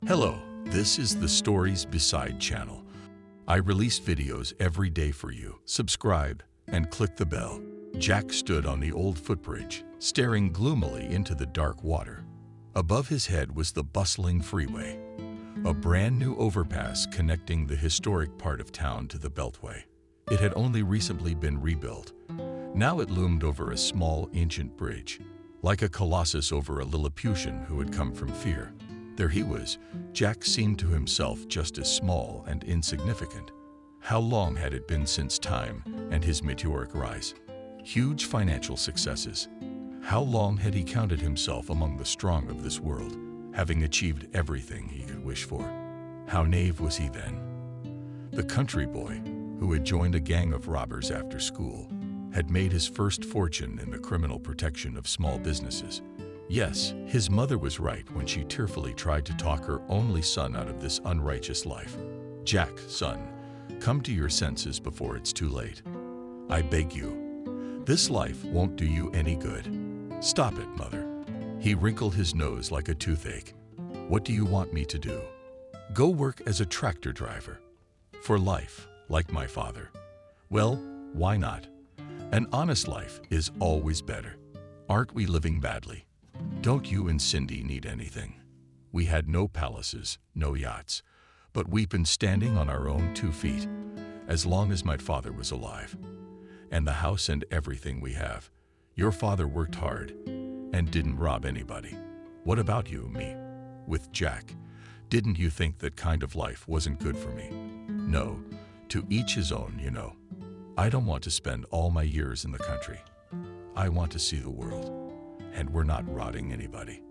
Hello, this is the Stories Beside channel. I release videos every day for you. Subscribe and click the bell. Jack stood on the old footbridge, staring gloomily into the dark water. Above his head was the bustling freeway, a brand new overpass connecting the historic part of town to the Beltway. It had only recently been rebuilt. Now it loomed over a small, ancient bridge, like a colossus over a Lilliputian who had come from fear. There he was. Jack seemed to himself just as small and insignificant. How long had it been since time and his meteoric rise? Huge financial successes. How long had he counted himself among the strong of this world, having achieved everything he could wish for? How naive was he then? The country boy, who had joined a gang of robbers after school, had made his first fortune in the criminal protection of small businesses. Yes, his mother was right when she tearfully tried to talk her only son out of this unrighteous life. Jack, son, come to your senses before it's too late. I beg you. This life won't do you any good. Stop it, mother. He wrinkled his nose like a toothache. What do you want me to do? Go work as a tractor driver. For life, like my father. Well, why not? An honest life is always better. Aren't we living badly? Don't you and Cindy need anything? We had no palaces, no yachts, but we've been standing on our own 2 feet as long as my father was alive. And the house and everything we have. Your father worked hard and didn't rob anybody. What about you, me? With Jack, didn't you think that kind of life wasn't good for me? No, to each his own, you know. I don't want to spend all my years in the country. I want to see the world. And we're not rotting anybody.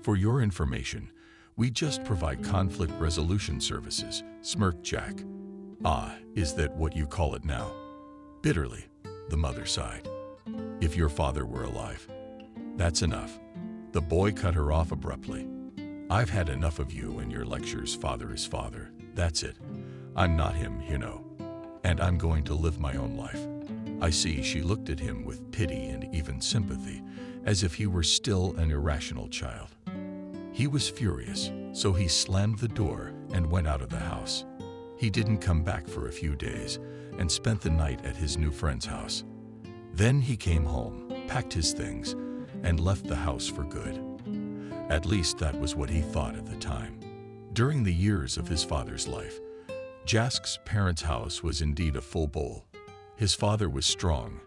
For your information, we just provide conflict resolution services, smirked Jack. Ah, is that what you call it now? Bitterly, the mother sighed. If your father were alive. That's enough. The boy cut her off abruptly. I've had enough of you and your lectures, father is father. That's it. I'm not him, you know. And I'm going to live my own life. I see. She looked at him with pity and even sympathy, as if he were still an irrational child. He was furious, so he slammed the door and went out of the house. He didn't come back for a few days and spent the night at his new friend's house. Then he came home, packed his things, and left the house for good. At least that was what he thought at the time. During the years of his father's life, Jack's parents' house was indeed a full bowl. His father was strong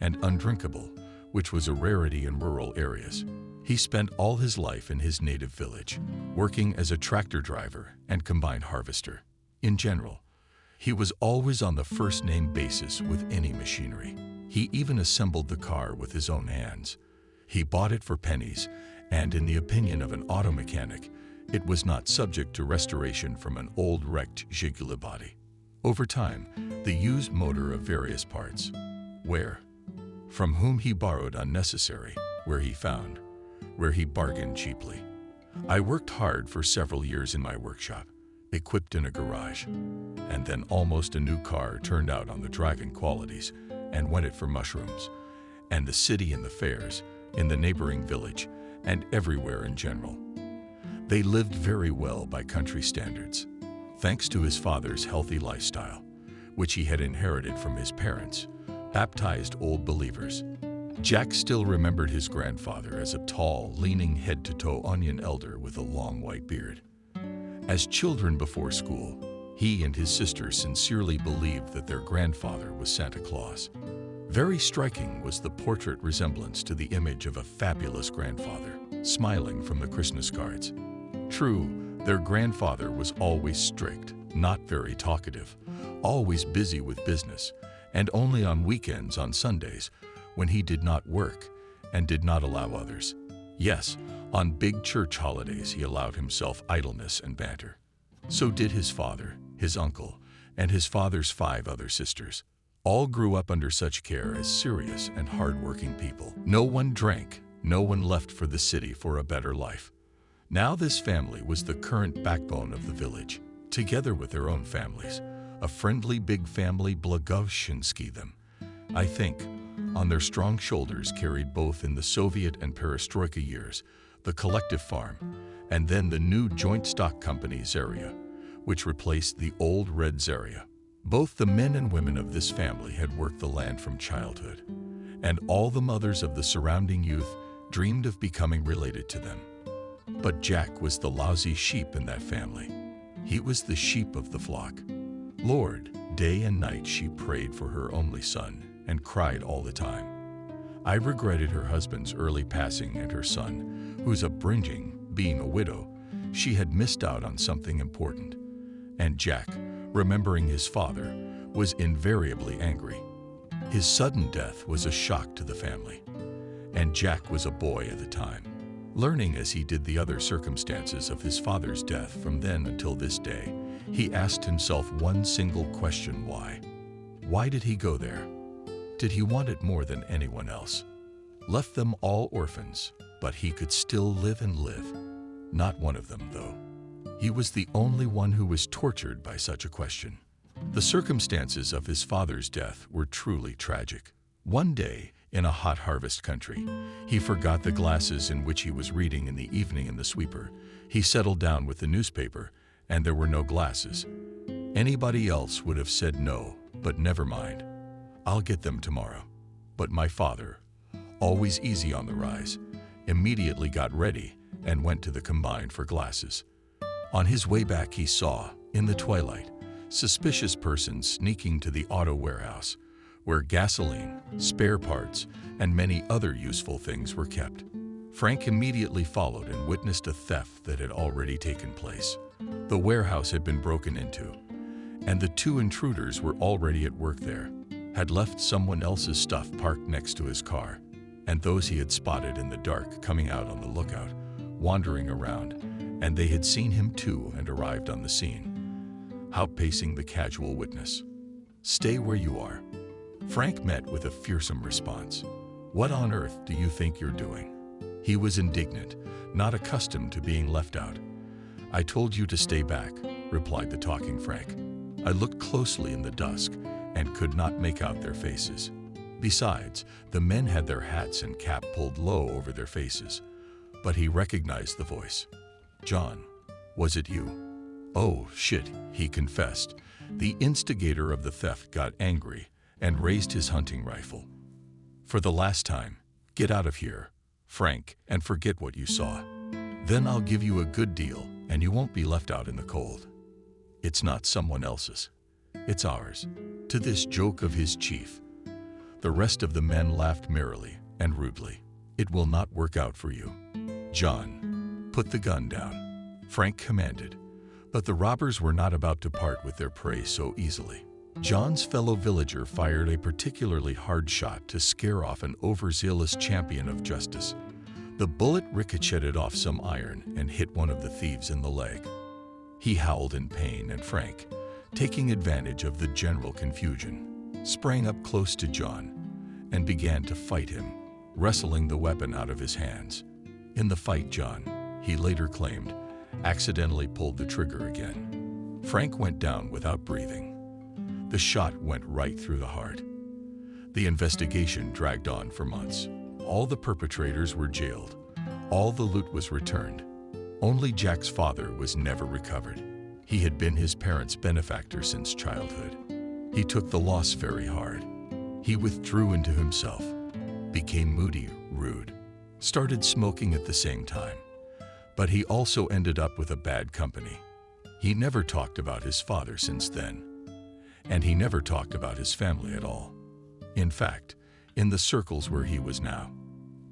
and undrinkable, which was a rarity in rural areas. He spent all his life in his native village, working as a tractor driver and combine harvester. In general, he was always on the first-name basis with any machinery. He even assembled the car with his own hands. He bought it for pennies, and in the opinion of an auto mechanic, it was not subject to restoration from an old wrecked Zhiguli body. Over time, the used motor of various parts. Where? From whom he borrowed unnecessary, where he found, where he bargained cheaply. I worked hard for several years in my workshop, equipped in a garage, and then almost a new car turned out on the driving qualities and went it for mushrooms, and the city and the fairs, in the neighboring village, and everywhere in general. They lived very well by country standards, thanks to his father's healthy lifestyle, which he had inherited from his parents, baptized old believers. Jack still remembered his grandfather as a tall, leaning head-to-toe onion elder with a long white beard. As children before school, he and his sister sincerely believed that their grandfather was Santa Claus. Very striking was the portrait resemblance to the image of a fabulous grandfather, smiling from the Christmas cards. True, their grandfather was always strict, not very talkative, always busy with business, and only on weekends on Sundays, when he did not work and did not allow others. Yes, on big church holidays he allowed himself idleness and banter. So did his father, his uncle, and his father's 5 other sisters. All grew up under such care as serious and hard-working people. No one drank, no one left for the city for a better life. Now this family was the current backbone of the village, together with their own families. A friendly big family Blagovshinsky them. I think, on their strong shoulders carried both in the Soviet and perestroika years, the collective farm, and then the new joint stock company's area, which replaced the old red area. Both the men and women of this family had worked the land from childhood, and all the mothers of the surrounding youth dreamed of becoming related to them. But Jack was the lousy sheep in that family. He was the sheep of the flock. Lord, day and night she prayed for her only son and cried all the time. I regretted her husband's early passing and her son, whose upbringing, being a widow, she had missed out on something important. And Jack, remembering his father, was invariably angry. His sudden death was a shock to the family, and Jack was a boy at the time. Learning as he did the other circumstances of his father's death from then until this day, he asked himself one single question: why? Why did he go there? Did he want it more than anyone else? Left them all orphans, but he could still live and live. Not one of them, though. He was the only one who was tortured by such a question. The circumstances of his father's death were truly tragic. One day, in a hot harvest country, he forgot the glasses in which he was reading in the evening in the sweeper. He settled down with the newspaper, and there were no glasses. Anybody else would have said no, but never mind. I'll get them tomorrow. But my father, always easy on the rise, immediately got ready and went to the combine for glasses. On his way back, he saw, in the twilight, suspicious persons sneaking to the auto warehouse, where gasoline, spare parts, and many other useful things were kept. Frank immediately followed and witnessed a theft that had already taken place. The warehouse had been broken into, and the two intruders were already at work there, had left someone else's stuff parked next to his car, and those he had spotted in the dark coming out on the lookout, wandering around, and they had seen him too and arrived on the scene, outpacing the casual witness. "Stay where you are." Frank met with a fearsome response. "What on earth do you think you're doing?" He was indignant, not accustomed to being left out. "I told you to stay back," replied the talking Frank. "I looked closely in the dusk and could not make out their faces. Besides, the men had their hats and cap pulled low over their faces." But he recognized the voice. "John, was it you?" "Oh, shit," he confessed. The instigator of the theft got angry and raised his hunting rifle. "For the last time, get out of here, Frank, and forget what you saw. Then I'll give you a good deal and you won't be left out in the cold. It's not someone else's, it's ours." To this joke of his chief, the rest of the men laughed merrily and rudely. "It will not work out for you. John, put the gun down," Frank commanded. But the robbers were not about to part with their prey so easily. John's fellow villager fired a particularly hard shot to scare off an overzealous champion of justice. The bullet ricocheted off some iron and hit one of the thieves in the leg. He howled in pain, and Frank, taking advantage of the general confusion, sprang up close to John and began to fight him, wrestling the weapon out of his hands. In the fight, John, he later claimed, accidentally pulled the trigger again. Frank went down without breathing. The shot went right through the heart. The investigation dragged on for months. All the perpetrators were jailed. All the loot was returned. Only Jack's father was never recovered. He had been his parents' benefactor since childhood. He took the loss very hard. He withdrew into himself, became moody, rude, started smoking at the same time. But he also ended up with a bad company. He never talked about his father since then, and he never talked about his family at all. In fact, in the circles where he was now,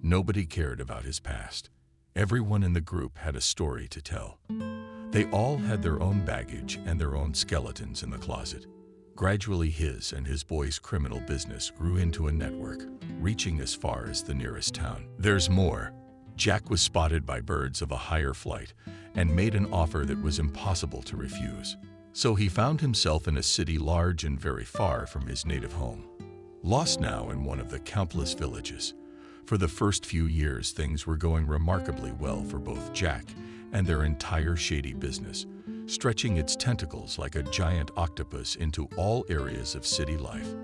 nobody cared about his past. Everyone in the group had a story to tell. They all had their own baggage and their own skeletons in the closet. Gradually, his and his boys' criminal business grew into a network, reaching as far as the nearest town. There's more. Jack was spotted by birds of a higher flight and made an offer that was impossible to refuse. So he found himself in a city large and very far from his native home. Lost now in one of the countless villages. For the first few years, things were going remarkably well for both Jack and their entire shady business, stretching its tentacles like a giant octopus into all areas of city life.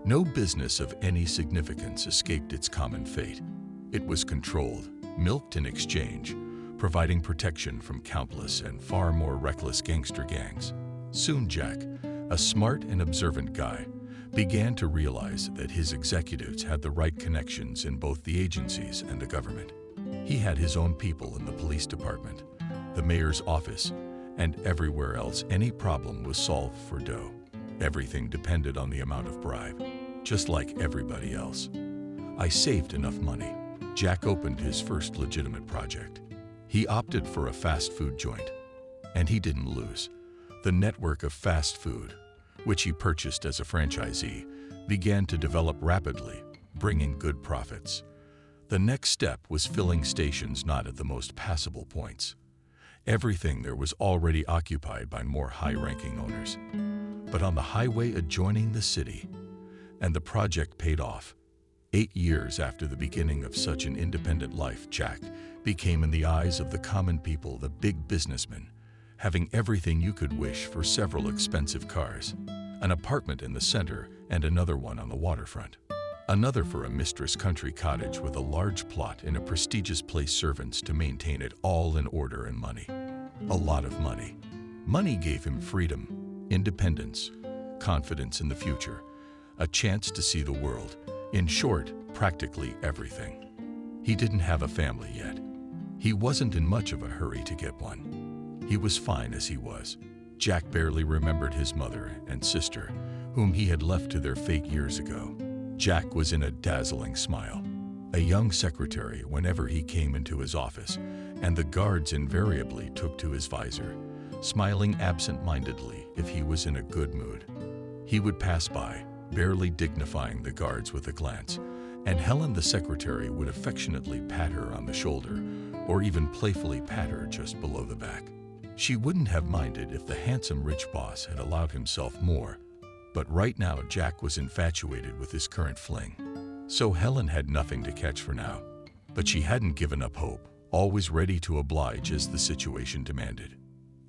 No business of any significance escaped its common fate. It was controlled, milked in exchange, providing protection from countless and far more reckless gangster gangs. Soon Jack, a smart and observant guy, began to realize that his executives had the right connections in both the agencies and the government. He had his own people in the police department, the mayor's office, and everywhere else any problem was solved for dough. Everything depended on the amount of bribe, just like everybody else. I saved enough money. Jack opened his first legitimate project. He opted for a fast food joint, and he didn't lose. The network of fast food, which he purchased as a franchisee, began to develop rapidly, bringing good profits. The next step was filling stations not at the most passable points. Everything there was already occupied by more high-ranking owners, but on the highway adjoining the city. And the project paid off. 8 years after the beginning of such an independent life, Jack became in the eyes of the common people the big businessman, having everything you could wish for several expensive cars, an apartment in the center and another one on the waterfront, another for a mistress country cottage with a large plot in a prestigious place, servants to maintain it, all in order, and money. A lot of money. Money gave him freedom, independence, confidence in the future, a chance to see the world. In short, practically everything. He didn't have a family yet. He wasn't in much of a hurry to get one. He was fine as he was. Jack barely remembered his mother and sister, whom he had left to their fate years ago. Jack was in a dazzling smile. A young secretary whenever he came into his office, and the guards invariably took to his visor, smiling absent-mindedly if he was in a good mood. He would pass by, barely dignifying the guards with a glance, and Helen the secretary would affectionately pat her on the shoulder or even playfully pat her just below the back. She wouldn't have minded if the handsome rich boss had allowed himself more, but right now Jack was infatuated with his current fling. So Helen had nothing to catch for now, but she hadn't given up hope, always ready to oblige as the situation demanded.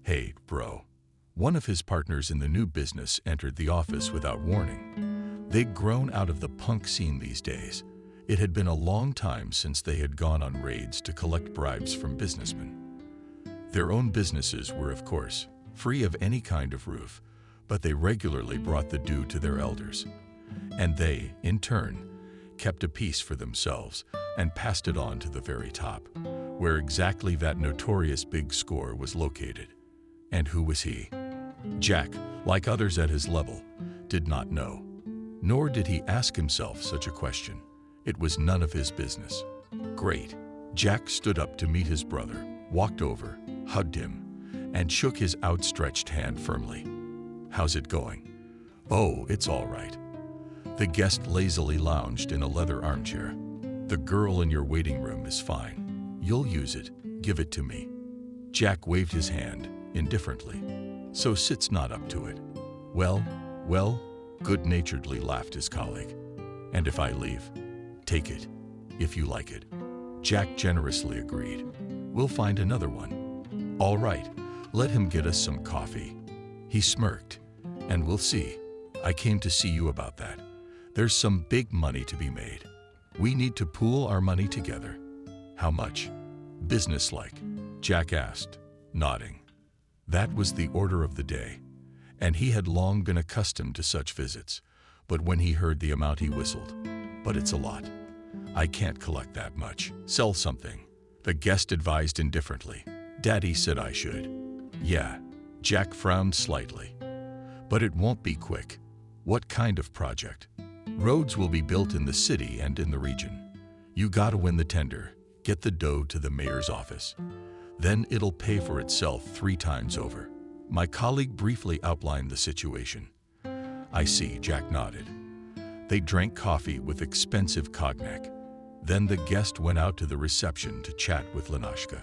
"Hey, bro." One of his partners in the new business entered the office without warning. They'd grown out of the punk scene these days. It had been a long time since they had gone on raids to collect bribes from businessmen. Their own businesses were, of course, free of any kind of roof, but they regularly brought the due to their elders. And they, in turn, kept a piece for themselves and passed it on to the very top, where exactly that notorious big score was located. And who was he? Jack, like others at his level, did not know. Nor did he ask himself such a question. It was none of his business. Great. Jack stood up to meet his brother, walked over, hugged him, and shook his outstretched hand firmly. "How's it going?" "Oh, it's all right." The guest lazily lounged in a leather armchair. "The girl in your waiting room is fine. You'll use it. Give it to me." Jack waved his hand, indifferently. "So Sit's not up to it." Well, good-naturedly laughed his colleague. "And if I leave? Take it, if you like it." Jack generously agreed. "We'll find another one." "All right, let him get us some coffee." He smirked. "And we'll see. I came to see you about that. There's some big money to be made. We need to pool our money together." "How much?" "Businesslike," Jack asked, nodding. That was the order of the day, and he had long been accustomed to such visits, but when he heard the amount he whistled. "But it's a lot. I can't collect that much." "Sell something," the guest advised indifferently. "Daddy said I should." "Yeah." Jack frowned slightly. "But it won't be quick." "What kind of project?" "Roads will be built in the city and in the region. You gotta win the tender, get the dough to the mayor's office. Then it'll pay for itself 3 times over." My colleague briefly outlined the situation. "I see," Jack nodded. They drank coffee with expensive cognac. Then the guest went out to the reception to chat with Lenashka.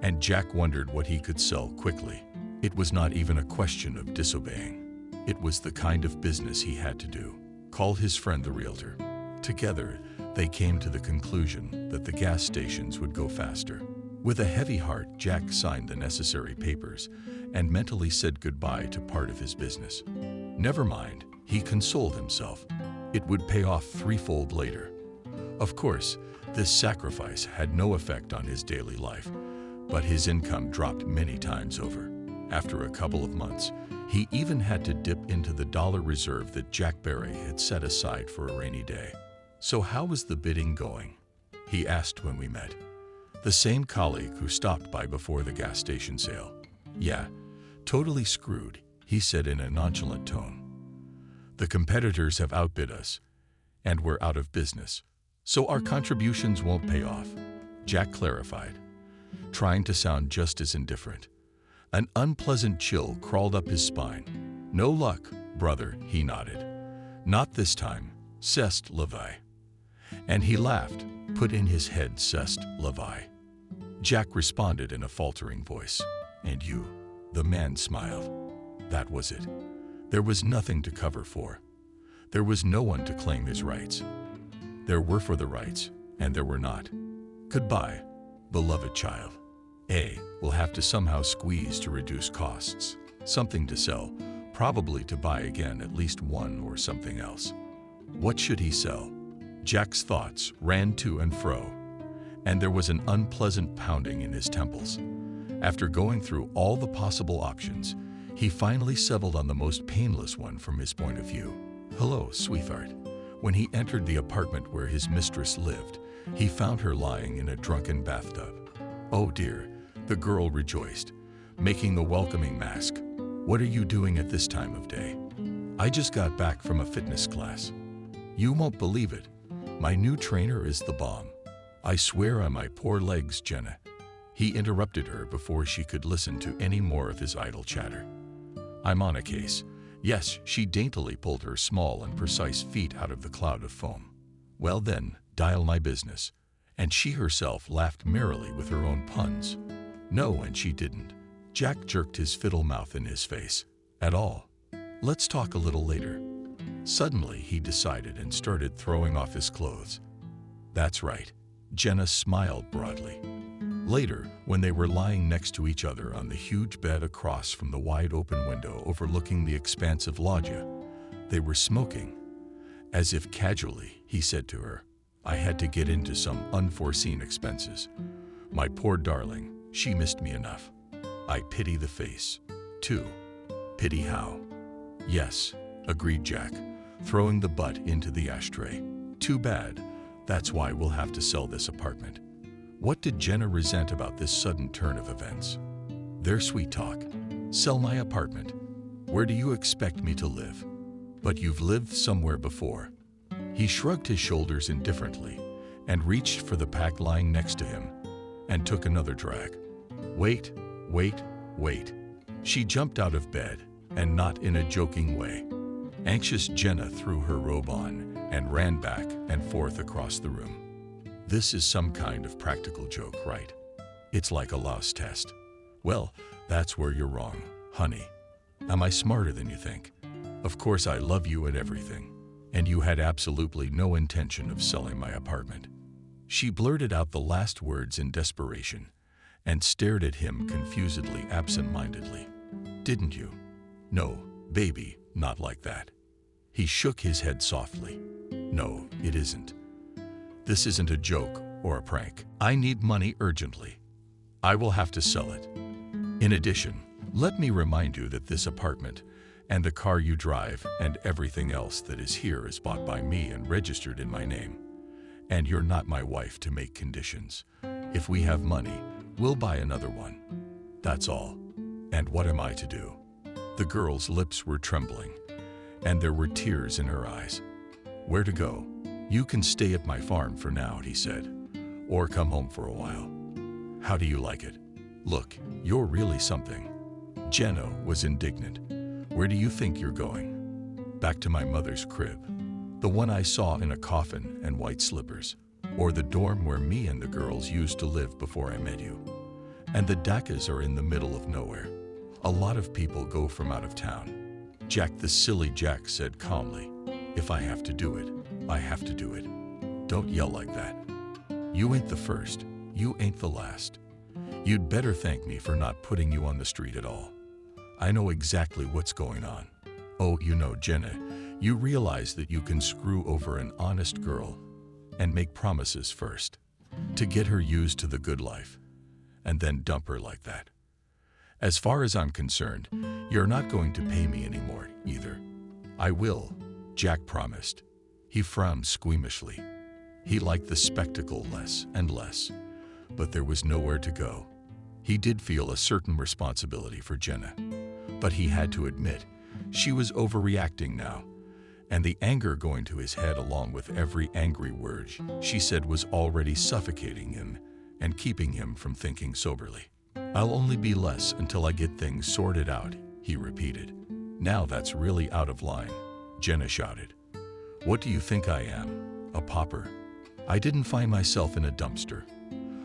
And Jack wondered what he could sell quickly. It was not even a question of disobeying. It was the kind of business he had to do. Call his friend the realtor. Together, they came to the conclusion that the gas stations would go faster. With a heavy heart, Jack signed the necessary papers and mentally said goodbye to part of his business. Never mind, he consoled himself. It would pay off threefold later. Of course, this sacrifice had no effect on his daily life, but his income dropped many times over. After a couple of months, he even had to dip into the dollar reserve that Jack Barry had set aside for a rainy day. "So how was the bidding going?" he asked when we met. The same colleague who stopped by before the gas station sale. "Yeah, totally screwed," he said in a nonchalant tone. "The competitors have outbid us, and we're out of business, so our contributions won't pay off," Jack clarified, trying to sound just as indifferent. An unpleasant chill crawled up his spine. "No luck, brother," he nodded. "Not this time, c'est la vie." And he laughed, put in his head c'est la vie. Jack responded in a faltering voice. "And you?" The man smiled. That was it. There was nothing to cover for. There was no one to claim his rights. There were for the rights, and there were not. Goodbye, beloved child. We'll have to somehow squeeze to reduce costs. Something to sell, probably to buy again at least one or something else. What should he sell? Jack's thoughts ran to and fro, and there was an unpleasant pounding in his temples. After going through all the possible options, he finally settled on the most painless one from his point of view. "Hello, sweetheart." When he entered the apartment where his mistress lived, he found her lying in a drunken bathtub. "Oh dear," the girl rejoiced, making the welcoming mask. "What are you doing at this time of day?" "I just got back from a fitness class." "You won't believe it. My new trainer is the bomb." "I swear on my poor legs, Jenna." He interrupted her before she could listen to any more of his idle chatter. "I'm on a case." Yes, she daintily pulled her small and precise feet out of the cloud of foam. "Well then, dial my business." And she herself laughed merrily with her own puns. "No, and she didn't." Jack jerked his fiddle mouth in his face. "At all. Let's talk a little later." Suddenly, he decided and started throwing off his clothes. "That's right." Jenna smiled broadly. Later, when they were lying next to each other on the huge bed across from the wide-open window overlooking the expansive loggia, they were smoking. As if casually, he said to her, "I had to get into some unforeseen expenses. My poor darling, she missed me enough. I pity the face, too." "Pity how?" "Yes," agreed Jack, throwing the butt into the ashtray. "Too bad. That's why we'll have to sell this apartment." What did Jenna resent about this sudden turn of events? Their sweet talk. "Sell my apartment? Where do you expect me to live?" "But you've lived somewhere before." He shrugged his shoulders indifferently and reached for the pack lying next to him and took another drag. "Wait, wait, wait." She jumped out of bed, and not in a joking way. Anxious Jenna threw her robe on and ran back and forth across the room. "This is some kind of practical joke, right? It's like a louse test." "Well, that's where you're wrong, honey. Am I smarter than you think? Of course I love you and everything. And you had absolutely no intention of selling my apartment." She blurted out the last words in desperation and stared at him confusedly, absent-mindedly. "Didn't you?" "No, baby, not like that." He shook his head softly. "No, it isn't. This isn't a joke or a prank. I need money urgently. I will have to sell it. In addition, let me remind you that this apartment and the car you drive and everything else that is here is bought by me and registered in my name. And you're not my wife to make conditions. If we have money, we'll buy another one. That's all. And what am I to do?" The girl's lips were trembling, and there were tears in her eyes. "Where to go?" "You can stay at my farm for now," he said, "or come home for a while." "How do you like it?" "Look, you're really something." Jenna was indignant. "Where do you think you're going?" "Back to my mother's crib. The one I saw in a coffin and white slippers. Or the dorm where me and the girls used to live before I met you. And the Dakas are in the middle of nowhere. A lot of people go from out of town." "Jack, the silly Jack," said calmly. "If I have to do it, I have to do it. Don't yell like that. You ain't the first. You ain't the last. You'd better thank me for not putting you on the street at all. I know exactly what's going on. Oh, you know, Jenna, you realize that you can screw over an honest girl and make promises first, to get her used to the good life, and then dump her like that. As far as I'm concerned, you're not going to pay me anymore either. I will, Jack promised. He frowned squeamishly. He liked the spectacle less and less, but there was nowhere to go. He did feel a certain responsibility for Jenna, but he had to admit she was overreacting now, and the anger going to his head along with every angry word she said was already suffocating him and keeping him from thinking soberly. I'll only be less until I get things sorted out, he repeated. Now that's really out of line, Jenna shouted. What do you think I am, a pauper? I didn't find myself in a dumpster.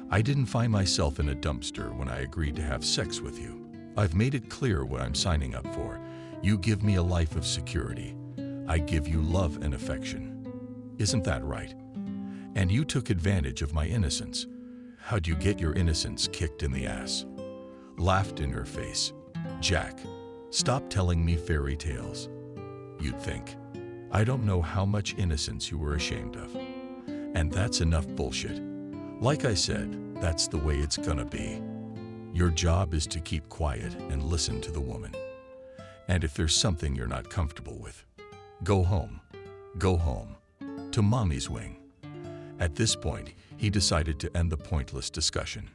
I didn't find myself in a dumpster when I agreed to have sex with you. I've made it clear what I'm signing up for. You give me a life of security. I give you love and affection. Isn't that right? And you took advantage of my innocence. How'd you get your innocence kicked in the ass? Laughed in her face. Jack, stop telling me fairy tales. You'd think. I don't know how much innocence you were ashamed of. And that's enough bullshit. Like I said, that's the way it's gonna be. Your job is to keep quiet and listen to the woman. And if there's something you're not comfortable with, go home. Go home. To mommy's wing. At this point, he decided to end the pointless discussion.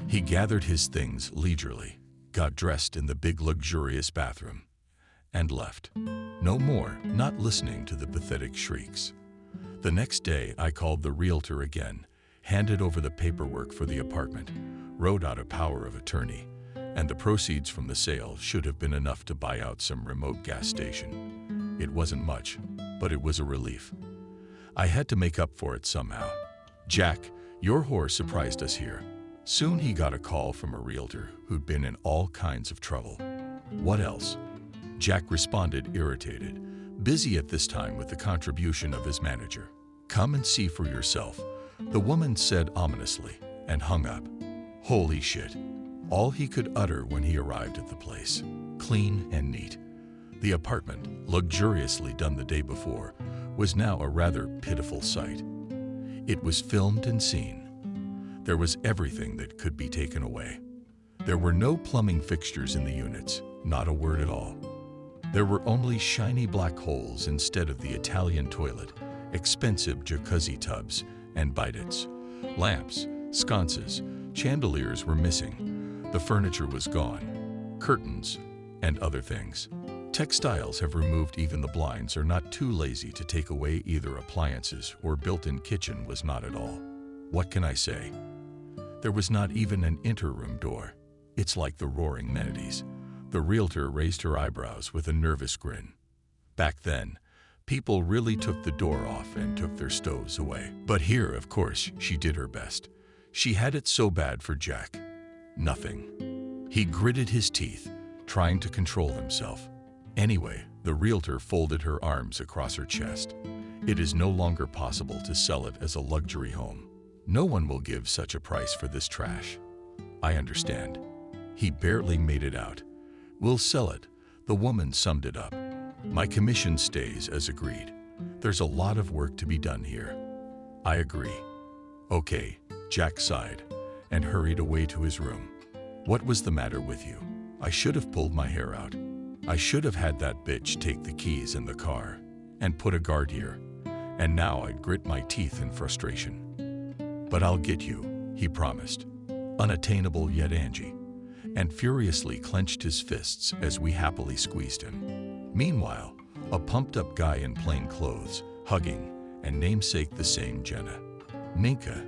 He gathered his things leisurely, got dressed in the big luxurious bathroom, and left. No more, not listening to the pathetic shrieks. The next day, I called the realtor again, handed over the paperwork for the apartment, wrote out a power of attorney, and the proceeds from the sale should have been enough to buy out some remote gas station. It wasn't much, but it was a relief. I had to make up for it somehow. Jack, your whore surprised us here. Soon he got a call from a realtor who'd been in all kinds of trouble. What else? Jack responded, irritated, busy at this time with the contribution of his manager. Come and see for yourself, the woman said ominously, and hung up. Holy shit. All he could utter when he arrived at the place. Clean and neat. The apartment, luxuriously done the day before, was now a rather pitiful sight. It was filmed and seen. There was everything that could be taken away. There were no plumbing fixtures in the units, not a word at all. There were only shiny black holes instead of the Italian toilet, expensive jacuzzi tubs, and bidets. Lamps, sconces, chandeliers were missing. The furniture was gone. Curtains, and other things. Textiles have removed even the blinds, are not too lazy to take away either appliances or built-in kitchen was not at all. What can I say? There was not even an interroom door. It's like the roaring manatees. The realtor raised her eyebrows with a nervous grin. Back then, people really took the door off and took their stoves away. But here, of course, she did her best. She had it so bad for Jack. Nothing. He gritted his teeth, trying to control himself. Anyway, the realtor folded her arms across her chest. It is no longer possible to sell it as a luxury home. No one will give such a price for this trash. I understand. He barely made it out. We'll sell it. The woman summed it up. My commission stays as agreed. There's a lot of work to be done here. I agree. Okay, Jack sighed and hurried away to his room. What was the matter with you? I should have pulled my hair out. I should have had that bitch take the keys in the car and put a guard here. And now I'd grit my teeth in frustration. But I'll get you, he promised. Unattainable yet Angie. And furiously clenched his fists as we happily squeezed him. Meanwhile, a pumped-up guy in plain clothes, hugging, and namesake the same Jenna. Ninka.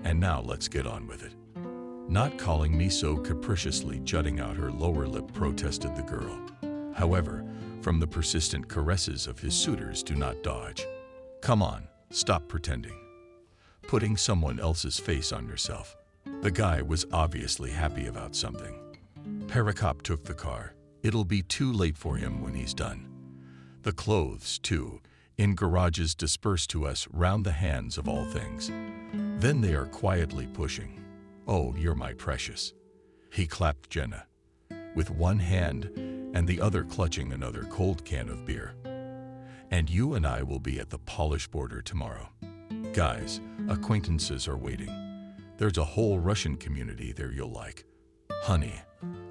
And now let's get on with it. Not calling me so capriciously, jutting out her lower lip, protested the girl. However, from the persistent caresses of his suitors, do not dodge. Come on, stop pretending. Putting someone else's face on yourself. The guy was obviously happy about something. Bankrupt took the car. It'll be too late for him when he's done. The clothes, too, in garages dispersed to us round the hands of all things. Then they are quietly pushing. Oh, you're my precious. He clapped Jenna, with one hand and the other clutching another cold can of beer. And you and I will be at the polish border tomorrow. Guys, acquaintances are waiting. There's a whole Russian community there you'll like. Honey,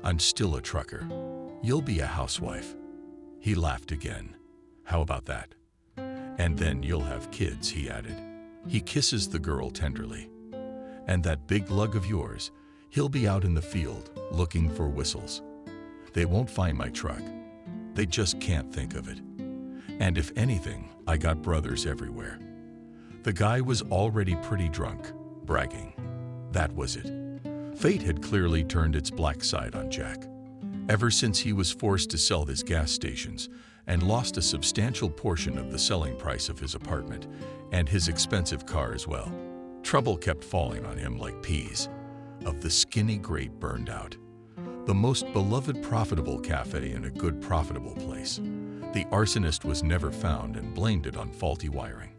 I'm still a trucker. You'll be a housewife. He laughed again. How about that? And then you'll have kids, he added. He kisses the girl tenderly. And that big lug of yours, he'll be out in the field looking for whistles. They won't find my truck. They just can't think of it. And if anything, I got brothers everywhere. The guy was already pretty drunk, bragging. That was it. Fate had clearly turned its black side on Jack. Ever since he was forced to sell his gas stations and lost a substantial portion of the selling price of his apartment and his expensive car as well, trouble kept falling on him like peas. Of the skinny grate burned out. The most beloved profitable cafe in a good profitable place. The arsonist was never found and blamed it on faulty wiring.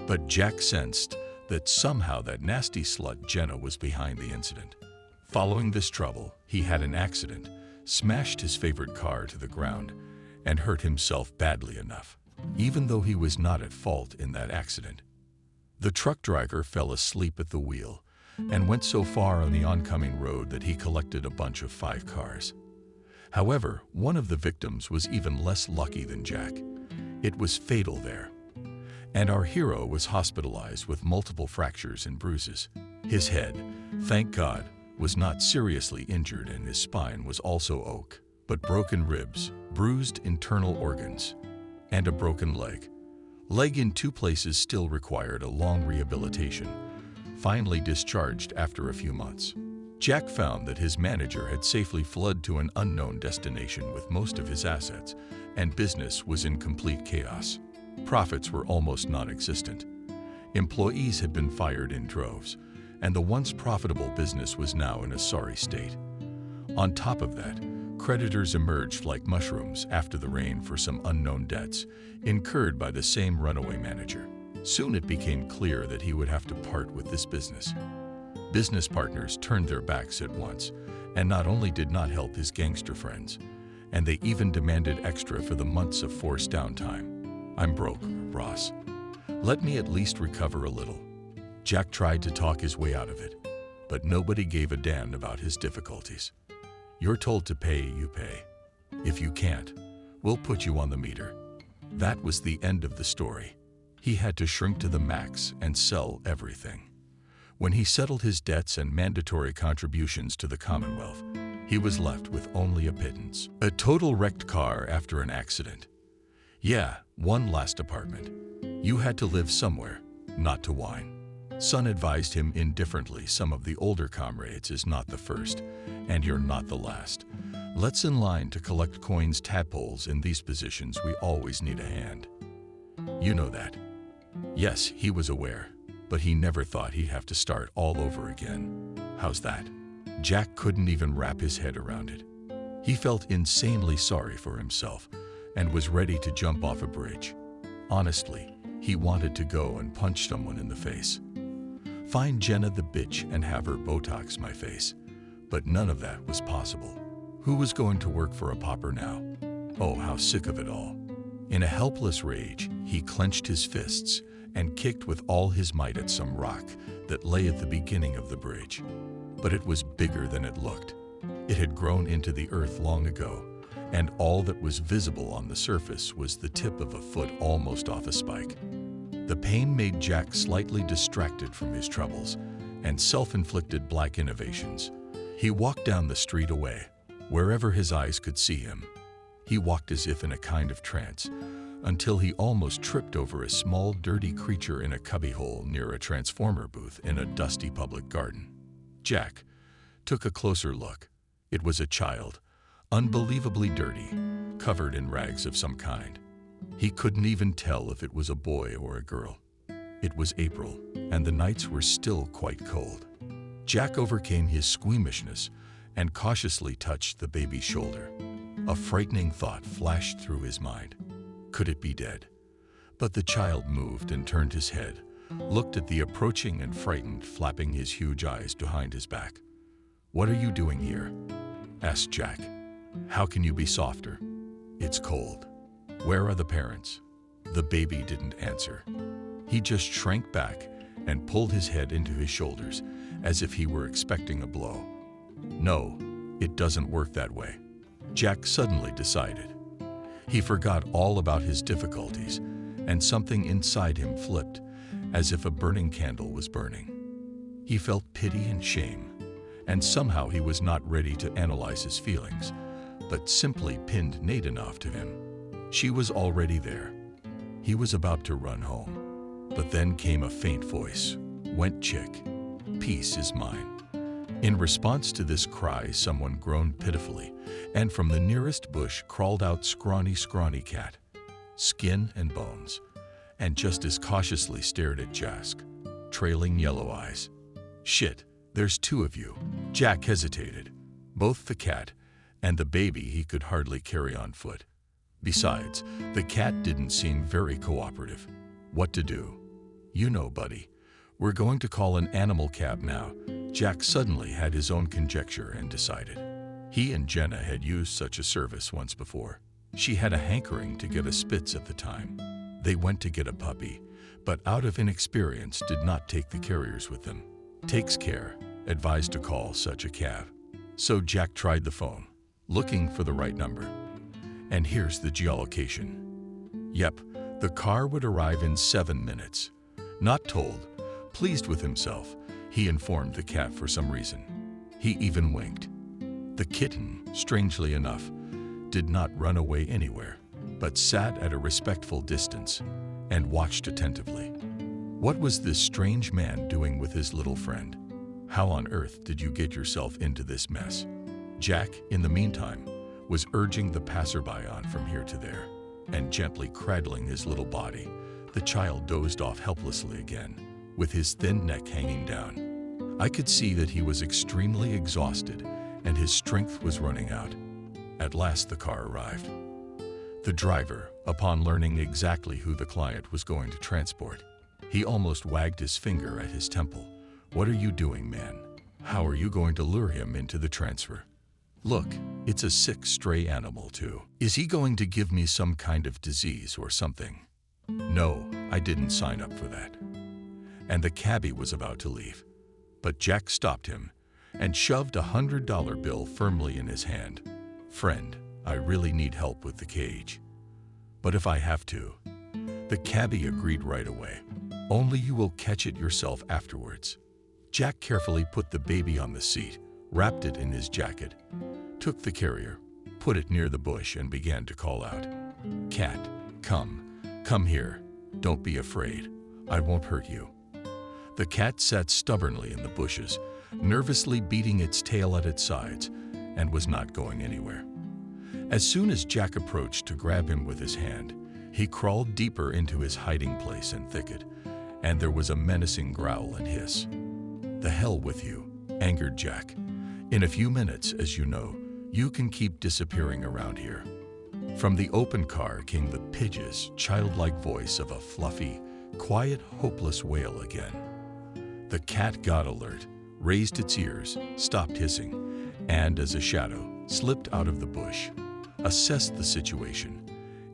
But Jack sensed that somehow that nasty slut Jenna was behind the incident. Following this trouble, he had an accident, smashed his favorite car to the ground, and hurt himself badly enough, even though he was not at fault in that accident. The truck driver fell asleep at the wheel and went so far on the oncoming road that he collected a bunch of 5 cars. However, one of the victims was even less lucky than Jack. It was fatal there. And our hero was hospitalized with multiple fractures and bruises. His head, thank God, was not seriously injured, and his spine was also oak, but broken ribs, bruised internal organs, and a broken leg. Leg in 2 places still required a long rehabilitation, finally discharged after a few months. Jack found that his manager had safely fled to an unknown destination with most of his assets, and business was in complete chaos. Profits were almost non-existent. Employees had been fired in droves, and the once profitable business was now in a sorry state. On top of that, creditors emerged like mushrooms after the rain for some unknown debts, incurred by the same runaway manager. Soon it became clear that he would have to part with this business. Business partners turned their backs at once, and not only did not help his gangster friends, and they even demanded extra for the months of forced downtime. I'm broke, Ross. Let me at least recover a little. Jack tried to talk his way out of it, but nobody gave a damn about his difficulties. You're told to pay, you pay. If you can't, we'll put you on the meter. That was the end of the story. He had to shrink to the max and sell everything. When he settled his debts and mandatory contributions to the Commonwealth, he was left with only a pittance. A total wrecked car after an accident. Yeah, one last apartment. You had to live somewhere, not to whine. Son advised him indifferently, some of the older comrades is not the first, and you're not the last. Let's in line to collect coins, tadpoles. In these positions, we always need a hand. You know that. Yes, he was aware, but he never thought he'd have to start all over again. How's that? Jack couldn't even wrap his head around it. He felt insanely sorry for himself and was ready to jump off a bridge. Honestly, he wanted to go and punch someone in the face. Find Jenna the bitch and have her Botox my face. But none of that was possible. Who was going to work for a pauper now? Oh, how sick of it all. In a helpless rage, he clenched his fists and kicked with all his might at some rock that lay at the beginning of the bridge. But it was bigger than it looked. It had grown into the earth long ago, and all that was visible on the surface was the tip of a foot almost off a spike. The pain made Jack slightly distracted from his troubles and self-inflicted black innovations. He walked down the street away, wherever his eyes could see him. He walked as if in a kind of trance, until he almost tripped over a small, dirty creature in a cubbyhole near a transformer booth in a dusty public garden. Jack took a closer look. It was a child, unbelievably dirty, covered in rags of some kind. He couldn't even tell if it was a boy or a girl. It was April, and the nights were still quite cold. Jack overcame his squeamishness and cautiously touched the baby's shoulder. A frightening thought flashed through his mind. Could it be dead? But the child moved and turned his head, looked at the approaching and frightened, flapping his huge eyes behind his back. "What are you doing here?" asked Jack. "How can you be softer? It's cold. Where are the parents?" The baby didn't answer. He just shrank back and pulled his head into his shoulders as if he were expecting a blow. No, it doesn't work that way, Jack suddenly decided. He forgot all about his difficulties, and something inside him flipped, as if a burning candle was burning. He felt pity and shame, and somehow he was not ready to analyze his feelings, but simply pinned Nadine to him. She was already there. He was about to run home, but then came a faint voice. "Went chick. Peace is mine." In response to this cry, someone groaned pitifully, and from the nearest bush crawled out scrawny cat, skin and bones, and just as cautiously stared at Jack, trailing yellow eyes. "Shit, there's two of you." Jack hesitated. Both the cat and the baby he could hardly carry on foot. Besides, the cat didn't seem very cooperative. What to do? "You know, buddy, we're going to call an animal cab now." Jack suddenly had his own conjecture and decided. He and Jenna had used such a service once before. She had a hankering to get a Spitz at the time. They went to get a puppy, but out of inexperience did not take the carriers with them. Takes care, advised to call such a cab. So Jack tried the phone, looking for the right number. And here's the geolocation. Yep, the car would arrive in 7 minutes. Not told, pleased with himself, he informed the cat for some reason. He even winked. The kitten, strangely enough, did not run away anywhere, but sat at a respectful distance and watched attentively. What was this strange man doing with his little friend? How on earth did you get yourself into this mess? Jack, in the meantime, was urging the passerby on from here to there, and gently cradling his little body, the child dozed off helplessly again, with his thin neck hanging down. I could see that he was extremely exhausted, and his strength was running out. At last the car arrived. The driver, upon learning exactly who the client was going to transport, he almost wagged his finger at his temple. "What are you doing, man? How are you going to lure him into the transfer? Look, it's a sick stray animal too. Is he going to give me some kind of disease or something?" No, I didn't sign up for that. And the cabbie was about to leave, but Jack stopped him and shoved a $100 bill firmly in his hand. "Friend, I really need help with the cage. But if I have to..." The cabbie agreed right away. "Only you will catch it yourself afterwards." Jack carefully put the baby on the seat, wrapped it in his jacket, took the carrier, put it near the bush and began to call out, "Cat, come here. Don't be afraid. I won't hurt you." The cat sat stubbornly in the bushes, nervously beating its tail at its sides, and was not going anywhere. As soon as Jack approached to grab him with his hand, he crawled deeper into his hiding place and thicket, and there was a menacing growl and hiss. "The hell with you," angered Jack. "In a few minutes, as you know, you can keep disappearing around here." From the open car came the piteous, childlike voice of a fluffy, quiet, hopeless wail again. The cat got alert, raised its ears, stopped hissing, and as a shadow slipped out of the bush, assessed the situation,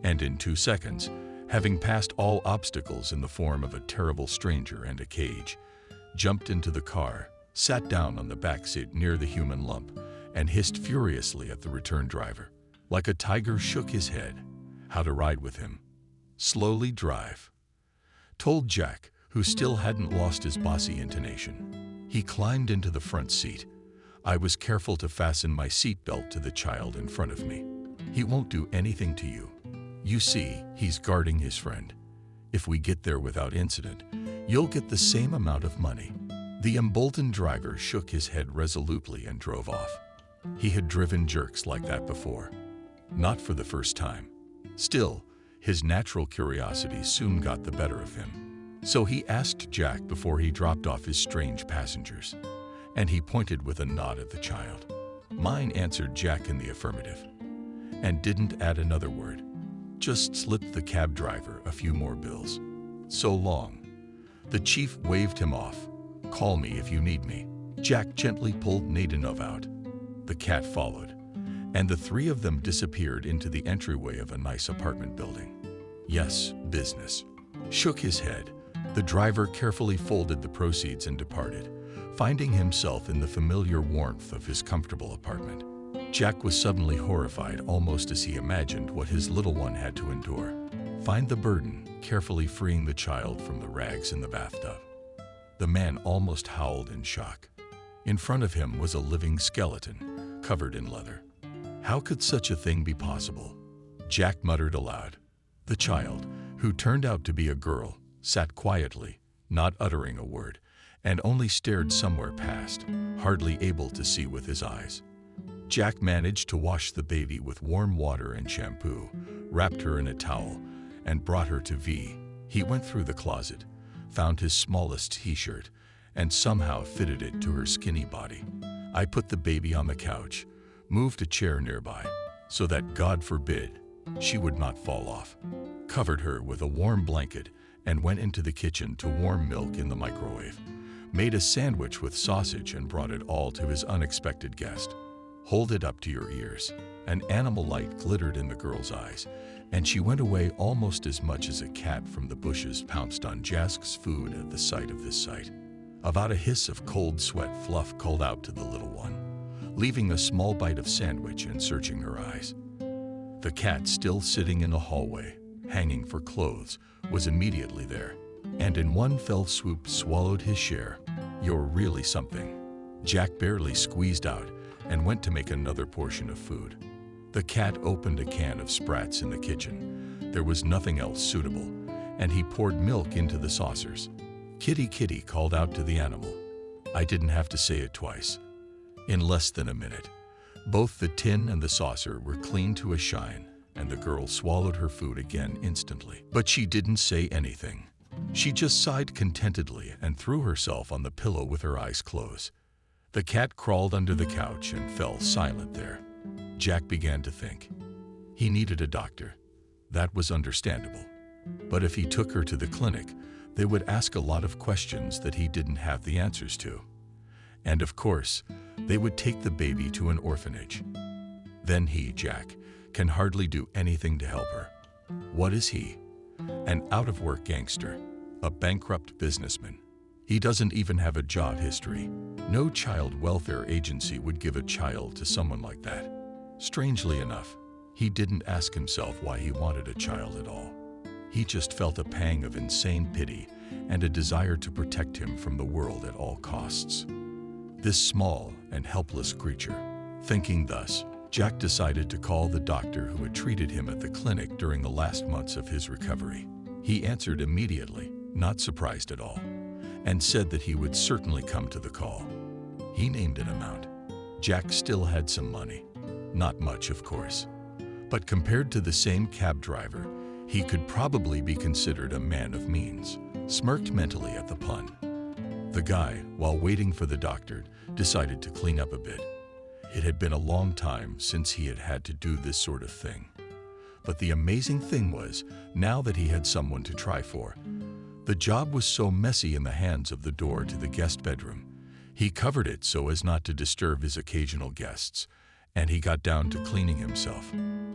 and in 2 seconds, having passed all obstacles in the form of a terrible stranger and a cage, jumped into the car, sat down on the back seat near the human lump, and hissed furiously at the return driver. Like a tiger shook his head. How to ride with him. Slowly drive. Told Jack, who still hadn't lost his bossy intonation. He climbed into the front seat. I was careful to fasten my seatbelt to the child in front of me. "He won't do anything to you. You see, he's guarding his friend. If we get there without incident, you'll get the same amount of money." The emboldened driver shook his head resolutely and drove off. He had driven jerks like that before. Not for the first time. Still, his natural curiosity soon got the better of him. So he asked Jack before he dropped off his strange passengers, and he pointed with a nod at the child. "Mine," answered Jack in the affirmative, and didn't add another word. Just slipped the cab driver a few more bills. "So long." The chief waved him off. "Call me if you need me." Jack gently pulled Nadine out. The cat followed, and the three of them disappeared into the entryway of a nice apartment building. Yes, business. Shook his head, The driver carefully folded the proceeds and departed, finding himself in the familiar warmth of his comfortable apartment. Jack was suddenly horrified, almost as he imagined what his little one had to endure. Find the burden, carefully freeing the child from the rags in the bathtub. The man almost howled in shock. In front of him was a living skeleton, covered in leather. How could such a thing be possible? Jack muttered aloud. The child, who turned out to be a girl, sat quietly, not uttering a word, and only stared somewhere past, hardly able to see with his eyes. Jack managed to wash the baby with warm water and shampoo, wrapped her in a towel, and brought her to V. He went through the closet, found his smallest t-shirt, and somehow fitted it to her skinny body. I put the baby on the couch, moved a chair nearby, so that, God forbid, she would not fall off, covered her with a warm blanket, and went into the kitchen to warm milk in the microwave, made a sandwich with sausage and brought it all to his unexpected guest. Hold it up to your ears. An animal light glittered in the girl's eyes, and she went away almost as much as a cat from the bushes pounced on Jack's food at the sight of this sight. About a hiss of cold sweat Fluff called out to the little one, leaving a small bite of sandwich and searching her eyes. The cat, still sitting in the hallway, hanging for clothes, was immediately there, and in one fell swoop swallowed his share. You're really something. Jack barely squeezed out and went to make another portion of food. The cat opened a can of Sprats in the kitchen. There was nothing else suitable, and he poured milk into the saucers. Kitty, kitty, called out to the animal. I didn't have to say it twice. In less than a minute, both the tin and the saucer were clean to a shine, and the girl swallowed her food again instantly. But she didn't say anything. She just sighed contentedly and threw herself on the pillow with her eyes closed. The cat crawled under the couch and fell silent there. Jack began to think. He needed a doctor. That was understandable. But if he took her to the clinic, they would ask a lot of questions that he didn't have the answers to. And of course, they would take the baby to an orphanage. Then he, Jack, can hardly do anything to help her. What is he? An out-of-work gangster, a bankrupt businessman. He doesn't even have a job history. No child welfare agency would give a child to someone like that. Strangely enough, he didn't ask himself why he wanted a child at all. He just felt a pang of insane pity and a desire to protect him from the world at all costs. This small and helpless creature. Thinking thus, Jack decided to call the doctor who had treated him at the clinic during the last months of his recovery. He answered immediately, not surprised at all, and said that he would certainly come to the call. He named an amount. Jack still had some money. Not much, of course. But compared to the same cab driver, he could probably be considered a man of means. Smirked mentally at the pun. The guy, while waiting for the doctor, decided to clean up a bit. It had been a long time since he had had to do this sort of thing. But the amazing thing was, now that he had someone to try for, the job was so messy in the hands of the door to the guest bedroom. He covered it so as not to disturb his occasional guests, and he got down to cleaning himself.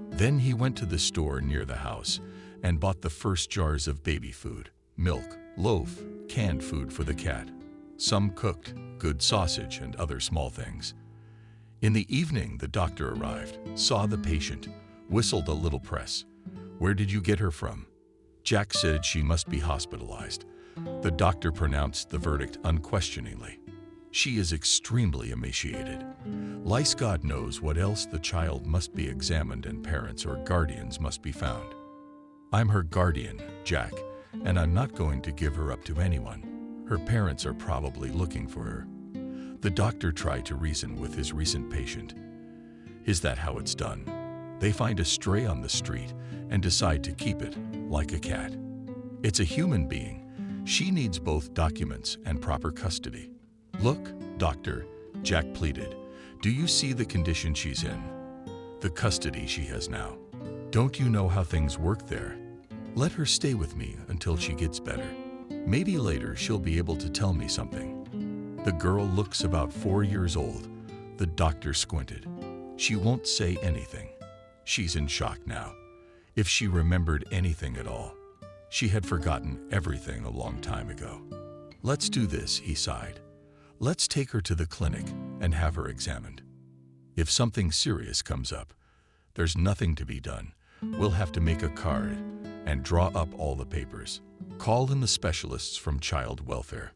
Then he went to the store near the house and bought the first jars of baby food, milk, loaf, canned food for the cat, some cooked, good sausage and other small things. In the evening, the doctor arrived, saw the patient, whistled a little press. Where did you get her from? Jack said she must be hospitalized. The doctor pronounced the verdict unquestioningly. She is extremely emaciated. Lice God knows what else. The child must be examined and parents or guardians must be found. I'm her guardian, Jack, and I'm not going to give her up to anyone. Her parents are probably looking for her. The doctor tried to reason with his recent patient. Is that how it's done? They find a stray on the street and decide to keep it, like a cat. It's a human being. She needs both documents and proper custody. Look, doctor, Jack pleaded. Do you see the condition she's in? The custody she has now. Don't you know how things work there? Let her stay with me until she gets better. Maybe later she'll be able to tell me something. The girl looks about 4 years old. The doctor squinted. She won't say anything. She's in shock now. If she remembered anything at all. She had forgotten everything a long time ago. "Let's do this," he sighed. "Let's take her to the clinic and have her examined. If something serious comes up, there's nothing to be done. We'll have to make a card and draw up all the papers. Call in the specialists from child welfare.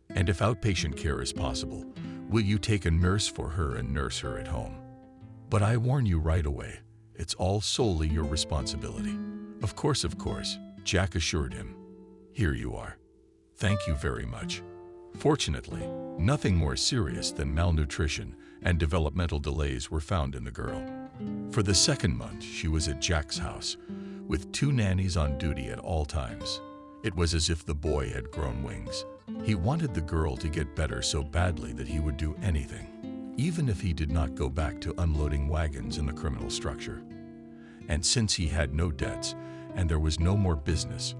And if outpatient care is possible, will you take a nurse for her and nurse her at home? But I warn you right away, it's all solely your responsibility." Of course, Jack assured him. "Here you are. Thank you very much." Fortunately, nothing more serious than malnutrition and developmental delays were found in the girl. For the second month, she was at Jack's house, with 2 nannies on duty at all times. It was as if the boy had grown wings. He wanted the girl to get better so badly that he would do anything, even if he did not go back to unloading wagons in the criminal structure. And since he had no debts and there was no more business,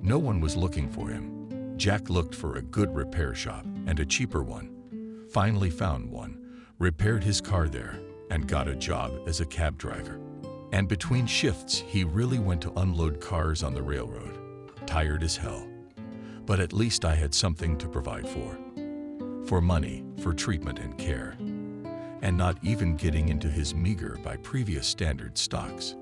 no one was looking for him. Jack looked for a good repair shop and a cheaper one. Finally found one, repaired his car there, and got a job as a cab driver. And between shifts, he really went to unload cars on the railroad. Tired as hell. But at least I had something to provide for. For money, for treatment and care. And not even getting into his meager by previous standard stocks.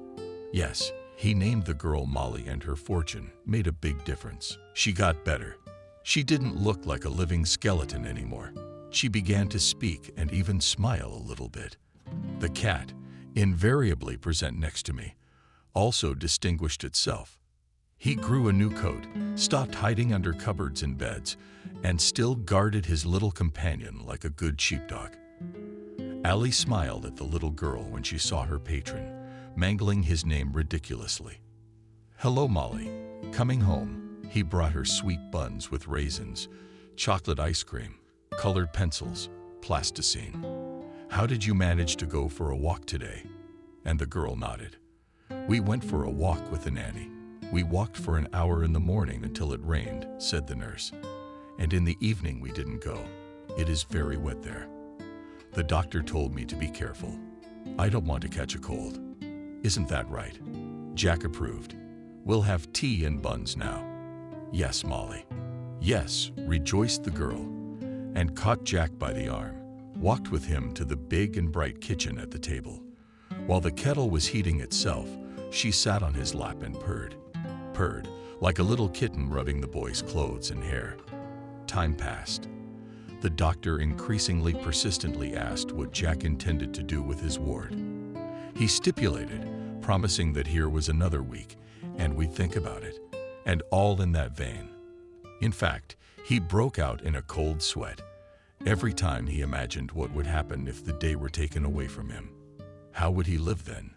Yes, he named the girl Molly, and her fortune made a big difference. She got better. She didn't look like a living skeleton anymore. She began to speak and even smile a little bit. The cat, invariably present next to me, also distinguished itself. He grew a new coat, stopped hiding under cupboards and beds, and still guarded his little companion like a good sheepdog. Allie smiled at the little girl when she saw her patron, mangling his name ridiculously. "Hello, Molly. Coming home?" He brought her sweet buns with raisins, chocolate ice cream, colored pencils, plasticine. "How did you manage to go for a walk today?" And the girl nodded. "We went for a walk with the nanny. We walked for an hour in the morning until it rained," said the nurse. "And in the evening we didn't go. It is very wet there. The doctor told me to be careful. I don't want to catch a cold. Isn't that right?" Jack approved. "We'll have tea and buns now." "Yes, Molly." "Yes," rejoiced the girl, and caught Jack by the arm, walked with him to the big and bright kitchen at the table. While the kettle was heating itself, she sat on his lap and purred like a little kitten rubbing the boy's clothes and hair. Time passed. The doctor increasingly persistently asked what Jack intended to do with his ward. He stipulated, promising that here was another week, and we'd think about it, and all in that vein. In fact, he broke out in a cold sweat every time he imagined what would happen if the day were taken away from him. How would he live then?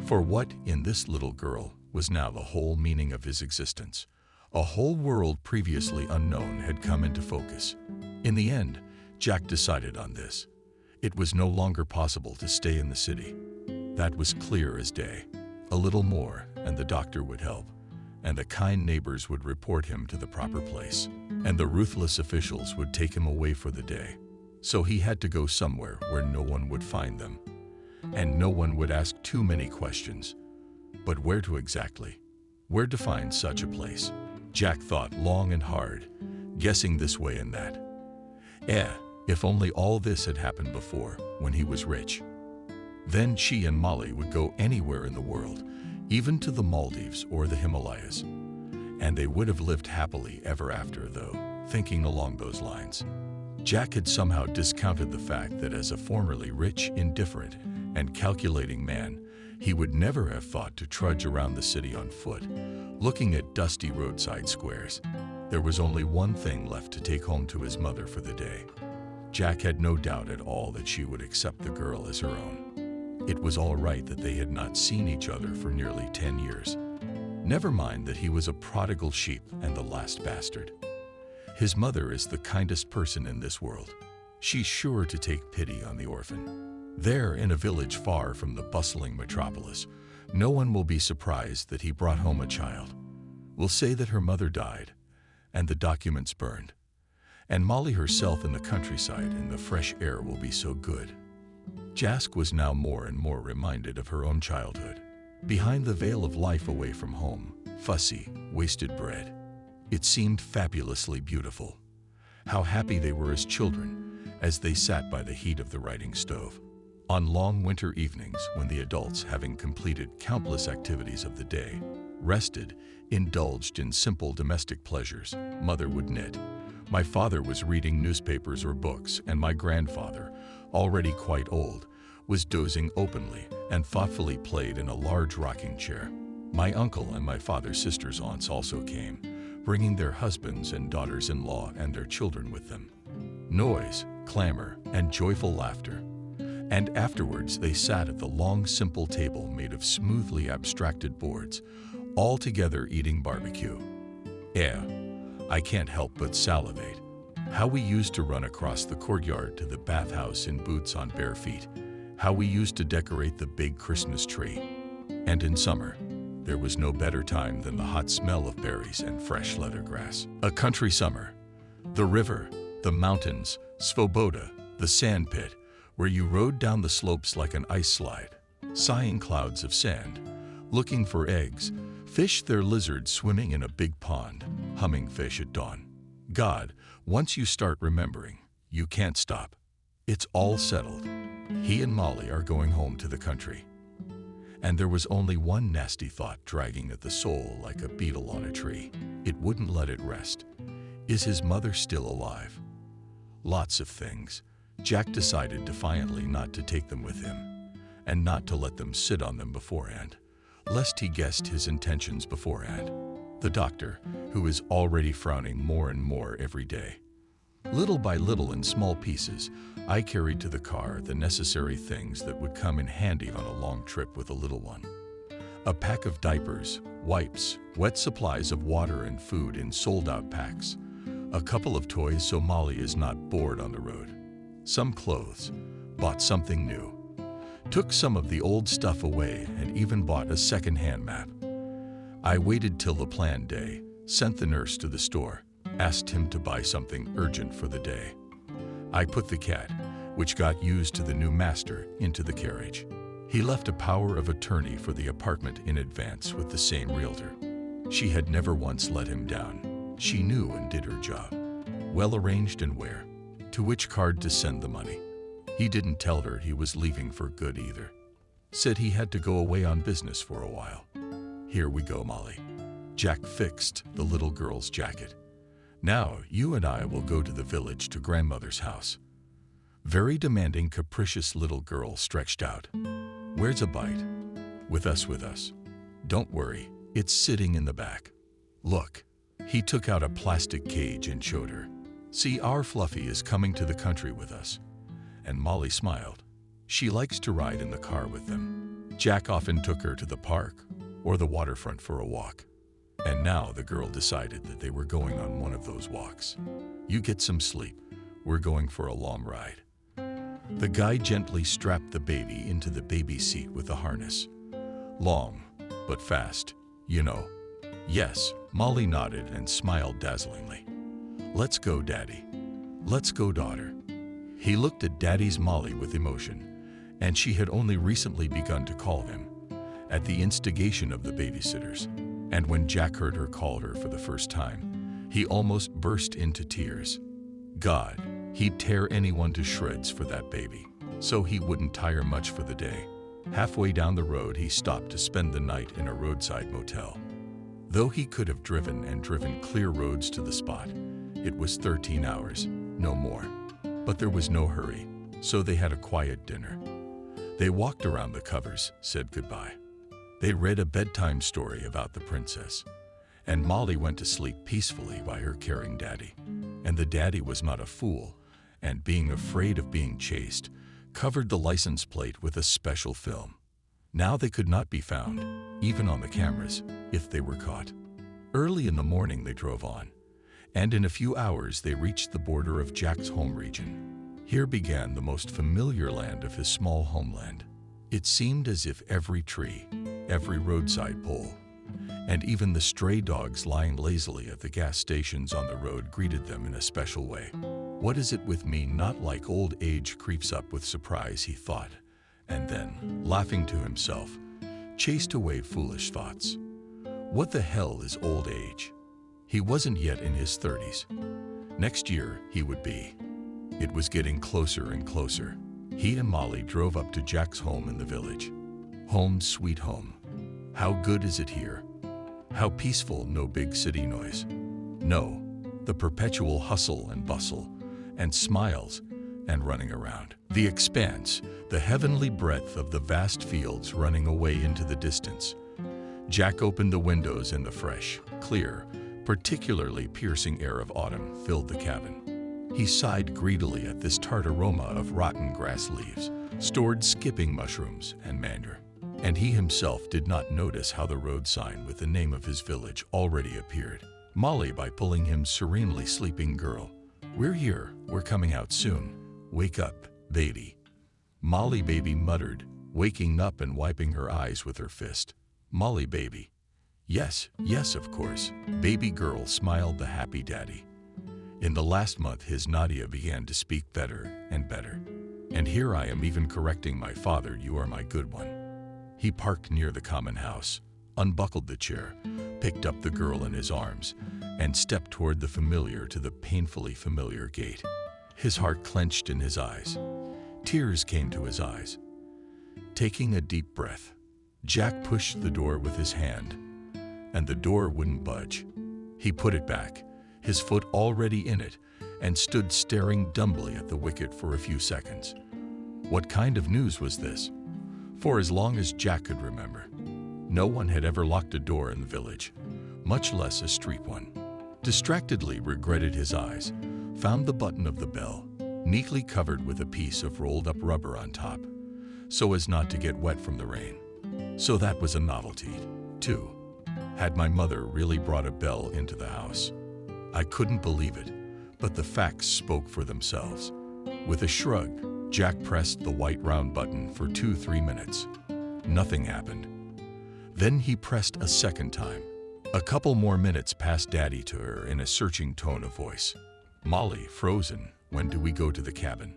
For what, in this little girl, was now the whole meaning of his existence. A whole world previously unknown had come into focus. In the end, Jack decided on this. It was no longer possible to stay in the city. That was clear as day. A little more, and the doctor would help, and the kind neighbors would report him to the proper place, and the ruthless officials would take him away for the day. So he had to go somewhere where no one would find them, and no one would ask too many questions. But where to exactly? Where to find such a place? Jack thought long and hard, guessing this way and that. If only all this had happened before, when he was rich. Then she and Molly would go anywhere in the world, even to the Maldives or the Himalayas. And they would have lived happily ever after, though, thinking along those lines. Jack had somehow discounted the fact that as a formerly rich, indifferent, and calculating man, he would never have thought to trudge around the city on foot, looking at dusty roadside squares. There was only one thing left to take home to his mother for the day. Jack had no doubt at all that she would accept the girl as her own. It was all right that they had not seen each other for nearly 10 years. Never mind that he was a prodigal sheep and the last bastard. His mother is the kindest person in this world. She's sure to take pity on the orphan. There, in a village far from the bustling metropolis, no one will be surprised that he brought home a child. We'll say that her mother died, and the documents burned, and Molly herself in the countryside, and the fresh air will be so good. Jack was now more and more reminded of her own childhood. Behind the veil of life away from home, fussy, wasted bread. It seemed fabulously beautiful. How happy they were as children as they sat by the heat of the writing stove. On long winter evenings, when the adults, having completed countless activities of the day, rested, indulged in simple domestic pleasures, Mother would knit. My father was reading newspapers or books, and my grandfather, already quite old, was dozing openly and thoughtfully played in a large rocking chair. My uncle and my father's sister's aunts also came, bringing their husbands and daughters-in-law and their children with them. Noise, clamor, and joyful laughter. And afterwards they sat at the long, simple table made of smoothly abstracted boards, all together eating barbecue. I can't help but salivate. How we used to run across the courtyard to the bathhouse in boots on bare feet. How we used to decorate the big Christmas tree. And in summer, there was no better time than the hot smell of berries and fresh leather grass. A country summer. The river, the mountains, Svoboda, the sand pit, where you rode down the slopes like an ice slide, sighing clouds of sand, looking for eggs, fish their lizards swimming in a big pond, humming fish at dawn. God, once you start remembering, you can't stop. It's all settled. He and Molly are going home to the country. And there was only one nasty thought dragging at the soul like a beetle on a tree. It wouldn't let it rest. Is his mother still alive? Lots of things. Jack decided defiantly not to take them with him, and not to let them sit on them beforehand, lest he guessed his intentions beforehand. The doctor, who is already frowning more and more every day. Little by little, in small pieces, I carried to the car the necessary things that would come in handy on a long trip with a little one. A pack of diapers, wipes, wet supplies of water and food in sold-out packs, a couple of toys so Molly is not bored on the road, some clothes, bought something new, took some of the old stuff away, and even bought a second-hand map. I waited till the planned day, sent the nurse to the store, asked him to buy something urgent for the day. I put the cat, which got used to the new master, into the carriage. He left a power of attorney for the apartment in advance with the same realtor. She had never once let him down. She knew and did her job. Well arranged and where, to which card to send the money. He didn't tell her he was leaving for good either. Said he had to go away on business for a while. Here we go, Molly. Jack fixed the little girl's jacket. Now, you and I will go to the village to grandmother's house. Very demanding, capricious little girl stretched out. Where's a bite? With us. Don't worry, it's sitting in the back. Look. He took out a plastic cage and showed her. See, our Fluffy is coming to the country with us. And Molly smiled. She likes to ride in the car with them. Jack often took her to the park or the waterfront for a walk. And now the girl decided that they were going on one of those walks. You get some sleep. We're going for a long ride. The guy gently strapped the baby into the baby seat with a harness. Long, but fast, you know. Yes, Molly nodded and smiled dazzlingly. Let's go, Daddy. Let's go, daughter. He looked at Daddy's Molly with emotion, and she had only recently begun to call him, at the instigation of the babysitters. And when Jack heard her call her for the first time, he almost burst into tears. God, he'd tear anyone to shreds for that baby, so he wouldn't tire much for the day. Halfway down the road, he stopped to spend the night in a roadside motel. Though he could have driven clear roads to the spot, it was 13 hours, no more. But there was no hurry, so they had a quiet dinner. They walked around the covers, said goodbye. They read a bedtime story about the princess, and Molly went to sleep peacefully by her caring daddy. And the daddy was not a fool, and being afraid of being chased, covered the license plate with a special film. Now they could not be found, even on the cameras, if they were caught. Early in the morning they drove on, and in a few hours they reached the border of Jack's home region. Here began the most familiar land of his small homeland. It seemed as if every tree, every roadside pole, and even the stray dogs lying lazily at the gas stations on the road greeted them in a special way. What is it with me not like old age creeps up with surprise, he thought, and then, laughing to himself, chased away foolish thoughts. What the hell is old age? He wasn't yet in his 30s. Next year, he would be. It was getting closer and closer. He and Molly drove up to Jack's home in the village. Home sweet home. How good is it here? How peaceful, no big city noise. No, the perpetual hustle and bustle, and smiles, and running around. The expanse, the heavenly breadth of the vast fields running away into the distance. Jack opened the windows and the fresh, clear, particularly piercing air of autumn filled the cabin. He sighed greedily at this tart aroma of rotten grass leaves, stored skipping mushrooms, and manure. And he himself did not notice how the road sign with the name of his village already appeared. Molly by pulling him serenely sleeping girl. We're here, we're coming out soon. Wake up, baby. Molly baby muttered, waking up and wiping her eyes with her fist. Molly baby. Yes, yes, of course. Baby girl smiled the happy daddy. In the last month his Nadia began to speak better and better. And here I am even correcting my father, you are my good one. He parked near the common house, unbuckled the chair, picked up the girl in his arms, and stepped toward the familiar to the painfully familiar gate. His heart clenched in his eyes. Tears came to his eyes. Taking a deep breath, Jack pushed the door with his hand, and the door wouldn't budge. He put it back, his foot already in it, and stood staring dumbly at the wicket for a few seconds. What kind of news was this? For as long as Jack could remember, no one had ever locked a door in the village, much less a street one. Distractedly regretted his eyes, found the button of the bell, neatly covered with a piece of rolled-up rubber on top, so as not to get wet from the rain. So that was a novelty, too. Had my mother really brought a bell into the house? I couldn't believe it, but the facts spoke for themselves. With a shrug, Jack pressed the white round button for 2-3 minutes. Nothing happened. Then he pressed a second time. A couple more minutes passed Daddy to her in a searching tone of voice. Molly, frozen, when do we go to the cabin?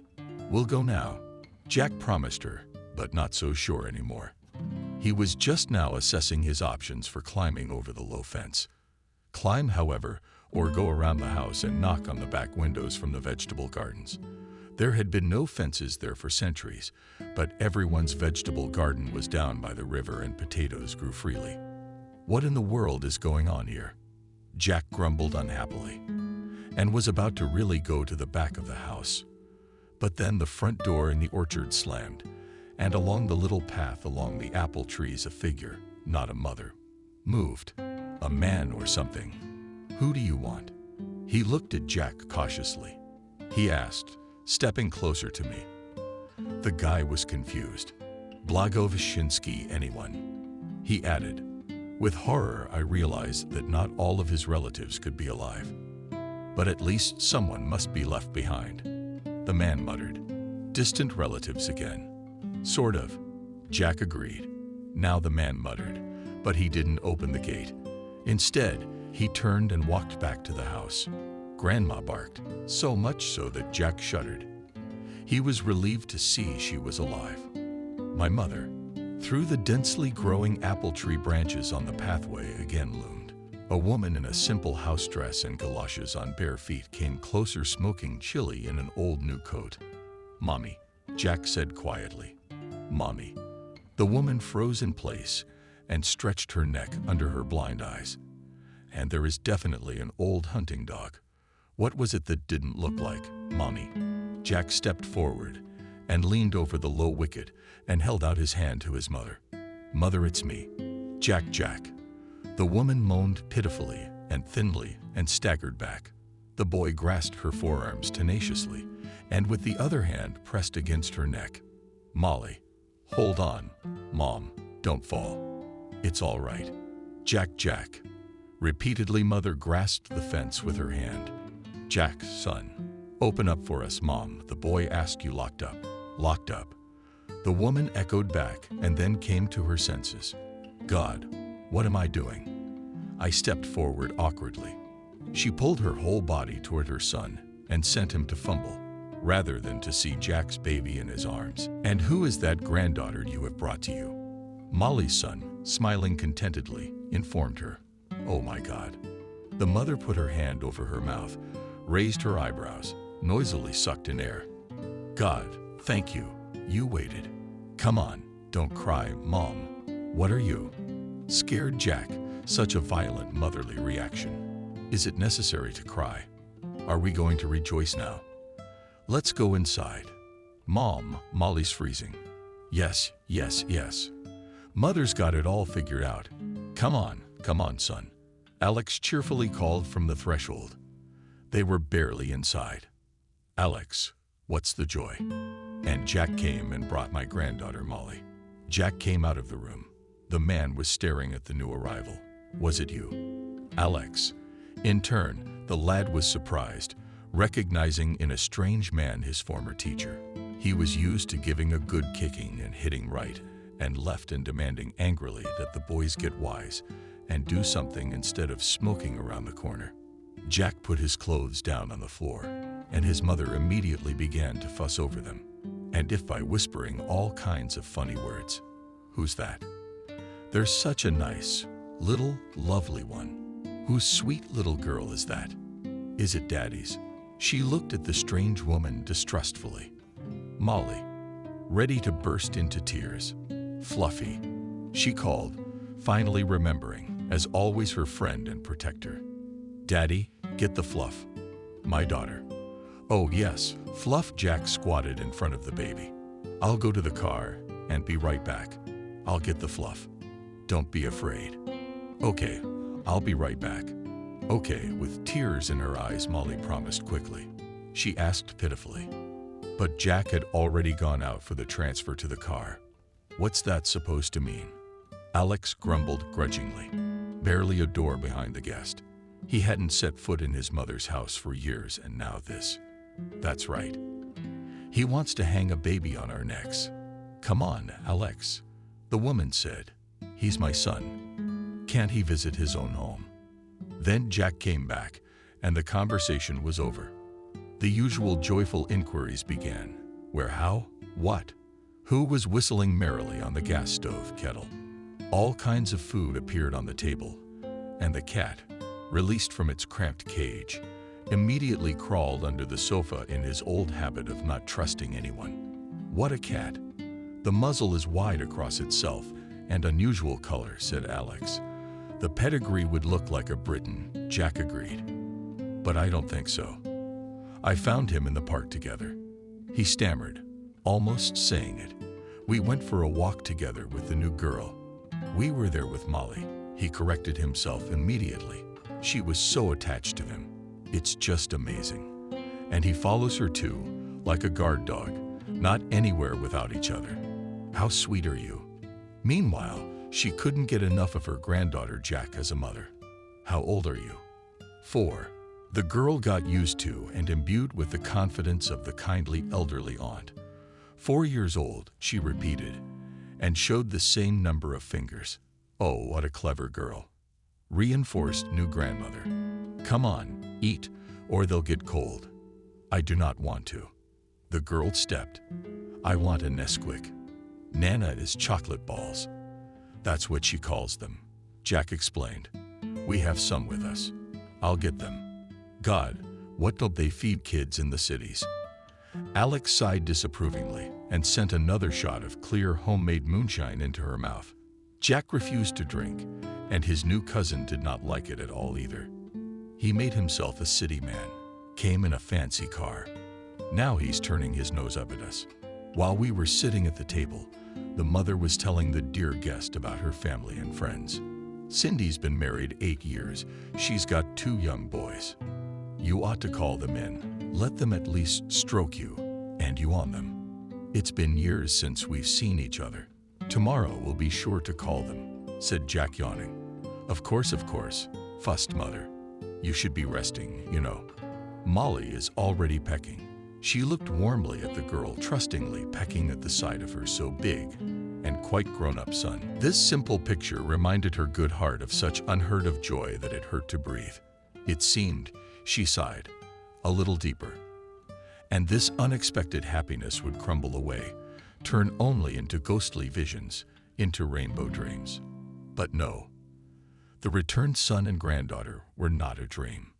We'll go now. Jack promised her, but not so sure anymore. He was just now assessing his options for climbing over the low fence. Climb, however, or go around the house and knock on the back windows from the vegetable gardens. There had been no fences there for centuries, but everyone's vegetable garden was down by the river and potatoes grew freely. What in the world is going on here? Jack grumbled unhappily, and was about to really go to the back of the house. But then the front door in the orchard slammed, and along the little path along the apple trees a figure, not a mother, moved. A man or something. Who do you want? He looked at Jack cautiously. He asked, stepping closer to me. The guy was confused. Blagoveshinsky, anyone? He added. With horror, I realized that not all of his relatives could be alive. But at least someone must be left behind. The man muttered. Distant relatives again. Sort of. Jack agreed. Now the man muttered, but he didn't open the gate. Instead, he turned and walked back to the house. Grandma barked, so much so that Jack shuddered. He was relieved to see she was alive. My mother, through the densely growing apple tree branches on the pathway, again loomed. A woman in a simple house dress and galoshes on bare feet came closer, smoking chili in an old new coat. Mommy, Jack said quietly. Mommy. The woman froze in place and stretched her neck under her blind eyes. And there is definitely an old hunting dog. What was it that didn't look like Mommy? Jack stepped forward and leaned over the low wicket and held out his hand to his mother. Mother, it's me. Jack, Jack. The woman moaned pitifully and thinly and staggered back. The boy grasped her forearms tenaciously and with the other hand pressed against her neck. Molly, hold on. Mom, don't fall. It's all right. Jack, Jack. Repeatedly, mother grasped the fence with her hand. Jack, son. Open up for us, Mom. The boy asked you locked up. Locked up. The woman echoed back and then came to her senses. God, what am I doing? I stepped forward awkwardly. She pulled her whole body toward her son and sent him to fumble, rather than to see Jack's baby in his arms. And who is that granddaughter you have brought to you? Molly's son, smiling contentedly, informed her. Oh my God. The mother put her hand over her mouth, raised her eyebrows, noisily sucked in air. God, thank you. You waited. Come on, don't cry, Mom. What are you? Scared Jack. Such a violent motherly reaction. Is it necessary to cry? Are we going to rejoice now? Let's go inside. Mom, Molly's freezing. Yes, yes, yes. Mother's got it all figured out. Come on, son. Alex cheerfully called from the threshold. They were barely inside. Alex, what's the joy? And Jack came and brought my granddaughter, Molly. Jack came out of the room. The man was staring at the new arrival. Was it you? Alex. In turn, the lad was surprised, recognizing in a strange man his former teacher. He was used to giving a good kicking and hitting right and left and demanding angrily that the boys get wise and do something instead of smoking around the corner. Jack put his clothes down on the floor, and his mother immediately began to fuss over them, and if by whispering all kinds of funny words. Who's that? There's such a nice, little, lovely one. Whose sweet little girl is that? Is it Daddy's? She looked at the strange woman distrustfully. Molly, ready to burst into tears. Fluffy, she called, finally remembering, as always her friend and protector. Daddy, get the Fluff. My daughter. Oh yes, Fluff. Jack squatted in front of the baby. I'll go to the car and be right back. I'll get the Fluff. Don't be afraid. Okay, I'll be right back. Okay, with tears in her eyes, Molly promised quickly. She asked pitifully. But Jack had already gone out for the transfer to the car. What's that supposed to mean? Alex grumbled grudgingly. Barely a door behind the guest. He hadn't set foot in his mother's house for years, and now this. That's right. He wants to hang a baby on our necks. Come on, Alex. The woman said. He's my son. Can't he visit his own home? Then Jack came back, and the conversation was over. The usual joyful inquiries began. Where, how, what? Who was whistling merrily on the gas stove kettle? All kinds of food appeared on the table, and the cat, released from its cramped cage, immediately crawled under the sofa in his old habit of not trusting anyone. What a cat! The muzzle is wide across itself and unusual color, said Alex. The pedigree would look like a Briton, Jack agreed. But I don't think so. I found him in the park together. He stammered, almost saying it. We went for a walk together with the new girl. We were there with Molly. He corrected himself immediately. She was so attached to him. It's just amazing. And he follows her too, like a guard dog, not anywhere without each other. How sweet are you? Meanwhile, she couldn't get enough of her granddaughter Jack as a mother. How old are you? 4. The girl got used to and imbued with the confidence of the kindly elderly aunt. 4 years old, she repeated, and showed the same number of fingers. Oh, what a clever girl. Reinforced new grandmother. Come on, eat, or they'll get cold. I do not want to. The girl stepped. I want a Nesquik. Nana is chocolate balls. That's what she calls them. Jack explained. We have some with us. I'll get them. God, what don't they feed kids in the cities? Alex sighed disapprovingly and sent another shot of clear homemade moonshine into her mouth. Jack refused to drink, and his new cousin did not like it at all either. He made himself a city man, came in a fancy car. Now he's turning his nose up at us. While we were sitting at the table, the mother was telling the dear guest about her family and friends. Cindy's been married 8 years. She's got 2 young boys. You ought to call them in. Let them at least stroke you, and you on them. It's been years since we've seen each other. Tomorrow we'll be sure to call them, said Jack, yawning. Of course, fussed Mother. You should be resting, you know. Molly is already pecking. She looked warmly at the girl, trustingly pecking at the side of her so big and quite grown-up son. This simple picture reminded her good heart of such unheard of joy that it hurt to breathe. It seemed, she sighed, a little deeper. And this unexpected happiness would crumble away, turn only into ghostly visions, into rainbow dreams. But no. The returned son and granddaughter were not a dream.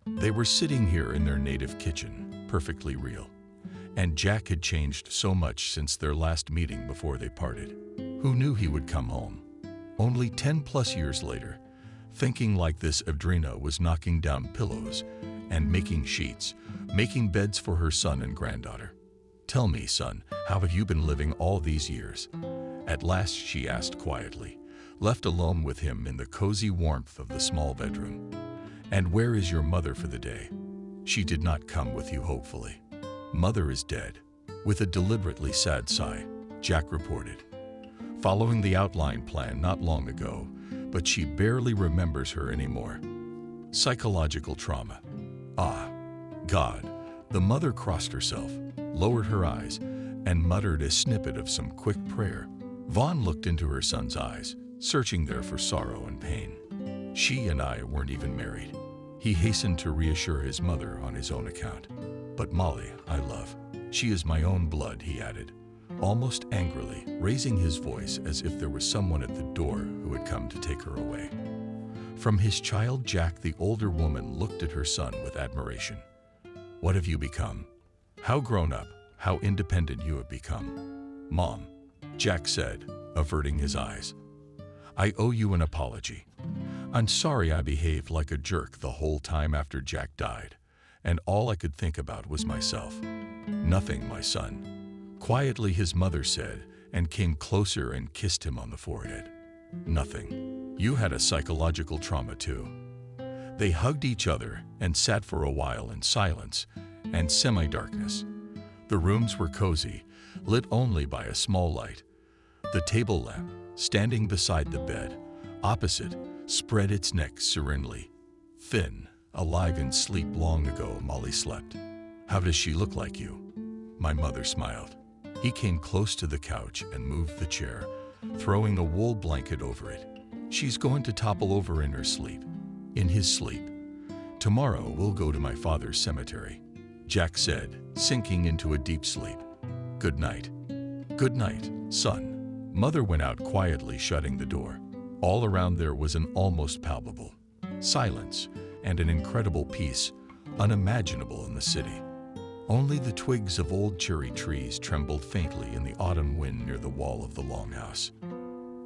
They were sitting here in their native kitchen, perfectly real. And Jack had changed so much since their last meeting before they parted. Who knew he would come home? Only 10+ years later, thinking like this, Evdrina was knocking down pillows and making sheets, making beds for her son and granddaughter. "Tell me, son, how have you been living all these years?" At last she asked quietly, left alone with him in the cozy warmth of the small bedroom. "And where is your mother for the day?" "She did not come with you, hopefully." "Mother is dead." With a deliberately sad sigh, Jack reported. "Following the outline plan not long ago, but she barely remembers her anymore." Psychological trauma. Ah, God. The mother crossed herself, lowered her eyes, and muttered a snippet of some quick prayer. Vaughn looked into her son's eyes, searching there for sorrow and pain. "She and I weren't even married." He hastened to reassure his mother on his own account. "But Molly, I love. She is my own blood," he added, almost angrily, raising his voice as if there was someone at the door who had come to take her away. From his child Jack, the older woman looked at her son with admiration. "What have you become? How grown up, how independent you have become." "Mom," Jack said, averting his eyes, "I owe you an apology. I'm sorry I behaved like a jerk the whole time after Jack died, and all I could think about was myself." "Nothing, my son," quietly his mother said, and came closer and kissed him on the forehead. "Nothing. You had a psychological trauma too." They hugged each other and sat for a while in silence and semi-darkness. The rooms were cozy, lit only by a small light. The table lamp, standing beside the bed, opposite, spread its neck serenely. Thin, alive in sleep. Long ago, Molly slept. "How does she look like you?" My mother smiled. He came close to the couch and moved the chair, throwing a wool blanket over it. "She's going to topple over in her sleep." In his sleep. "Tomorrow we'll go to my father's cemetery," Jack said, sinking into a deep sleep. "Good night." "Good night, son." Mother went out quietly, shutting the door. All around there was an almost palpable silence and an incredible peace, unimaginable in the city. Only the twigs of old cherry trees trembled faintly in the autumn wind near the wall of the longhouse.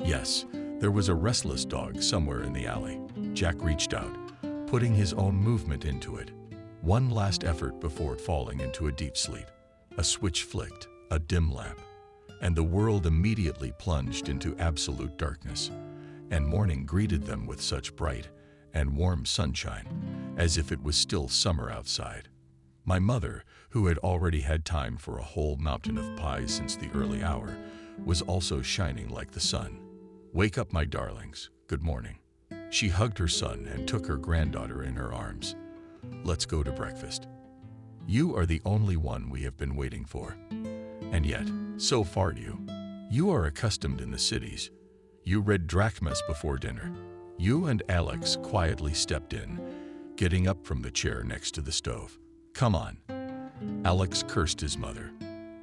Yes, there was a restless dog somewhere in the alley. Jack reached out, putting his own movement into it. One last effort before falling into a deep sleep. A switch flicked, a dim lamp, and the world immediately plunged into absolute darkness, and morning greeted them with such bright and warm sunshine, as if it was still summer outside. My mother, who had already had time for a whole mountain of pies since the early hour, was also shining like the sun. "Wake up, my darlings. Good morning." She hugged her son and took her granddaughter in her arms. "Let's go to breakfast. You are the only one we have been waiting for. And yet, so far you are accustomed in the cities. You read drachmas before dinner." You and Alex quietly stepped in, getting up from the chair next to the stove. "Come on." Alex cursed his mother.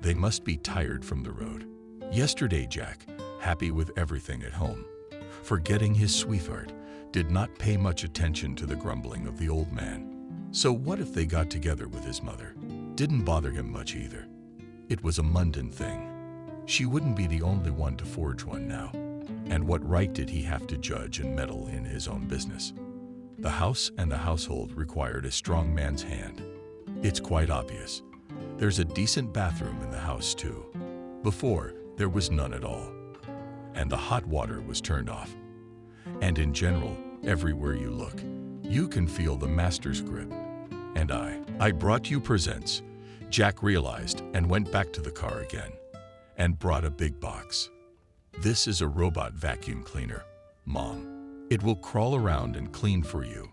They must be tired from the road. Yesterday Jack, happy with everything at home, forgetting his sweetheart, did not pay much attention to the grumbling of the old man. So what if they got together with his mother? Didn't bother him much either. It was a mundane thing. She wouldn't be the only one to forge one now. And what right did he have to judge and meddle in his own business? The house and the household required a strong man's hand. It's quite obvious. There's a decent bathroom in the house too. Before, there was none at all. And the hot water was turned off. And in general, everywhere you look, you can feel the master's grip. And I brought you presents, Jack realized, and went back to the car again, and brought a big box. "This is a robot vacuum cleaner, Mom. It will crawl around and clean for you."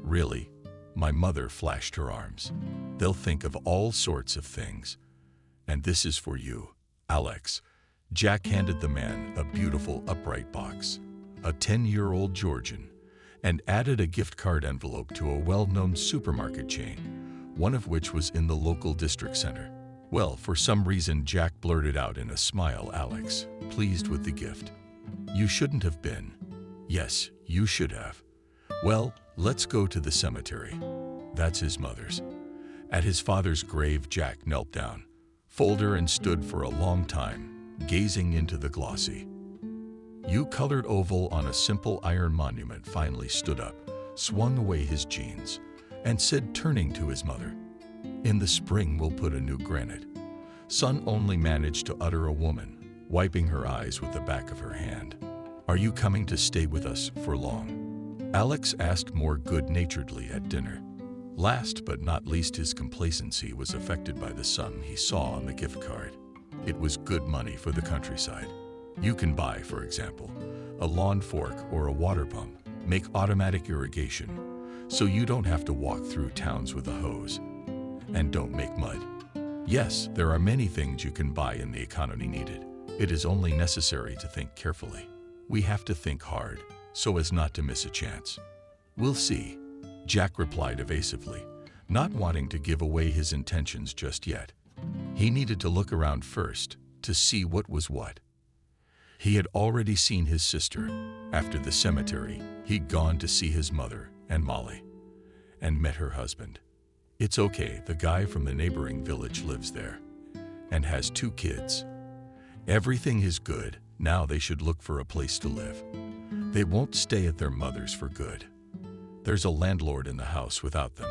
"Really?" My mother flashed her arms. "They'll think of all sorts of things. And this is for you, Alex." Jack handed the man a beautiful upright box, a 10-year-old Georgian, and added a gift card envelope to a well-known supermarket chain, one of which was in the local district center. Well, for some reason Jack blurted out in a smile, "Alex, pleased with the gift." "You shouldn't have been." Yes, you should have. Well, let's go to the cemetery. That's his mother's. At his father's grave, Jack knelt down, folded and stood for a long time, gazing into the glossy colored oval on a simple iron monument. Finally stood up, swung away his jeans, and said, turning to his mother, "In the spring we'll put a new granite." Son only managed to utter a woman, wiping her eyes with the back of her hand. "Are you coming to stay with us for long?" Alex asked more good-naturedly at dinner. Last but not least, his complacency was affected by the sum he saw on the gift card. It was good money for the countryside. You can buy, for example, a lawn fork or a water pump, make automatic irrigation, so you don't have to walk through towns with a hose, and don't make mud. Yes, there are many things you can buy in the economy needed. It is only necessary to think carefully. We have to think hard, so as not to miss a chance. "We'll see," Jack replied evasively, not wanting to give away his intentions just yet. He needed to look around first to see what was what. He had already seen his sister. After the cemetery, he'd gone to see his mother and Molly, and met her husband. It's okay, the guy from the neighboring village lives there, and has 2 kids. Everything is good. Now they should look for a place to live. They won't stay at their mother's for good. There's a landlord in the house without them.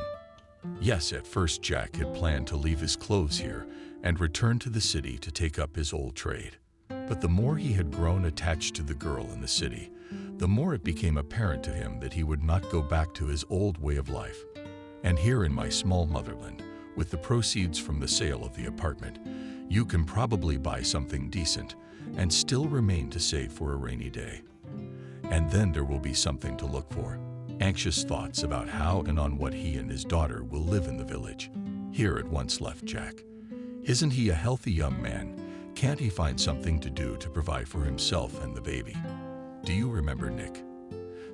Yes, at first Jack had planned to leave his clothes here and return to the city to take up his old trade. But the more he had grown attached to the girl in the city, the more it became apparent to him that he would not go back to his old way of life. And here in my small motherland, with the proceeds from the sale of the apartment, you can probably buy something decent and still remain to save for a rainy day. And then there will be something to look for. Anxious thoughts about how and on what he and his daughter will live in the village. Here at once left Jack. Isn't he a healthy young man? Can't he find something to do to provide for himself and the baby? "Do you remember Nick?"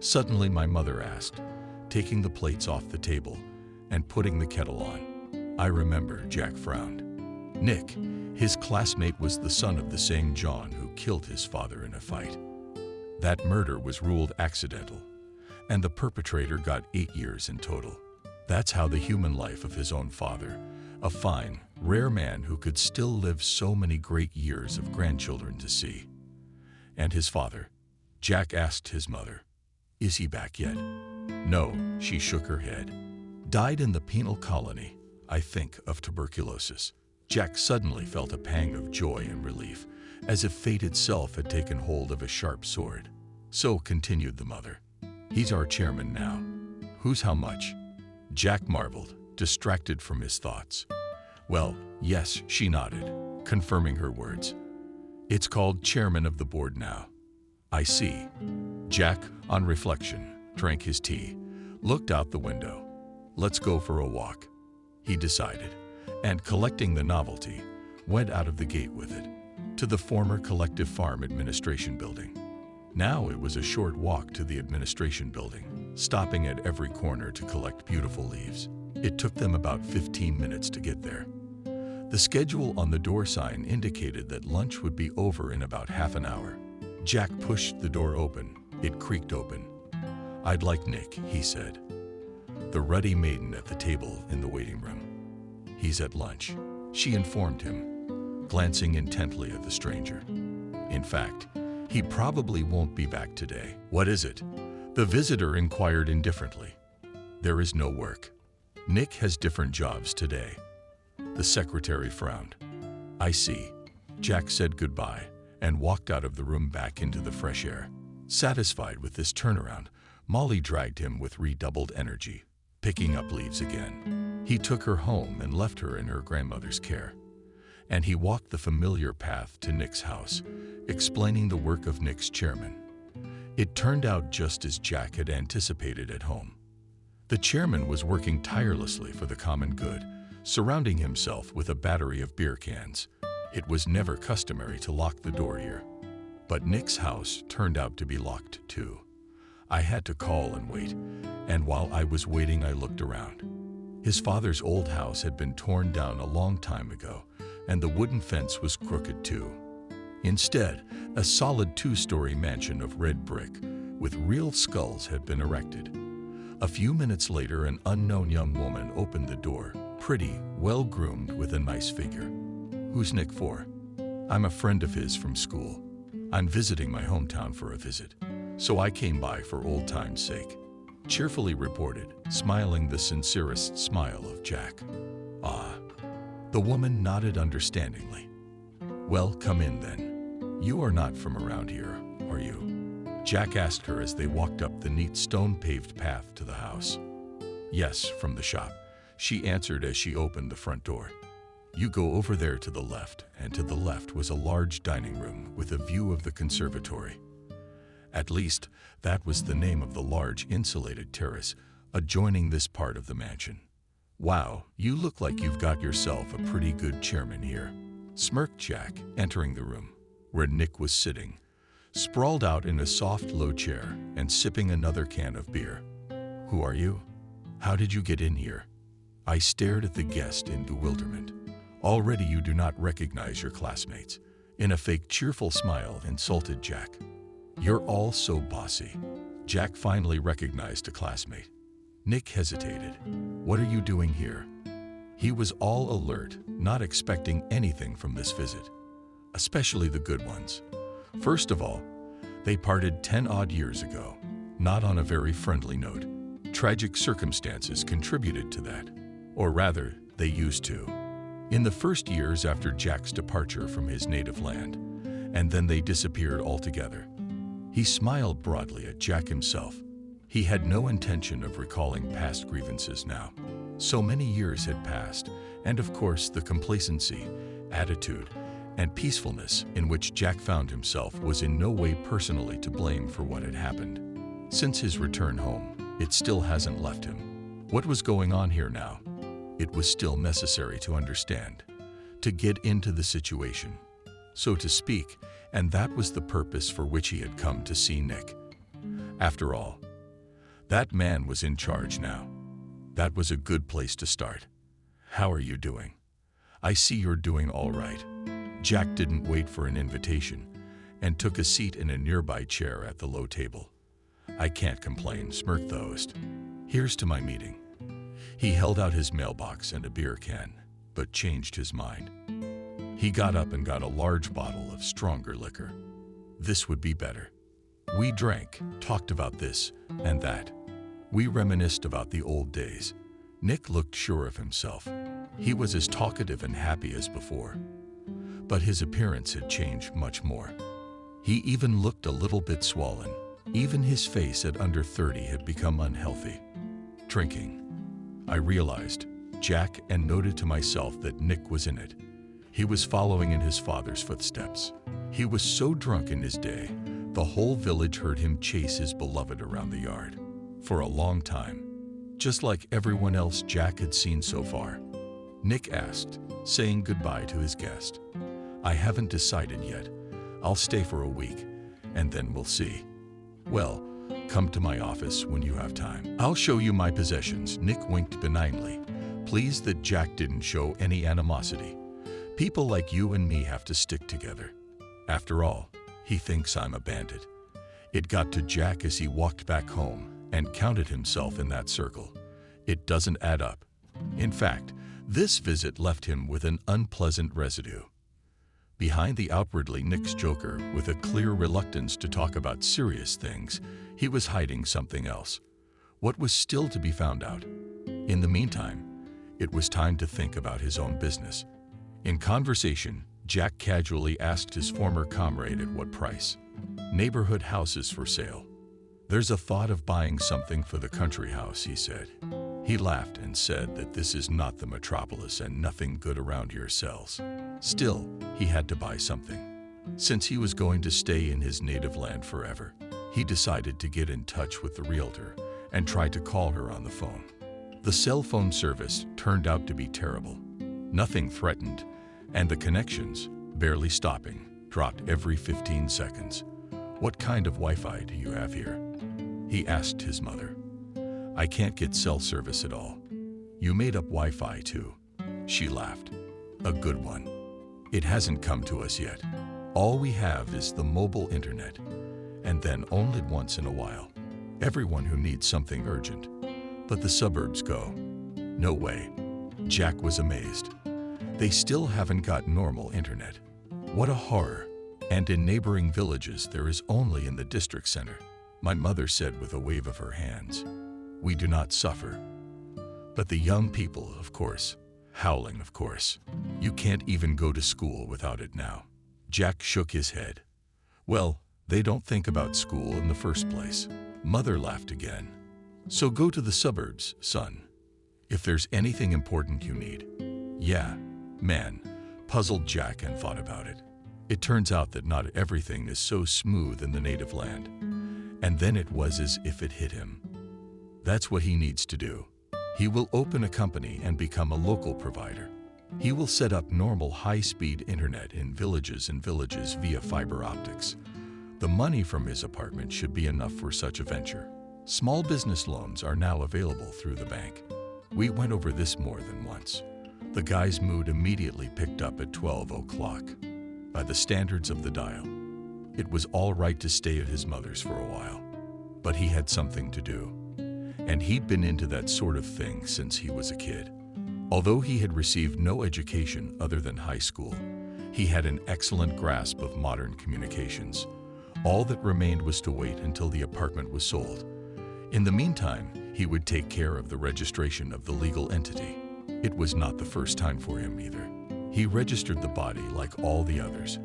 Suddenly my mother asked, taking the plates off the table and putting the kettle on. "I remember," Jack frowned. "Nick, his classmate, was the son of the same John who killed his father in a fight. That murder was ruled accidental, and the perpetrator got 8 years in total. That's how the human life of his own father, a fine, rare man who could still live so many great years of grandchildren to see. And his father?" Jack asked his mother. "Is he back yet?" "No," she shook her head. "Died in the penal colony, I think, of tuberculosis." Jack suddenly felt a pang of joy and relief, as if fate itself had taken hold of a sharp sword. "So," continued the mother, "he's our chairman now." "Who's how much?" Jack marveled, distracted from his thoughts. "Well, yes," she nodded, confirming her words. "It's called chairman of the board now." "I see." Jack, on reflection, drank his tea, looked out the window. "Let's go for a walk," he decided, and collecting the novelty, went out of the gate with it, to the former Collective Farm Administration Building. Now it was a short walk to the administration building, stopping at every corner to collect beautiful leaves. It took them about 15 minutes to get there. The schedule on the door sign indicated that lunch would be over in about half an hour. Jack pushed the door open. It creaked open. "I'd like Nick," he said. The ruddy maiden at the table in the waiting room. "He's at lunch," she informed him, glancing intently at the stranger. "In fact, he probably won't be back today." "What is it?" the visitor inquired indifferently. "There is no work. Nick has different jobs today." The secretary frowned. "I see." Jack said goodbye and walked out of the room back into the fresh air. Satisfied with this turnaround, Molly dragged him with redoubled energy, picking up leaves again. He took her home and left her in her grandmother's care. And he walked the familiar path to Nick's house, explaining the work of Nick's chairman. It turned out just as Jack had anticipated at home. The chairman was working tirelessly for the common good, surrounding himself with a battery of beer cans. It was never customary to lock the door here. But Nick's house turned out to be locked too. I had to call and wait, and while I was waiting I looked around. His father's old house had been torn down a long time ago, and the wooden fence was crooked too. Instead, a solid 2-story mansion of red brick, with real skulls had been erected. A few minutes later, an unknown young woman opened the door, pretty, well-groomed with a nice figure. "Who's Nick for?" "I'm a friend of his from school. I'm visiting my hometown for a visit, so I came by for old time's sake," cheerfully reported, smiling the sincerest smile of Jack. "Ah." The woman nodded understandingly. "Well, come in then. You are not from around here, are you?" Jack asked her as they walked up the neat stone-paved path to the house. "Yes, from the shop," she answered as she opened the front door. "You go over there to the left," and to the left was a large dining room with a view of the conservatory. At least, that was the name of the large insulated terrace adjoining this part of the mansion. "Wow, you look like you've got yourself a pretty good chairman here," smirked Jack, entering the room, where Nick was sitting, sprawled out in a soft, low chair and sipping another can of beer. "Who are you? How did you get in here?" I stared at the guest in bewilderment. "Already you do not recognize your classmates," in a fake cheerful smile insulted Jack. "You're all so bossy." Jack finally recognized a classmate. Nick hesitated. "What are you doing here?" He was all alert, not expecting anything from this visit, especially the good ones. First of all, they parted 10-odd years ago, not on a very friendly note. Tragic circumstances contributed to that, or rather, they used to. In the first years after Jack's departure from his native land, and then they disappeared altogether. He smiled broadly at Jack himself. He had no intention of recalling past grievances now. So many years had passed, and of course the complacency, attitude, and peacefulness in which Jack found himself was in no way personally to blame for what had happened. Since his return home, it still hasn't left him. What was going on here now? It was still necessary to understand, to get into the situation, so to speak, and that was the purpose for which he had come to see Nick. After all, that man was in charge now. That was a good place to start. "How are you doing? I see you're doing all right." Jack didn't wait for an invitation and took a seat in a nearby chair at the low table. "I can't complain," smirked the host. "Here's to my meeting." He held out his mailbox and a beer can, but changed his mind. He got up and got a large bottle of stronger liquor. This would be better. We drank, talked about this and that. We reminisced about the old days. Nick looked sure of himself. He was as talkative and happy as before. But his appearance had changed much more. He even looked a little bit swollen. Even his face at under 30 had become unhealthy. Drinking. I realized, Jack, and noted to myself that Nick was in it. He was following in his father's footsteps. He was so drunk in his day, the whole village heard him chase his beloved around the yard. For a long time, just like everyone else Jack had seen so far. Nick asked, saying goodbye to his guest. "I haven't decided yet. I'll stay for a week, and then we'll see." "Well, come to my office when you have time. I'll show you my possessions." Nick winked benignly, pleased that Jack didn't show any animosity. "People like you and me have to stick together. After all, he thinks I'm a bandit." It got to Jack as he walked back home and counted himself in that circle. It doesn't add up. In fact, this visit left him with an unpleasant residue. Behind the outwardly Nick's joker, with a clear reluctance to talk about serious things, he was hiding something else. What was still to be found out? In the meantime, it was time to think about his own business. In conversation, Jack casually asked his former comrade at what price. "Neighborhood houses for sale." "There's a thought of buying something for the country house," he said. He laughed and said that this is not the metropolis and nothing good around here sells. Still, he had to buy something. Since he was going to stay in his native land forever, he decided to get in touch with the realtor and try to call her on the phone. The cell phone service turned out to be terrible. Nothing threatened, and the connections, barely stopping, dropped every 15 seconds. "What kind of Wi-Fi do you have here?" he asked his mother. "I can't get cell service at all." "You made up Wi-Fi too?" She laughed. "A good one. It hasn't come to us yet. All we have is the mobile internet, and then only once in a while. Everyone who needs something urgent. But the suburbs go. No way. Jack was amazed. They still haven't got normal internet. What a horror. And in neighboring villages there is only in the district center. My mother said with a wave of her hands. We do not suffer. But the young people, of course. Howling, of course. You can't even go to school without it now. Jack shook his head. Well, they don't think about school in the first place. Mother laughed again. So go to the suburbs, son. If there's anything important you need. Yeah, man, puzzled Jack and thought about it. It turns out that not everything is so smooth in the native land. And then it was as if it hit him. That's what he needs to do. He will open a company and become a local provider. He will set up normal high-speed internet in villages via fiber optics. The money from his apartment should be enough for such a venture. Small business loans are now available through the bank. We went over this more than once. The guy's mood immediately picked up at 12 o'clock. By the standards of the dial, it was all right to stay at his mother's for a while. But he had something to do. And he'd been into that sort of thing since he was a kid. Although he had received no education other than high school, he had an excellent grasp of modern communications. All that remained was to wait until the apartment was sold. In the meantime, he would take care of the registration of the legal entity. It was not the first time for him either. He registered the body like all the others,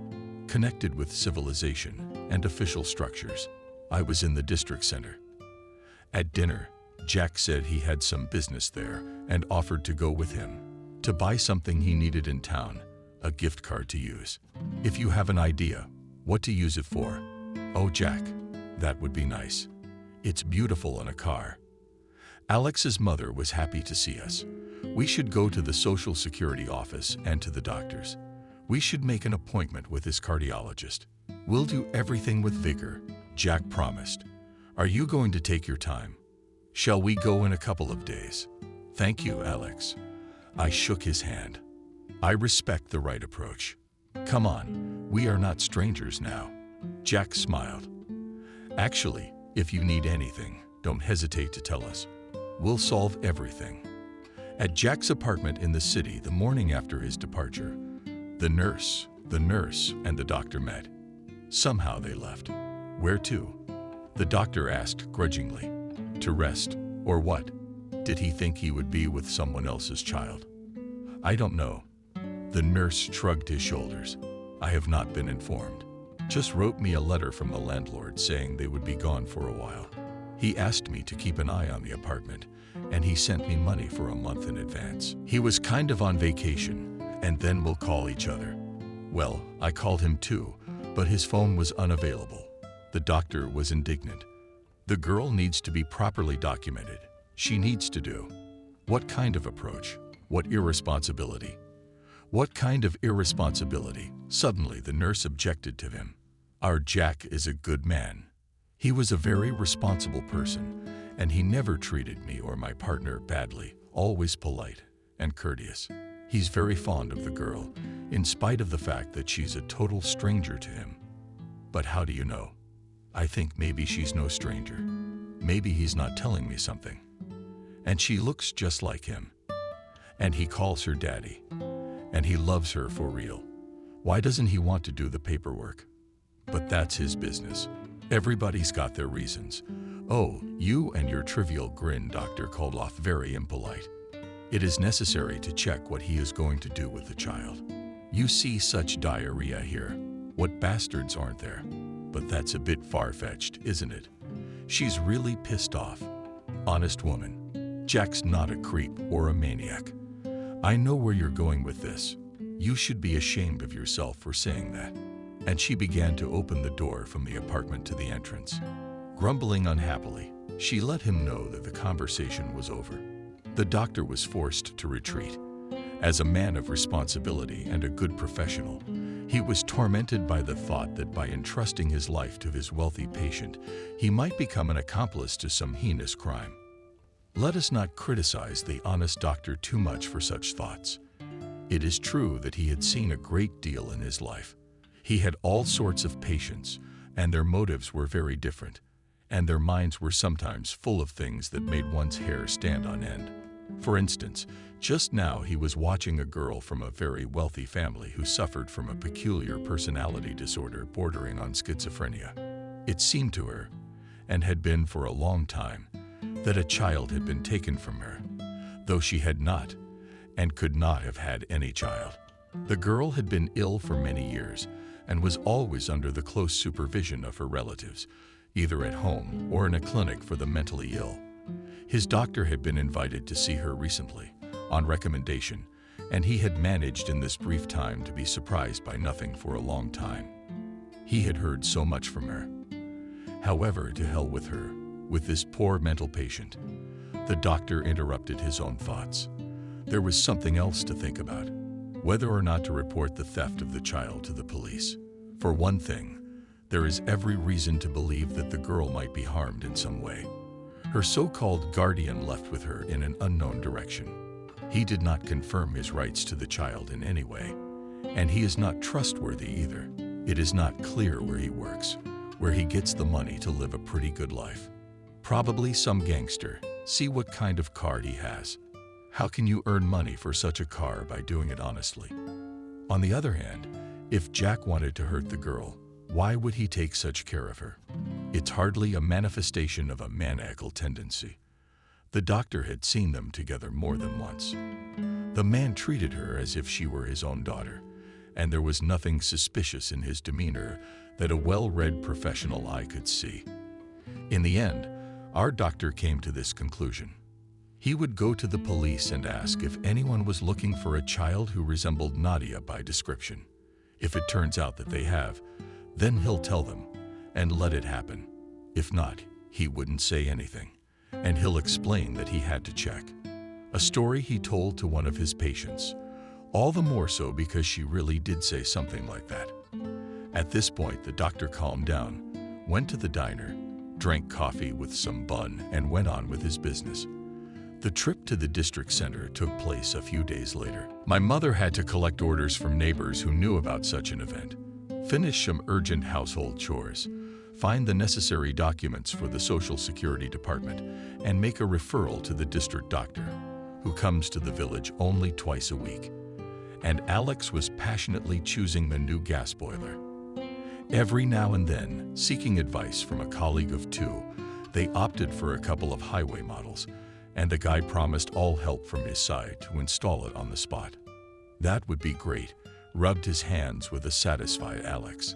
connected with civilization and official structures. I was in the district center. At dinner, Jack said he had some business there and offered to go with him to buy something he needed in town, a gift card to use. If you have an idea what to use it for. Oh, Jack, that would be nice. It's beautiful in a car. Alex's mother was happy to see us. We should go to the Social Security office and to the doctors. We should make an appointment with his cardiologist. We'll do everything with vigor, Jack promised. Are you going to take your time? Shall we go in a couple of days? Thank you, Alex. I shook his hand. I respect the right approach. Come on, we are not strangers now. Jack smiled. Actually, if you need anything, don't hesitate to tell us. We'll solve everything. At Jack's apartment in the city the morning after his departure, the nurse, and the doctor met. Somehow they left. Where to? The doctor asked grudgingly. To rest, or what? Did he think he would be with someone else's child? I don't know. The nurse shrugged his shoulders. I have not been informed. Just wrote me a letter from the landlord saying they would be gone for a while. He asked me to keep an eye on the apartment, and he sent me money for a month in advance. He was kind of on vacation, and then we'll call each other. Well, I called him too, but his phone was unavailable. The doctor was indignant. The girl needs to be properly documented. She needs to do. What kind of approach? What irresponsibility? What kind of irresponsibility? Suddenly the nurse objected to him. Our Jack is a good man. He was a very responsible person, and he never treated me or my partner badly, always polite and courteous. He's very fond of the girl, in spite of the fact that she's a total stranger to him. But how do you know? I think maybe she's no stranger. Maybe he's not telling me something. And she looks just like him. And he calls her daddy. And he loves her for real. Why doesn't he want to do the paperwork? But that's his business. Everybody's got their reasons. Oh, you and your trivial grin, Dr. called off very impolite. It is necessary to check what he is going to do with the child. You see such diarrhea here. What bastards aren't there? But that's a bit far-fetched, isn't it? She's really pissed off. Honest woman. Jack's not a creep or a maniac. I know where you're going with this. You should be ashamed of yourself for saying that. And she began to open the door from the apartment to the entrance. Grumbling unhappily, she let him know that the conversation was over. The doctor was forced to retreat. As a man of responsibility and a good professional, he was tormented by the thought that by entrusting his life to his wealthy patient, he might become an accomplice to some heinous crime. Let us not criticize the honest doctor too much for such thoughts. It is true that he had seen a great deal in his life. He had all sorts of patients, and their motives were very different, and their minds were sometimes full of things that made one's hair stand on end. For instance, just now he was watching a girl from a very wealthy family who suffered from a peculiar personality disorder bordering on schizophrenia. It seemed to her, and had been for a long time, that a child had been taken from her, though she had not and could not have had any child. The girl had been ill for many years and was always under the close supervision of her relatives, either at home or in a clinic for the mentally ill. His doctor had been invited to see her recently, on recommendation, and he had managed in this brief time to be surprised by nothing for a long time. He had heard so much from her. However, to hell with her, with this poor mental patient. The doctor interrupted his own thoughts. There was something else to think about, whether or not to report the theft of the child to the police. For one thing, there is every reason to believe that the girl might be harmed in some way. Her so-called guardian left with her in an unknown direction. He did not confirm his rights to the child in any way, and he is not trustworthy either. It is not clear where he works, where he gets the money to live a pretty good life. Probably some gangster. See what kind of card he has. How can you earn money for such a car by doing it honestly? On the other hand, if Jack wanted to hurt the girl, why would he take such care of her? It's hardly a manifestation of a maniacal tendency. The doctor had seen them together more than once. The man treated her as if she were his own daughter, and there was nothing suspicious in his demeanor that a well-read professional eye could see. In the end, our doctor came to this conclusion. He would go to the police and ask if anyone was looking for a child who resembled Nadia by description. If it turns out that they have, then he'll tell them and let it happen. If not, he wouldn't say anything, and he'll explain that he had to check. A story he told to one of his patients, all the more so because she really did say something like that. At this point, the doctor calmed down, went to the diner, drank coffee with some bun, and went on with his business. The trip to the district center took place a few days later. My mother had to collect orders from neighbors who knew about such an event, finish some urgent household chores, find the necessary documents for the Social Security Department, and make a referral to the district doctor, who comes to the village only twice a week. And Alex was passionately choosing the new gas boiler. Every now and then, seeking advice from a colleague of two, they opted for a couple of highway models, and the guy promised all help from his side to install it on the spot. That would be great, rubbed his hands with a satisfied Alex.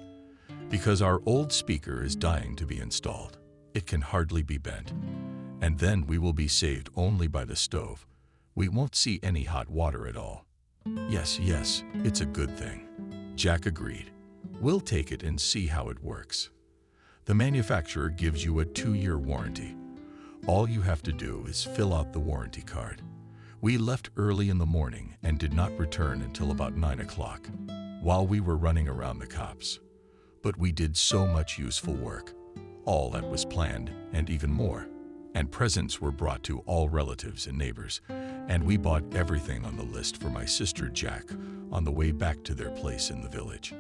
Because our old speaker is dying to be installed. It can hardly be bent. And then we will be saved only by the stove. We won't see any hot water at all. Yes, it's a good thing. Jack agreed. We'll take it and see how it works. The manufacturer gives you a 2-year warranty. All you have to do is fill out the warranty card. We left early in the morning and did not return until about 9 o'clock, while we were running around the cops. But we did so much useful work, all that was planned and even more. And presents were brought to all relatives and neighbors, and we bought everything on the list for my sister Jack on the way back to their place in the village.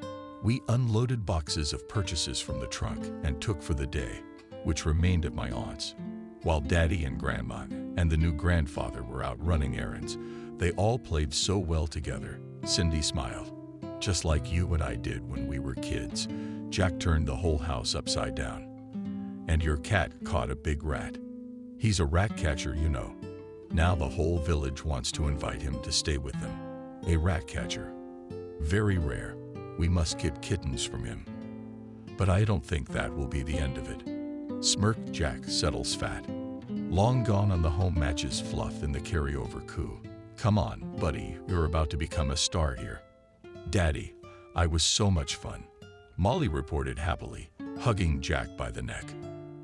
We unloaded boxes of purchases from the trunk and took for the day, which remained at my aunt's. While Daddy and Grandma and the new grandfather were out running errands, they all played so well together. Cindy smiled. Just like you and I did when we were kids. Jack turned the whole house upside down. And your cat caught a big rat. He's a rat catcher, you know. Now the whole village wants to invite him to stay with them. A rat catcher. Very rare. We must get kittens from him. But I don't think that will be the end of it. Smirked Jack, settles fat. Long gone on the home matches fluff in the carryover coup. Come on, buddy, you're about to become a star here. Daddy, I was so much fun. Molly reported happily, hugging Jack by the neck.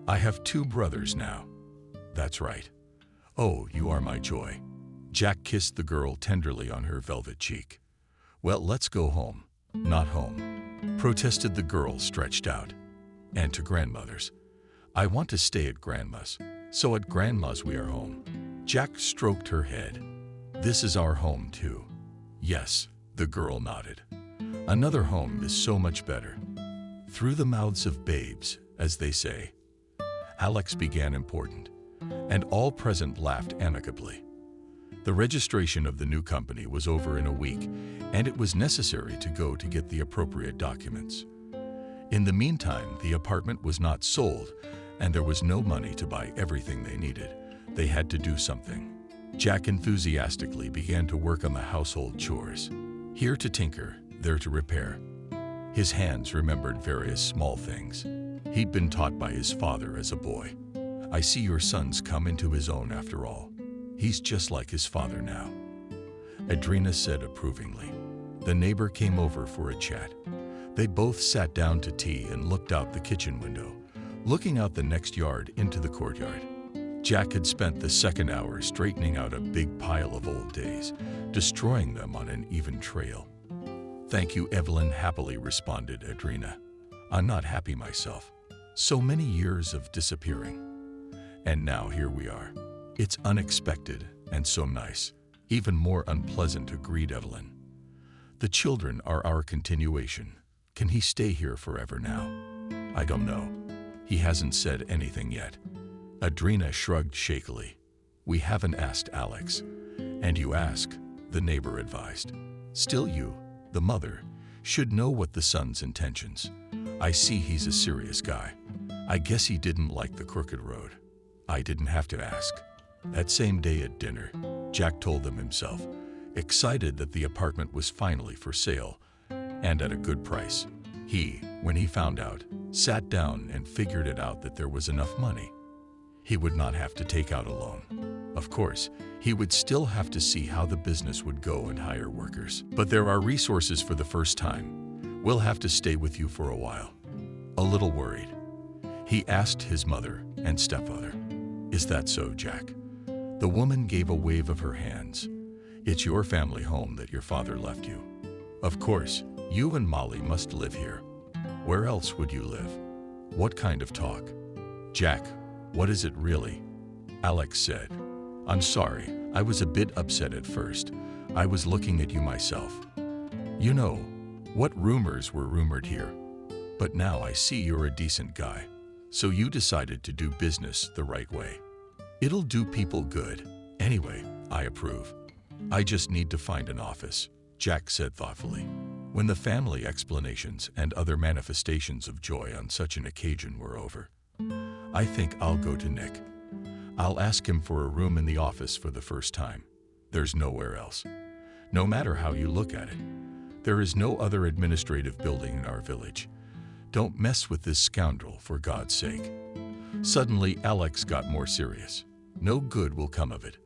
I have 2 brothers now. That's right. Oh, you are my joy. Jack kissed the girl tenderly on her velvet cheek. Well, let's go home. Not home, protested the girl, stretched out. And to grandmother's. I want to stay at Grandma's. So at Grandma's we are home. Jack stroked her head. This is our home too. Yes, the girl nodded. Another home is so much better. Through the mouths of babes, as they say. Alex began important, and all present laughed amicably. The registration of the new company was over in a week, and it was necessary to go to get the appropriate documents. In the meantime, the apartment was not sold, and there was no money to buy everything they needed. They had to do something. Jack enthusiastically began to work on the household chores. Here to tinker, there to repair. His hands remembered various small things. He'd been taught by his father as a boy. I see your son's come into his own after all. He's just like his father now. Adrina said approvingly. The neighbor came over for a chat. They both sat down to tea and looked out the kitchen window, looking out the next yard into the courtyard. Jack had spent the second hour straightening out a big pile of old days, destroying them on an even trail. Thank you, Evelyn, happily responded Adrina. I'm not happy myself. So many years of disappearing. And now here we are. It's unexpected and so nice. Even more unpleasant, agreed Evelyn. The children are our continuation. Can he stay here forever now? I don't know. He hasn't said anything yet. Adrina shrugged shakily. We haven't asked Alex. And you ask, the neighbor advised. Still you, the mother, should know what the son's intentions. I see he's a serious guy. I guess he didn't like the crooked road. I didn't have to ask. That same day at dinner, Jack told them himself, excited that the apartment was finally for sale and at a good price. He, when he found out, sat down and figured it out that there was enough money. He would not have to take out a loan. Of course, he would still have to see how the business would go and hire workers. But there are resources for the first time. We'll have to stay with you for a while. A little worried. He asked his mother and stepfather. Is that so, Jack? The woman gave a wave of her hands. It's your family home that your father left you. Of course, you and Molly must live here. Where else would you live? What kind of talk? Jack, what is it really? Alex said. I'm sorry, I was a bit upset at first. I was looking at you myself. You know, what rumors were rumored here. But now I see you're a decent guy. So you decided to do business the right way. It'll do people good. Anyway, I approve. I just need to find an office, Jack said thoughtfully. When the family explanations and other manifestations of joy on such an occasion were over, I think I'll go to Nick. I'll ask him for a room in the office for the first time. There's nowhere else. No matter how you look at it, there is no other administrative building in our village. Don't mess with this scoundrel, for God's sake. Suddenly, Alex got more serious. No good will come of it.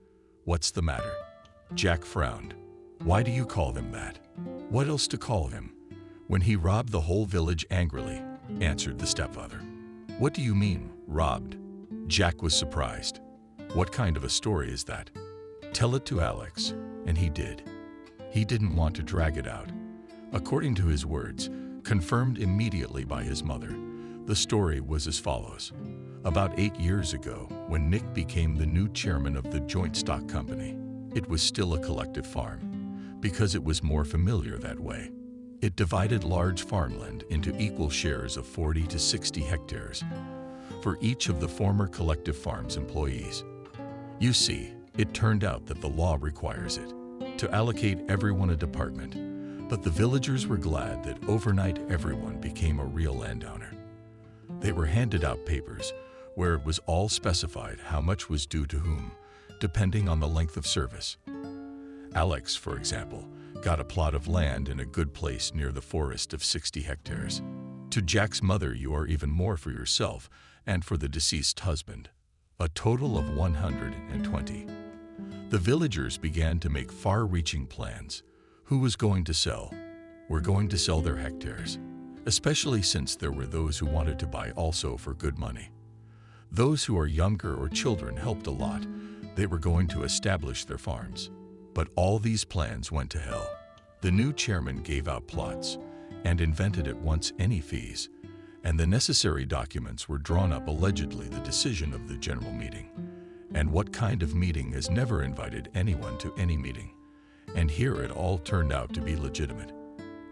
What's the matter? Jack frowned. Why do you call him that? What else to call him? When he robbed the whole village angrily, answered the stepfather. What do you mean, robbed? Jack was surprised. What kind of a story is that? Tell it to Alex, and he did. He didn't want to drag it out. According to his words, confirmed immediately by his mother, the story was as follows. About 8 years ago, when Nick became the new chairman of the joint stock company, it was still a collective farm, because it was more familiar that way. It divided large farmland into equal shares of 40 to 60 hectares for each of the former collective farm's employees. You see, it turned out that the law requires it, to allocate everyone a department, but the villagers were glad that overnight everyone became a real landowner. They were handed out papers where it was all specified how much was due to whom, depending on the length of service. Alex, for example, got a plot of land in a good place near the forest of 60 hectares. To Jack's mother, you are even more for yourself and for the deceased husband, a total of 120. The villagers began to make far-reaching plans. Who was going to sell? Were going to sell their hectares, especially since there were those who wanted to buy also for good money. Those who are younger or children helped a lot. They were going to establish their farms. But all these plans went to hell. The new chairman gave out plots and invented at once any fees, and the necessary documents were drawn up, allegedly the decision of the general meeting. And what kind of meeting has never invited anyone to any meeting? And here it all turned out to be legitimate,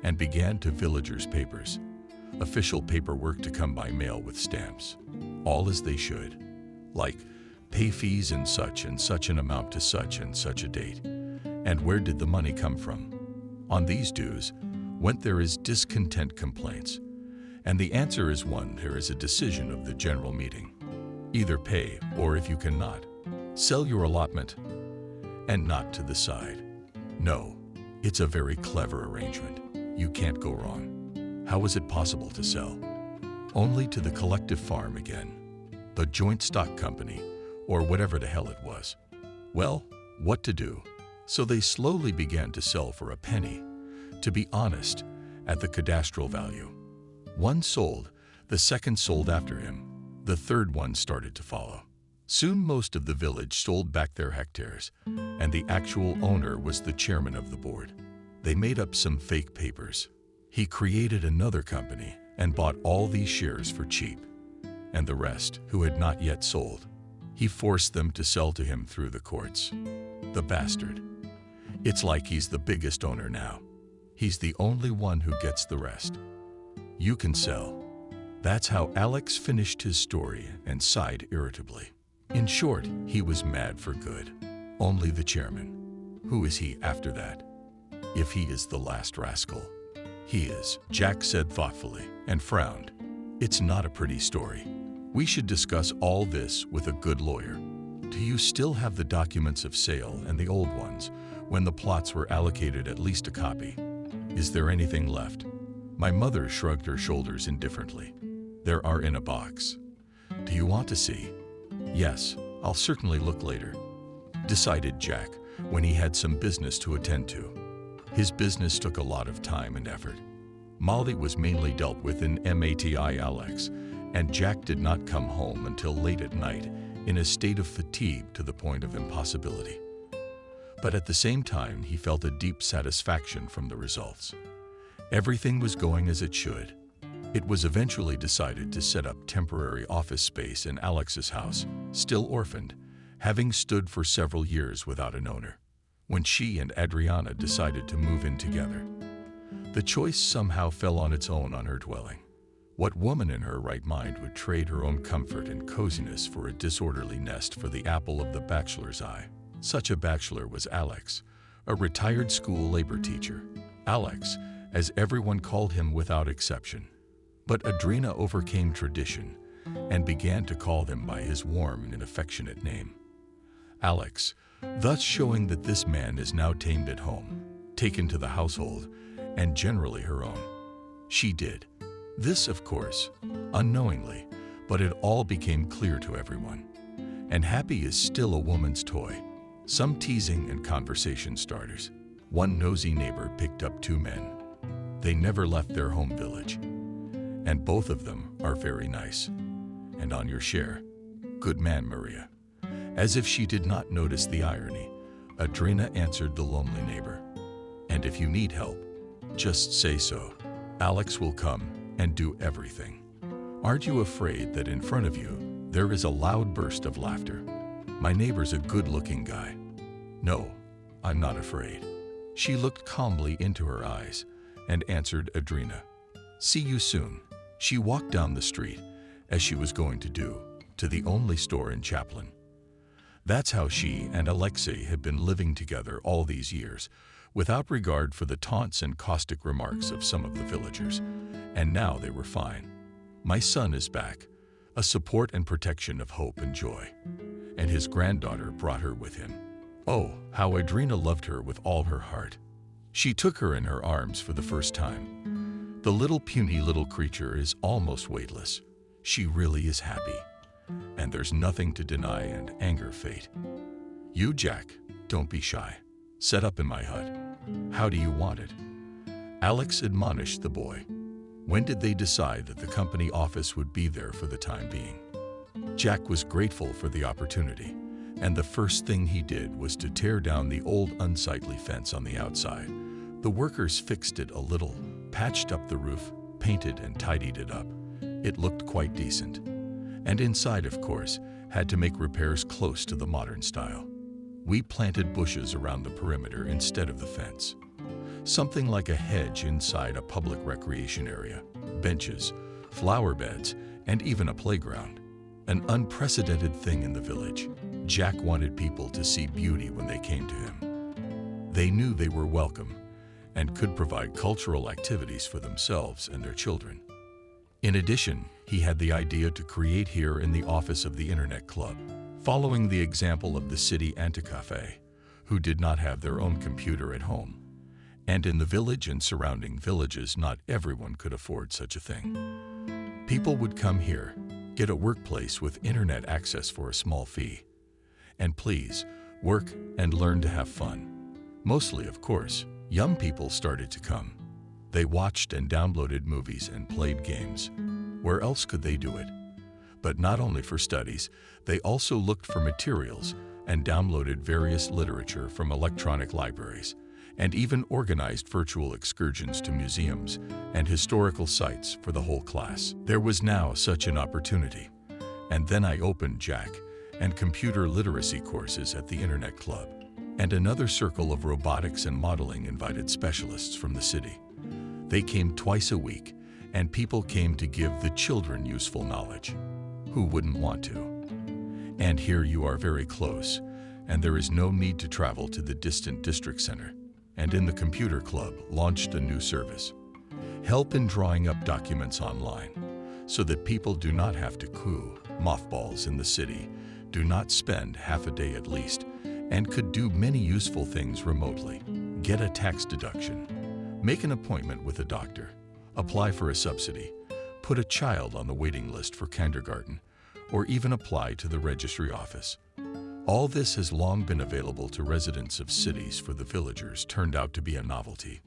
and began to villagers' papers. official paperwork to come by mail with stamps, all as they should, like pay fees and such an amount to such and such a date. And where did the money come from? On these dues went there is discontent complaints, and the answer is one, there is a decision of the general meeting. Either pay, or if you cannot, sell your allotment, and not to the side. No, it's a very clever arrangement. You can't go wrong. How was it possible to sell? Only to the collective farm again, the joint stock company, or whatever the hell it was. Well, what to do? So they slowly began to sell for a penny, to be honest, at the cadastral value. One sold, the second sold after him, the third one started to follow. Soon most of the village sold back their hectares, and the actual owner was the chairman of the board. They made up some fake papers. He created another company and bought all these shares for cheap. And the rest, who had not yet sold, he forced them to sell to him through the courts. The bastard. It's like he's the biggest owner now. He's the only one who gets the rest. You can sell. That's how Alex finished his story and sighed irritably. In short, he was mad for good. Only the chairman. Who is he after that? If he is the last rascal. He is, Jack said thoughtfully, and frowned. It's not a pretty story. We should discuss all this with a good lawyer. Do you still have the documents of sale and the old ones, when the plots were allocated at least a copy? Is there anything left? My mother shrugged her shoulders indifferently. There are in a box. Do you want to see? Yes, I'll certainly look later, decided Jack when he had some business to attend to. His business took a lot of time and effort. Molly was mainly dealt with in MATI Alex, and Jack did not come home until late at night in a state of fatigue to the point of impossibility. But at the same time, he felt a deep satisfaction from the results. Everything was going as it should. It was eventually decided to set up temporary office space in Alex's house, still orphaned, having stood for several years without an owner, when she and Adriana decided to move in together. The choice somehow fell on its own on her dwelling. What woman in her right mind would trade her own comfort and coziness for a disorderly nest for the apple of the bachelor's eye? Such a bachelor was Alex, a retired school labor teacher. Alex, as everyone called him without exception. But Adrina overcame tradition and began to call him by his warm and affectionate name, Alex, thus showing that this man is now tamed at home, taken to the household, and generally her own. She did. This, of course, unknowingly, but it all became clear to everyone. And Happy is still a woman's toy. Some teasing and conversation starters. One nosy neighbor picked up two men. They never left their home village. And both of them are very nice. And on your share. Good man, Maria. As if she did not notice the irony, Adrina answered the lonely neighbor. And if you need help, just say so. Alex will come and do everything. Aren't you afraid that in front of you, there is a loud burst of laughter? My neighbor's a good-looking guy. No, I'm not afraid. She looked calmly into her eyes and answered Adrina. See you soon. She walked down the street, as she was going to do, to the only store in Chaplin. That's how she and Alexei had been living together all these years, without regard for the taunts and caustic remarks of some of the villagers. And now they were fine. My son is back, a support and protection of hope and joy. And his granddaughter brought her with him. Oh, how Adrina loved her with all her heart. She took her in her arms for the first time. The little puny little creature is almost weightless. She really is happy. And there's nothing to deny and anger fate. You, Jack, don't be shy. Set up in my hut. How do you want it? Alex admonished the boy. When did they decide that the company office would be there for the time being? Jack was grateful for the opportunity, and the first thing he did was to tear down the old unsightly fence on the outside. The workers fixed it a little, patched up the roof, painted and tidied it up. It looked quite decent. And inside, of course, had to make repairs close to the modern style. We planted bushes around the perimeter instead of the fence. something like a hedge inside a public recreation area, benches, flower beds, and even a playground. An unprecedented thing in the village. Jack wanted people to see beauty when they came to him. They knew they were welcome and could provide cultural activities for themselves and their children. In addition, he had the idea to create here in the office of the Internet Club, following the example of the city Anticafe, who did not have their own computer at home. And in the village and surrounding villages, not everyone could afford such a thing. People would come here, get a workplace with internet access for a small fee, and please, work and learn to have fun. Mostly, of course, young people started to come. They watched and downloaded movies and played games. Where else could they do it? But not only for studies, they also looked for materials and downloaded various literature from electronic libraries, and even organized virtual excursions to museums and historical sites for the whole class. There was now such an opportunity. And then I opened Jack and computer literacy courses at the Internet Club, and another circle of robotics and modeling invited specialists from the city. They came twice a week, and people came to give the children useful knowledge. Who wouldn't want to? And here you are very close, and there is no need to travel to the distant district center. And in the computer club launched a new service. Help in drawing up documents online, so that people do not have to queue mothballs in the city, do not spend half a day at least, and could do many useful things remotely. Get a tax deduction, make an appointment with a doctor, apply for a subsidy, put a child on the waiting list for kindergarten, or even apply to the registry office. All this has long been available to residents of cities. For the villagers turned out to be a novelty.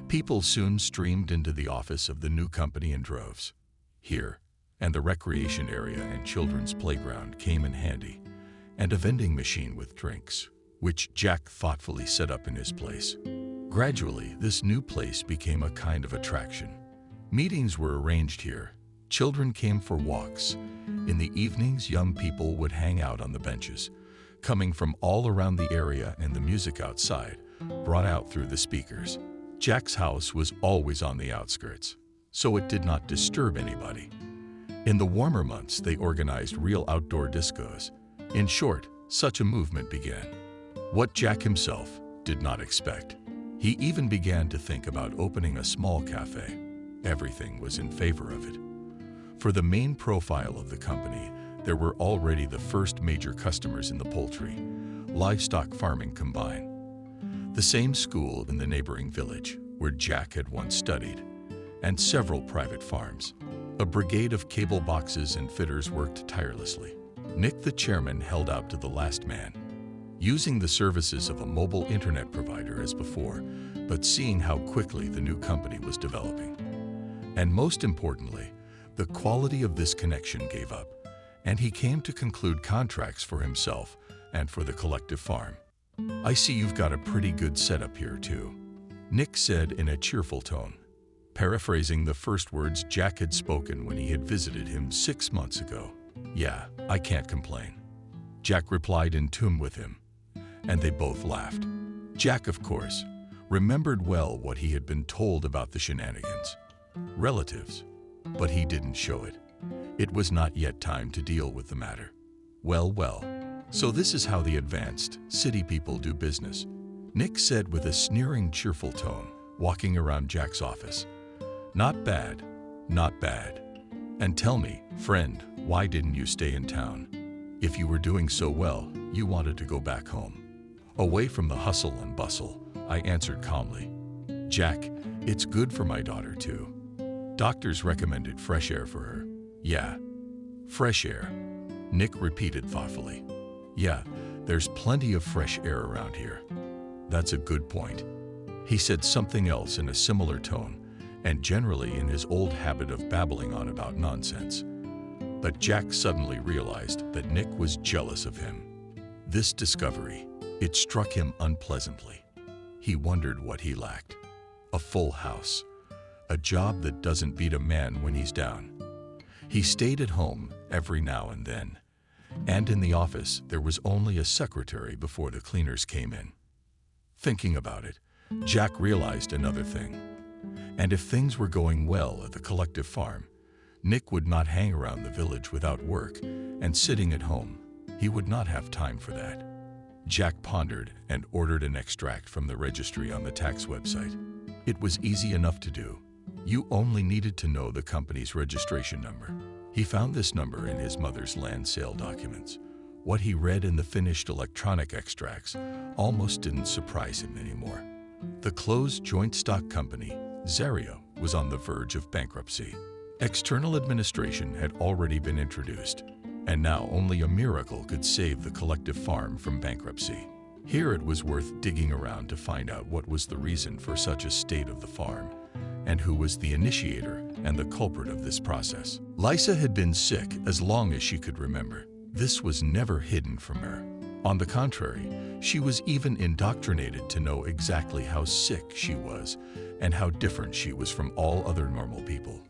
People soon streamed into the office of the new company in droves. Here, and the recreation area and children's playground came in handy, and a vending machine with drinks, which Jack thoughtfully set up in his place. Gradually, this new place became a kind of attraction. Meetings were arranged here. Children came for walks. In the evenings, young people would hang out on the benches, coming from all around the area, and the music outside, brought out through the speakers. Jack's house was always on the outskirts, so it did not disturb anybody. In the warmer months, they organized real outdoor discos. In short, such a movement began. What Jack himself did not expect. He even began to think about opening a small cafe. Everything was in favor of it. For the main profile of the company, there were already the first major customers in the poultry, livestock farming combined. The same school in the neighboring village, where Jack had once studied, and several private farms. A brigade of cable boxes and fitters worked tirelessly. Nick, the chairman, held out to the last man, using the services of a mobile internet provider as before, but seeing how quickly the new company was developing. And most importantly, the quality of this connection gave up, and he came to conclude contracts for himself and for the collective farm. "I see you've got a pretty good setup here too," Nick said in a cheerful tone, paraphrasing the first words Jack had spoken when he had visited him 6 months ago. "Yeah, I can't complain," Jack replied in tune with him, and they both laughed. Jack, of course, remembered well what he had been told about the shenanigans. Relatives, but he didn't show it. It was not yet time to deal with the matter. Well, so this is how the advanced city people do business," Nick said with a sneering, cheerful tone, walking around Jack's office. Not bad. And tell me, friend, why didn't you stay in town? If you were doing so well, you wanted to go back home. Away from the hustle and bustle, I answered calmly. Jack, it's good for my daughter too. Doctors recommended fresh air for her. Yeah, fresh air, Nick repeated thoughtfully. Yeah, there's plenty of fresh air around here. That's a good point. He said something else in a similar tone, and generally in his old habit of babbling on about nonsense. But Jack suddenly realized that Nick was jealous of him. This discovery, it struck him unpleasantly. He wondered what he lacked. A full house. A job that doesn't beat a man when he's down. He stayed at home every now and then, and in the office there was only a secretary before the cleaners came in. Thinking about it, Jack realized another thing. And if things were going well at the collective farm, Nick would not hang around the village without work and sitting at home. He would not have time for that. Jack pondered and ordered an extract from the registry on the tax website. It was easy enough to do. You only needed to know the company's registration number. He found this number in his mother's land sale documents. What he read in the finished electronic extracts almost didn't surprise him anymore. The closed joint stock company, Zario, was on the verge of bankruptcy. External administration had already been introduced, and now only a miracle could save the collective farm from bankruptcy. Here it was worth digging around to find out what was the reason for such a state of the farm, and who was the initiator and the culprit of this process. Lisa had been sick as long as she could remember. This was never hidden from her. On the contrary, she was even indoctrinated to know exactly how sick she was and how different she was from all other normal people.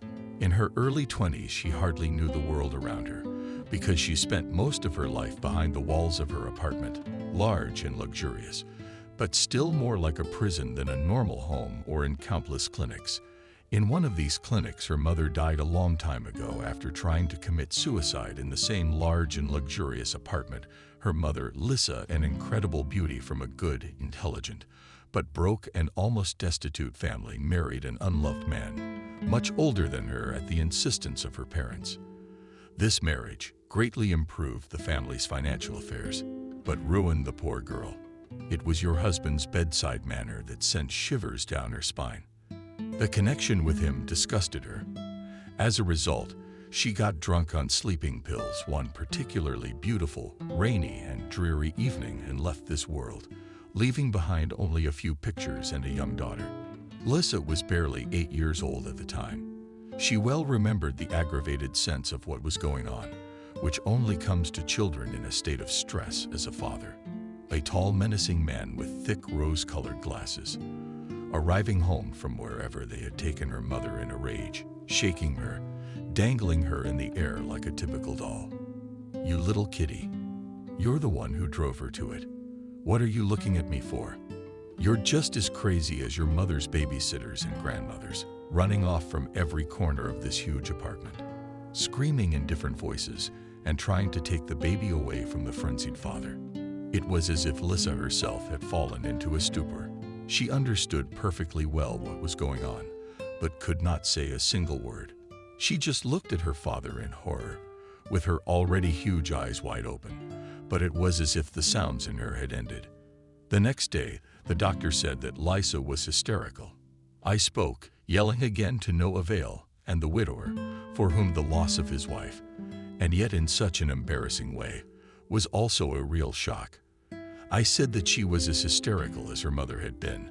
In her early 20s, she hardly knew the world around her because she spent most of her life behind the walls of her apartment, large and luxurious, but still more like a prison than a normal home or in countless clinics. In one of these clinics, her mother died a long time ago after trying to commit suicide in the same large and luxurious apartment. Her mother, Lisa, an incredible beauty from a good, intelligent, but broke and almost destitute family, married an unloved man, much older than her at the insistence of her parents. This marriage greatly improved the family's financial affairs, but ruined the poor girl. It was your husband's bedside manner that sent shivers down her spine. The connection with him disgusted her. As a result, she got drunk on sleeping pills one particularly beautiful, rainy, and dreary evening and left this world, leaving behind only a few pictures and a young daughter. Lisa was barely 8 years old at the time. She well remembered the aggravated sense of what was going on, which only comes to children in a state of stress as a father. A tall, menacing man with thick rose-colored glasses, arriving home from wherever they had taken her mother in a rage, shaking her, dangling her in the air like a typical doll. "You little kitty, you're the one who drove her to it. What are you looking at me for? You're just as crazy as your mother's babysitters and grandmothers," running off from every corner of this huge apartment, screaming in different voices and trying to take the baby away from the frenzied father. It was as if Lisa herself had fallen into a stupor. She understood perfectly well what was going on, but could not say a single word. She just looked at her father in horror, with her already huge eyes wide open, but it was as if the sounds in her had ended. The next day, the doctor said that Lisa was hysterical. I spoke, yelling again to no avail, and the widower, for whom the loss of his wife, and yet in such an embarrassing way, was also a real shock. I said that she was as hysterical as her mother had been,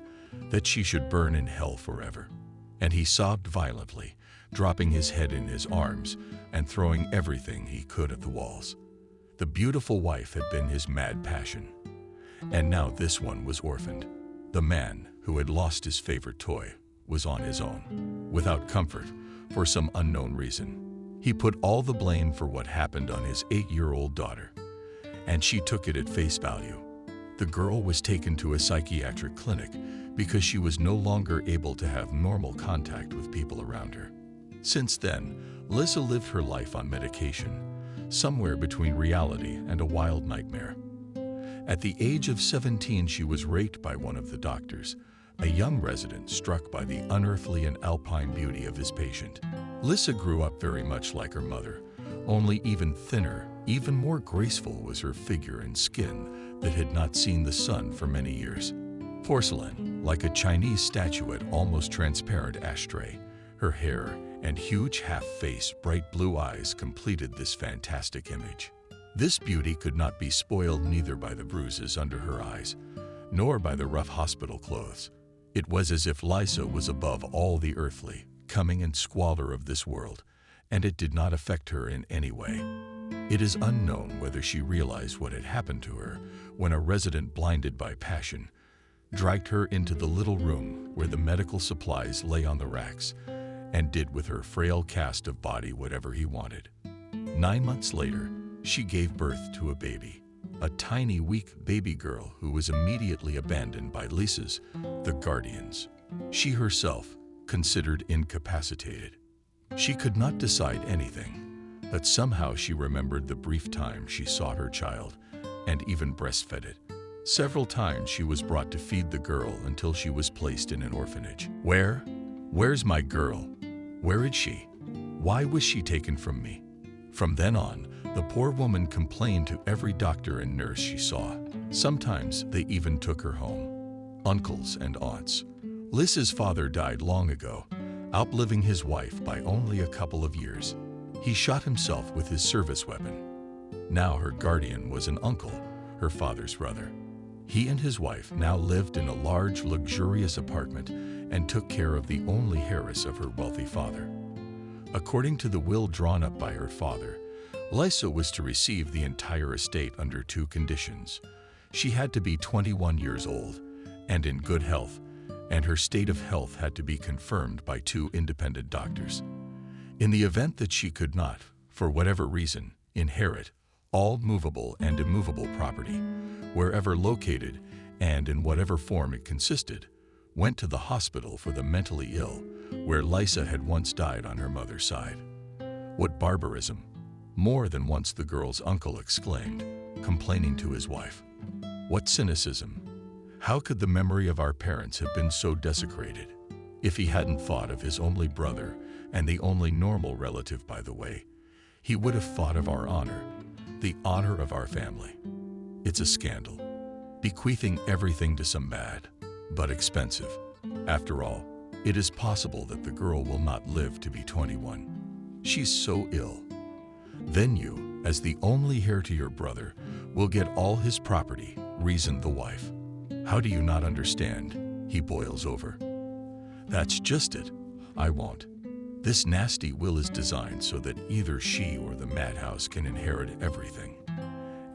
that she should burn in hell forever. And he sobbed violently, dropping his head in his arms and throwing everything he could at the walls. The beautiful wife had been his mad passion, and now this one was orphaned. The man, who had lost his favorite toy, was on his own, without comfort, for some unknown reason. He put all the blame for what happened on his 8-year-old daughter, and she took it at face value. The girl was taken to a psychiatric clinic because she was no longer able to have normal contact with people around her. Since then, Lisa lived her life on medication, somewhere between reality and a wild nightmare. At the age of 17, she was raped by one of the doctors, a young resident struck by the unearthly and alpine beauty of his patient. Lisa grew up very much like her mother, only even thinner, even more graceful was her figure and skin that had not seen the sun for many years. Porcelain, like a Chinese statuette, almost transparent ashtray, her hair and huge half-face, bright blue eyes completed this fantastic image. This beauty could not be spoiled neither by the bruises under her eyes, nor by the rough hospital clothes. It was as if Lisa was above all the earthly, coming and squalor of this world, and it did not affect her in any way. It is unknown whether she realized what had happened to her when a resident blinded by passion dragged her into the little room where the medical supplies lay on the racks and did with her frail cast of body whatever he wanted. 9 months later, she gave birth to a baby. a tiny, weak baby girl who was immediately abandoned by Lisa's, the guardians. She herself, considered incapacitated. She could not decide anything, but somehow she remembered the brief time she saw her child and even breastfed it. Several times she was brought to feed the girl until she was placed in an orphanage. Where's my girl? Where is she? Why was she taken from me? From then on, the poor woman complained to every doctor and nurse she saw. Sometimes they even took her home. Uncles and aunts. Lisa's father died long ago, outliving his wife by only a couple of years. He shot himself with his service weapon. Now her guardian was an uncle, her father's brother. He and his wife now lived in a large, luxurious apartment and took care of the only heiress of her wealthy father. According to the will drawn up by her father, Lisa was to receive the entire estate under two conditions. She had to be 21 years old and in good health, and her state of health had to be confirmed by two independent doctors. In the event that she could not, for whatever reason, inherit all movable and immovable property, wherever located and in whatever form it consisted, went to the hospital for the mentally ill, where Lisa had once died on her mother's side. What barbarism! More than once the girl's uncle exclaimed, complaining to his wife. What cynicism! How could the memory of our parents have been so desecrated? If he hadn't thought of his only brother, and the only normal relative, by the way, he would have thought of our honor, the honor of our family. It's a scandal, bequeathing everything to some bad, but expensive. After all, it is possible that the girl will not live to be 21. She's so ill. Then you, as the only heir to your brother, will get all his property, reasoned the wife. How do you not understand? He boils over. That's just it. I won't. This nasty will is designed so that either she or the madhouse can inherit everything.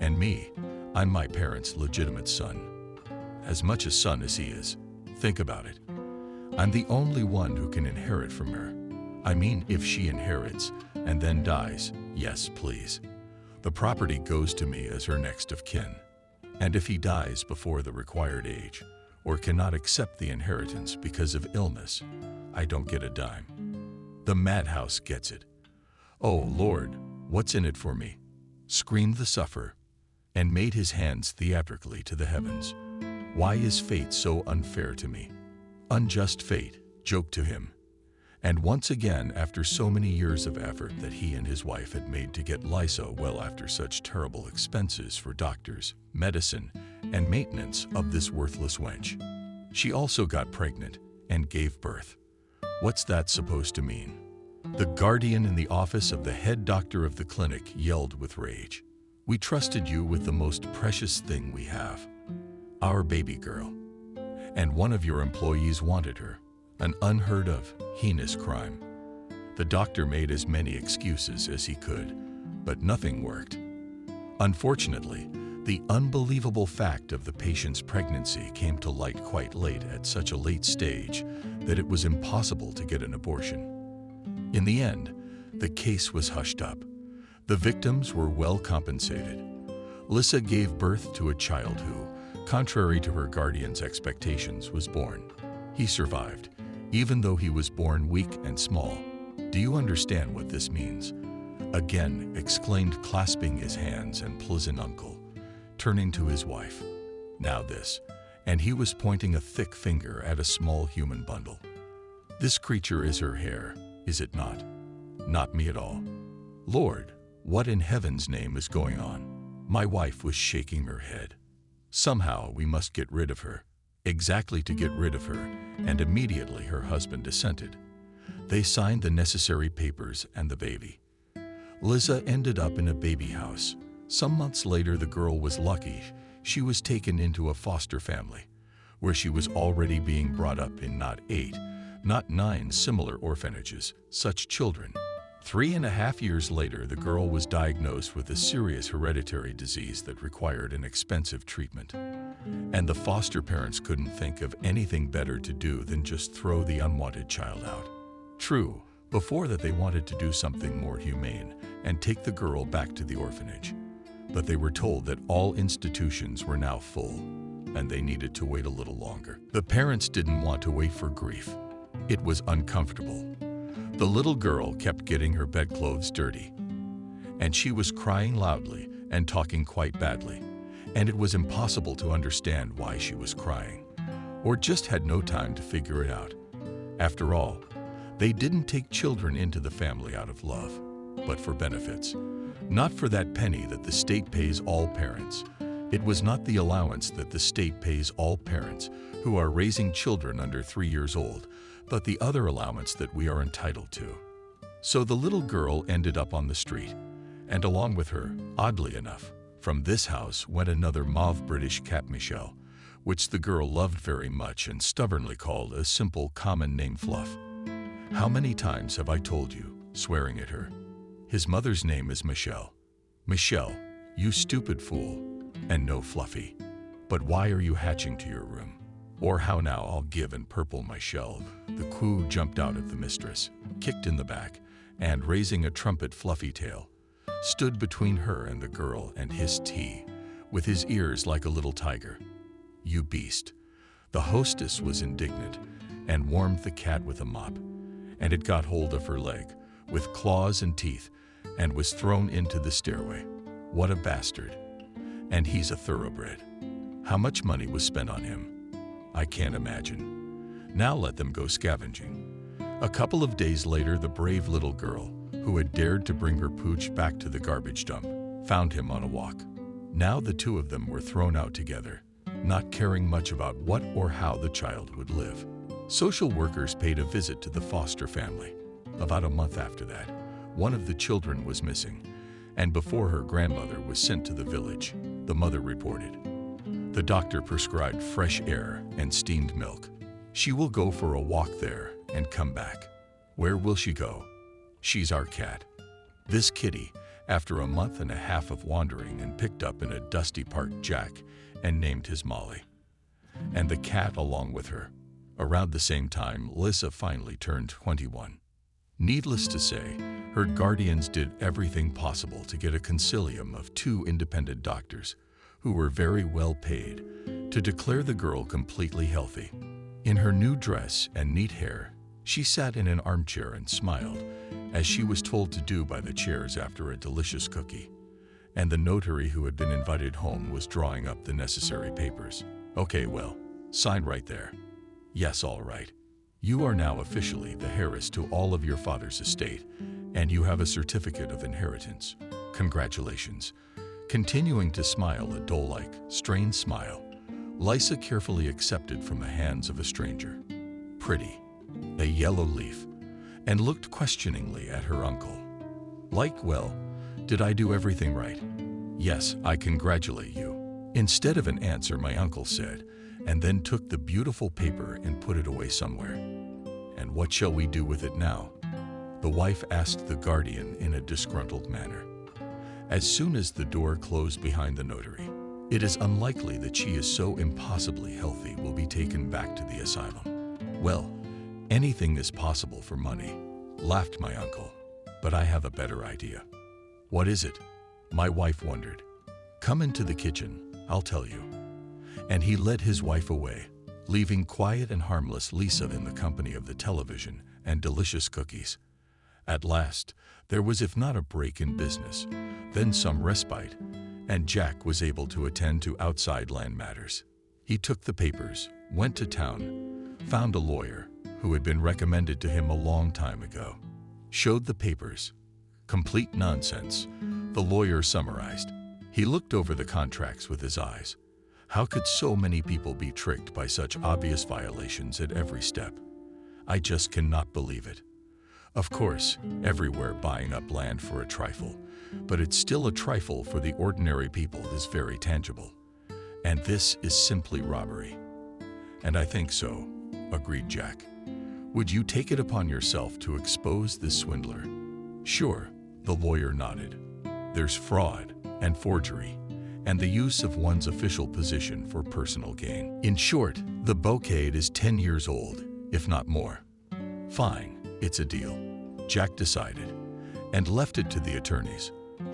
And me, I'm my parents' legitimate son. As much a son as he is. Think about it. I'm the only one who can inherit from her. I mean, if she inherits and then dies, yes, please. The property goes to me as her next of kin. And if he dies before the required age, or cannot accept the inheritance because of illness, I don't get a dime. The madhouse gets it. Oh, Lord, what's in it for me? Screamed the sufferer, and made his hands theatrically to the heavens. Why is fate so unfair to me? Unjust fate, joked to him. And once again, after so many years of effort that he and his wife had made to get Lisa well after such terrible expenses for doctors, medicine, and maintenance of this worthless wench, she also got pregnant and gave birth. What's that supposed to mean? The guardian in the office of the head doctor of the clinic yelled with rage. We trusted you with the most precious thing we have, our baby girl. And one of your employees wanted her. An unheard of, heinous crime. The doctor made as many excuses as he could, but nothing worked. Unfortunately, the unbelievable fact of the patient's pregnancy came to light quite late at such a late stage that it was impossible to get an abortion. In the end, the case was hushed up. The victims were well compensated. Lisa gave birth to a child who, contrary to her guardian's expectations, was born. He survived, even though he was born weak and small. Do you understand what this means? Again exclaimed, clasping his hands and pleasant uncle, turning to his wife. Now this, and he was pointing a thick finger at a small human bundle. This creature is her hair, is it not? Not me at all. Lord, what in heaven's name is going on? My wife was shaking her head. Somehow we must get rid of her. Exactly to get rid of her, and immediately her husband assented. They signed the necessary papers and the baby. Lisa ended up in a baby house. Some months later, the girl was lucky. She was taken into a foster family, where she was already being brought up in not 8, not 9 similar orphanages, such children. 3.5 years later, the girl was diagnosed with a serious hereditary disease that required an expensive treatment. And the foster parents couldn't think of anything better to do than just throw the unwanted child out. True, before that they wanted to do something more humane and take the girl back to the orphanage. but they were told that all institutions were now full, and they needed to wait a little longer. The parents didn't want to wait for grief. It was uncomfortable. The little girl kept getting her bedclothes dirty, and she was crying loudly and talking quite badly, and it was impossible to understand why she was crying, or just had no time to figure it out. After all, they didn't take children into the family out of love, but for benefits. Not for that penny that the state pays all parents. It was not the allowance that the state pays all parents who are raising children under 3 years old, but the other allowance that we are entitled to. So the little girl ended up on the street, and along with her, oddly enough, from this house went another mauve British cat, Michelle, which the girl loved very much and stubbornly called a simple common name, Fluff. How many times have I told you, swearing at her? His mother's name is Michelle. Michelle, you stupid fool, and no Fluffy. But why are you hatching to your room? Or how now, I'll give and purple my shell. The coo jumped out at the mistress, kicked in the back, and raising a trumpet fluffy tail, stood between her and the girl and hissed tea, with his ears like a little tiger. You beast. The hostess was indignant and warmed the cat with a mop, and it got hold of her leg with claws and teeth and was thrown into the stairway. What a bastard. And he's a thoroughbred. How much money was spent on him? I can't imagine. Now let them go scavenging. A couple of days later, the brave little girl, who had dared to bring her pooch back to the garbage dump, found him on a walk. Now the two of them were thrown out together, not caring much about what or how the child would live. Social workers paid a visit to the foster family. About a month after that, one of the children was missing, and before her grandmother was sent to the village, the mother reported. The doctor prescribed fresh air and steamed milk. She will go for a walk there and come back. Where will she go? She's our cat. This kitty, after a month and a half of wandering and picked up in a dusty park, Jack, and named his Molly. And the cat along with her. Around the same time, Lissa finally turned 21. Needless to say, her guardians did everything possible to get a concilium of 2 independent doctors, who were very well paid, to declare the girl completely healthy. In her new dress and neat hair, she sat in an armchair and smiled, as she was told to do by the chairs after a delicious cookie. And the notary who had been invited home was drawing up the necessary papers. Okay, well, sign right there. Yes, all right. You are now officially the heiress to all of your father's estate, and you have a certificate of inheritance. Congratulations. Continuing to smile a doll-like, strained smile, Lissa carefully accepted from the hands of a stranger. Pretty, a yellow leaf, and looked questioningly at her uncle. Like, well, did I do everything right? Yes, I congratulate you. Instead of an answer, my uncle said, and then took the beautiful paper and put it away somewhere. And what shall we do with it now? The wife asked the guardian in a disgruntled manner. As soon as the door closed behind the notary, it is unlikely that she is so impossibly healthy will be taken back to the asylum. Well, anything is possible for money, laughed my uncle, but I have a better idea. What is it? My wife wondered. Come into the kitchen, I'll tell you. And he led his wife away, leaving quiet and harmless Lissa in the company of the television and delicious cookies. At last, there was if not a break in business, then some respite, and Jack was able to attend to outside land matters. He took the papers, went to town, found a lawyer who had been recommended to him a long time ago, showed the papers. Complete nonsense, the lawyer summarized. He looked over the contracts with his eyes. How could so many people be tricked by such obvious violations at every step? I just cannot believe it. Of course, everywhere buying up land for a trifle, but it's still a trifle for the ordinary people is very tangible. And this is simply robbery. And I think so, agreed Jack. Would you take it upon yourself to expose this swindler? Sure, the lawyer nodded. There's fraud and forgery, and the use of one's official position for personal gain. In short, the bouquet is 10 years old, if not more. Fine, it's a deal, Jack decided, and left it to the attorneys.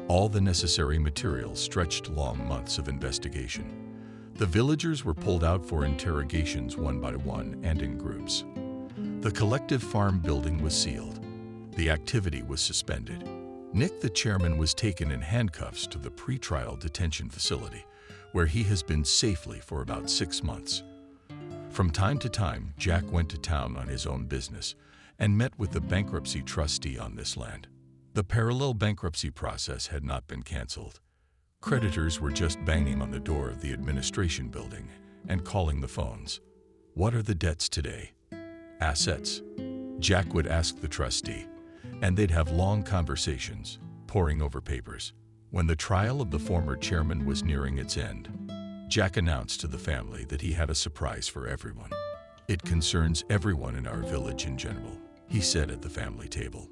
All the necessary materials stretched long months of investigation. The villagers were pulled out for interrogations one by one and in groups. The collective farm building was sealed. The activity was suspended. Nick, the chairman, was taken in handcuffs to the pretrial detention facility, where he has been safely for about 6 months. From time to time, Jack went to town on his own business and met with the bankruptcy trustee on this land. The parallel bankruptcy process had not been canceled. Creditors were just banging on the door of the administration building and calling the phones. What are the debts today? Assets? Jack would ask the trustee, and they'd have long conversations, poring over papers. When the trial of the former chairman was nearing its end, Jack announced to the family that he had a surprise for everyone. "It concerns everyone in our village in general," he said at the family table.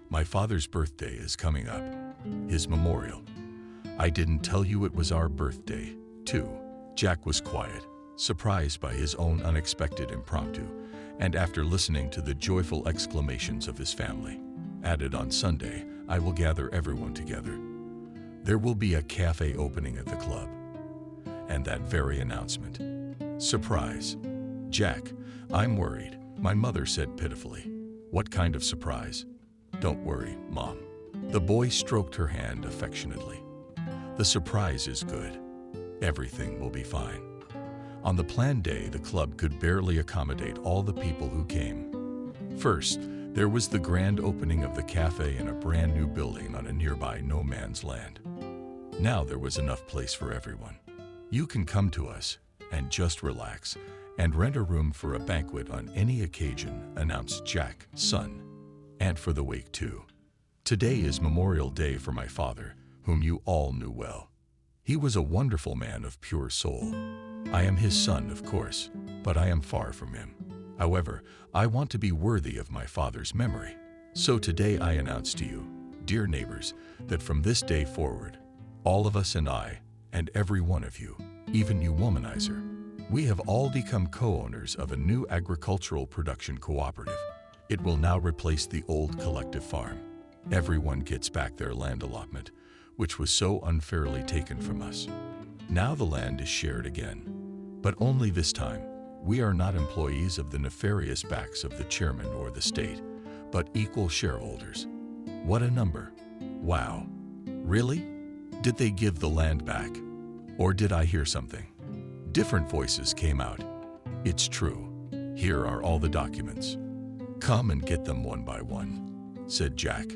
"My father's birthday is coming up, his memorial. I didn't tell you it was our birthday, too." Jack was quiet, surprised by his own unexpected impromptu, and after listening to the joyful exclamations of his family, added, "On Sunday, I will gather everyone together. There will be a cafe opening at the club." And that very announcement. Surprise. "Jack, I'm worried," my mother said pitifully. "What kind of surprise?" "Don't worry, Mom." The boy stroked her hand affectionately. "The surprise is good. Everything will be fine." On the planned day, the club could barely accommodate all the people who came. First, there was the grand opening of the cafe in a brand new building on a nearby no man's land. Now there was enough place for everyone. "You can come to us and just relax and rent a room for a banquet on any occasion," announced Jack, "son. And for the wake too. Today is Memorial Day for my father, whom you all knew well. He was a wonderful man of pure soul. I am his son, of course, but I am far from him. However, I want to be worthy of my father's memory. So today I announce to you, dear neighbors, that from this day forward, all of us and I, and every one of you, even you womanizer, we have all become co-owners of a new agricultural production cooperative. It will now replace the old collective farm. Everyone gets back their land allotment, which was so unfairly taken from us. Now the land is shared again, but only this time. We are not employees of the nefarious backs of the chairman or the state, but equal shareholders." What a number. Wow. Really? Did they give the land back? Or did I hear something? Different voices came out. "It's true. Here are all the documents. Come and get them one by one," said Jack.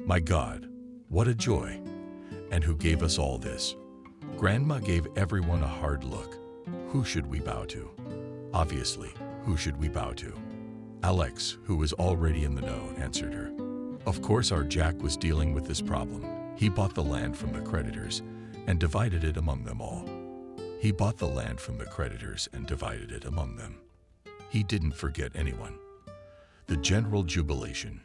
"My God, what a joy. And who gave us all this?" Grandma gave everyone a hard look. Who should we bow to? Obviously, who should we bow to? Alex, who was already in the know, answered her. Of course, our Jack was dealing with this problem. He bought the land from the creditors and divided it among them all. He bought the land from the creditors and divided it among them. He didn't forget anyone. The general jubilation,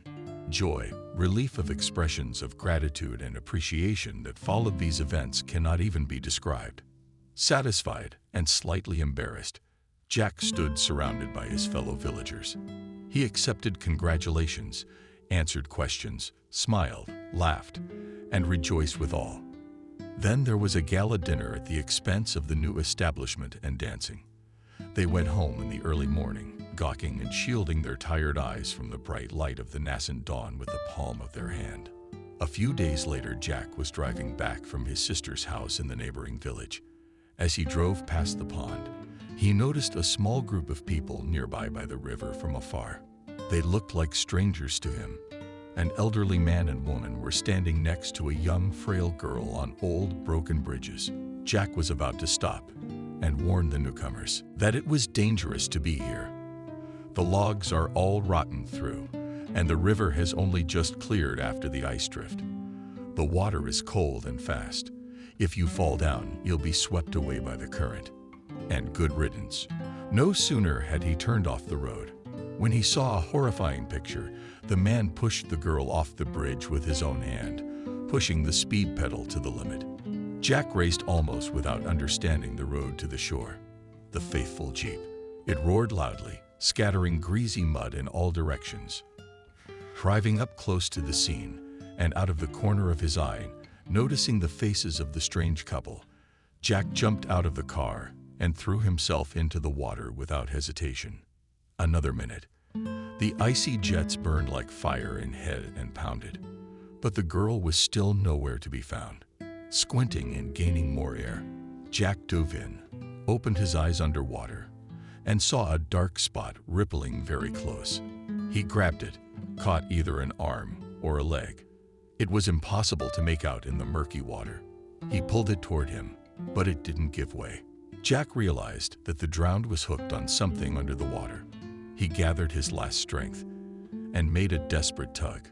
joy, relief of expressions of gratitude and appreciation that followed these events cannot even be described. Satisfied and slightly embarrassed, Jack stood surrounded by his fellow villagers. He accepted congratulations, answered questions, smiled, laughed, and rejoiced with all. Then there was a gala dinner at the expense of the new establishment and dancing. They went home in the early morning, gawking and shielding their tired eyes from the bright light of the nascent dawn with the palm of their hand. A few days later, Jack was driving back from his sister's house in the neighboring village. As he drove past the pond, he noticed a small group of people nearby by the river from afar. They looked like strangers to him. An elderly man and woman were standing next to a young, frail girl on old, broken bridges. Jack was about to stop and warn the newcomers that it was dangerous to be here. The logs are all rotten through, and the river has only just cleared after the ice drift. The water is cold and fast. If you fall down, you'll be swept away by the current. And good riddance. No sooner had he turned off the road, when he saw a horrifying picture. The man pushed the girl off the bridge with his own hand, pushing the speed pedal to the limit. Jack raced almost without understanding the road to the shore. The faithful Jeep. It roared loudly, scattering greasy mud in all directions. Driving up close to the scene, and out of the corner of his eye, Noticing the faces of the strange couple, Jack jumped out of the car and threw himself into the water without hesitation. Another minute. The icy jets burned like fire in head and pounded, but the girl was still nowhere to be found. Squinting and gaining more air, Jack dove in, opened his eyes underwater, and saw a dark spot rippling very close. He grabbed it, caught either an arm or a leg. It was impossible to make out in the murky water. He pulled it toward him, but it didn't give way. Jack realized that the drowned was hooked on something under the water. He gathered his last strength and made a desperate tug.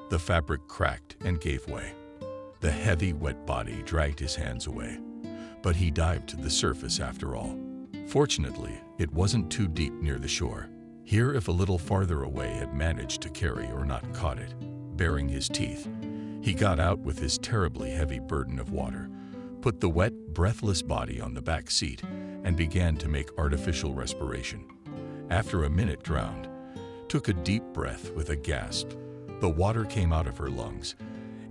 The fabric cracked and gave way. The heavy, wet body dragged his hands away, but he dived to the surface after all. Fortunately, it wasn't too deep near the shore. Here, if a little farther away, had managed to carry or not caught it. Baring his teeth, he got out with his terribly heavy burden of water, put the wet, breathless body on the back seat, and began to make artificial respiration. After a minute drowned, took a deep breath with a gasp. The water came out of her lungs,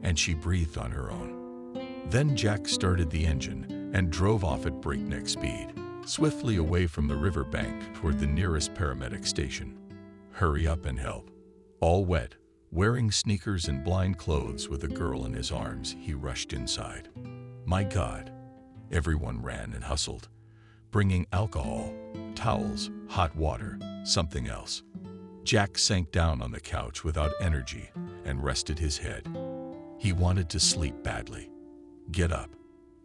and she breathed on her own. Then Jack started the engine and drove off at breakneck speed, swiftly away from the river bank toward the nearest paramedic station. Hurry up and help. All wet, wearing sneakers and blind clothes with a girl in his arms, he rushed inside. My God! Everyone ran and hustled, bringing alcohol, towels, hot water, something else. Jack sank down on the couch without energy and rested his head. He wanted to sleep badly. Get up.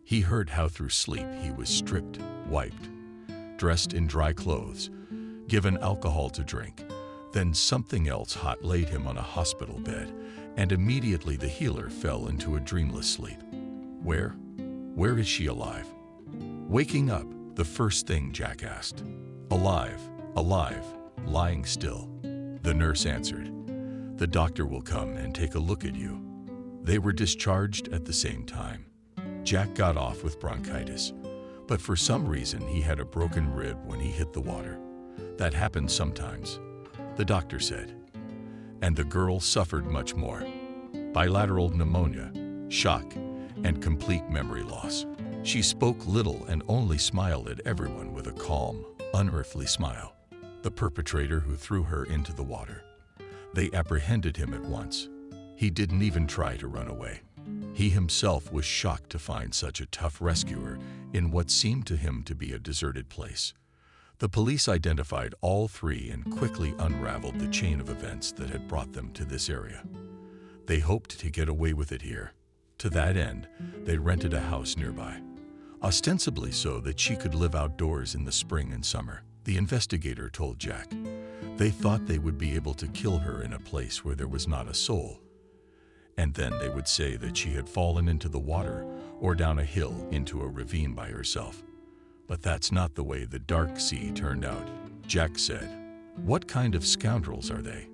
He heard how through sleep he was stripped, wiped, dressed in dry clothes, given alcohol to drink. Then something else hot laid him on a hospital bed, and immediately the healer fell into a dreamless sleep. Where is she alive? Waking up, the first thing Jack asked. Alive, lying still. The nurse answered. The doctor will come and take a look at you. They were discharged at the same time. Jack got off with bronchitis, but for some reason he had a broken rib when he hit the water. That happens sometimes, the doctor said. And the girl suffered much more. Bilateral pneumonia, shock, and complete memory loss. She spoke little and only smiled at everyone with a calm, unearthly smile. The perpetrator who threw her into the water. They apprehended him at once. He didn't even try to run away. He himself was shocked to find such a tough rescuer in what seemed to him to be a deserted place. The police identified all three and quickly unraveled the chain of events that had brought them to this area. They hoped to get away with it here. To that end, they rented a house nearby, ostensibly so that she could live outdoors in the spring and summer. The investigator told Jack. They thought they would be able to kill her in a place where there was not a soul. And then they would say that she had fallen into the water or down a hill into a ravine by herself. But that's not the way the dark sea turned out. Jack said, "What kind of scoundrels are they?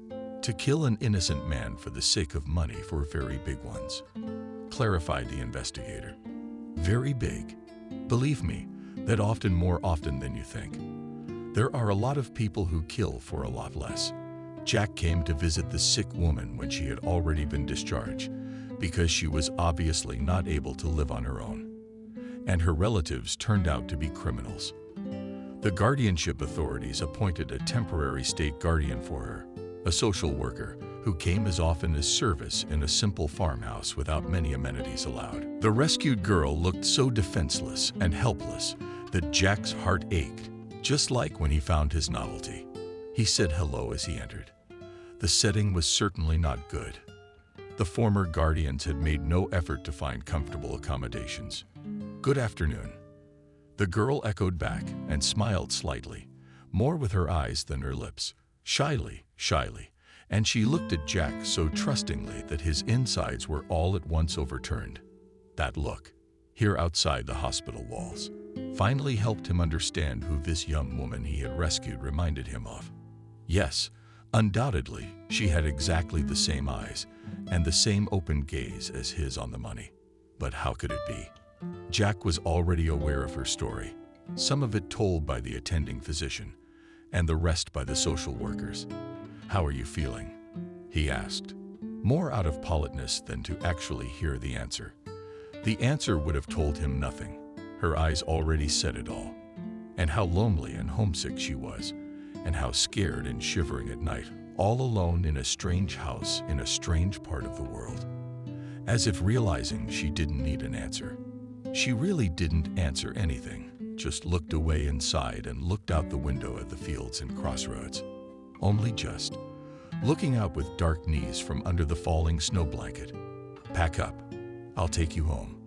To kill an innocent man for the sake of money for very big ones," clarified the investigator. Very big. Believe me, that often more often than you think. There are a lot of people who kill for a lot less. Jack came to visit the sick woman when she had already been discharged because she was obviously not able to live on her own. And her relatives turned out to be criminals. The guardianship authorities appointed a temporary state guardian for her, a social worker who came as often as service in a simple farmhouse without many amenities allowed. The rescued girl looked so defenseless and helpless that Jack's heart ached, just like when he found his novelty. He said hello as he entered. The setting was certainly not good. The former guardians had made no effort to find comfortable accommodations. Good afternoon. The girl echoed back and smiled slightly, more with her eyes than her lips. Shyly, and she looked at Jack so trustingly that his insides were all at once overturned. That look, here outside the hospital walls, finally helped him understand who this young woman he had rescued reminded him of. Yes, undoubtedly, she had exactly the same eyes and the same open gaze as his on the money. But how could it be? Jack was already aware of her story, some of it told by the attending physician, and the rest by the social workers. "How are you feeling?" he asked, more out of politeness than to actually hear the answer. The answer would have told him nothing. Her eyes already said it all. And how lonely and homesick she was, and how scared and shivering at night, all alone in a strange house in a strange part of the world. As if realizing she didn't need an answer. She really didn't answer anything, just looked away and sighed and looked out the window at the fields and crossroads. Only just. Looking out with dark knees from under the falling snow blanket. "Pack up. I'll take you home,"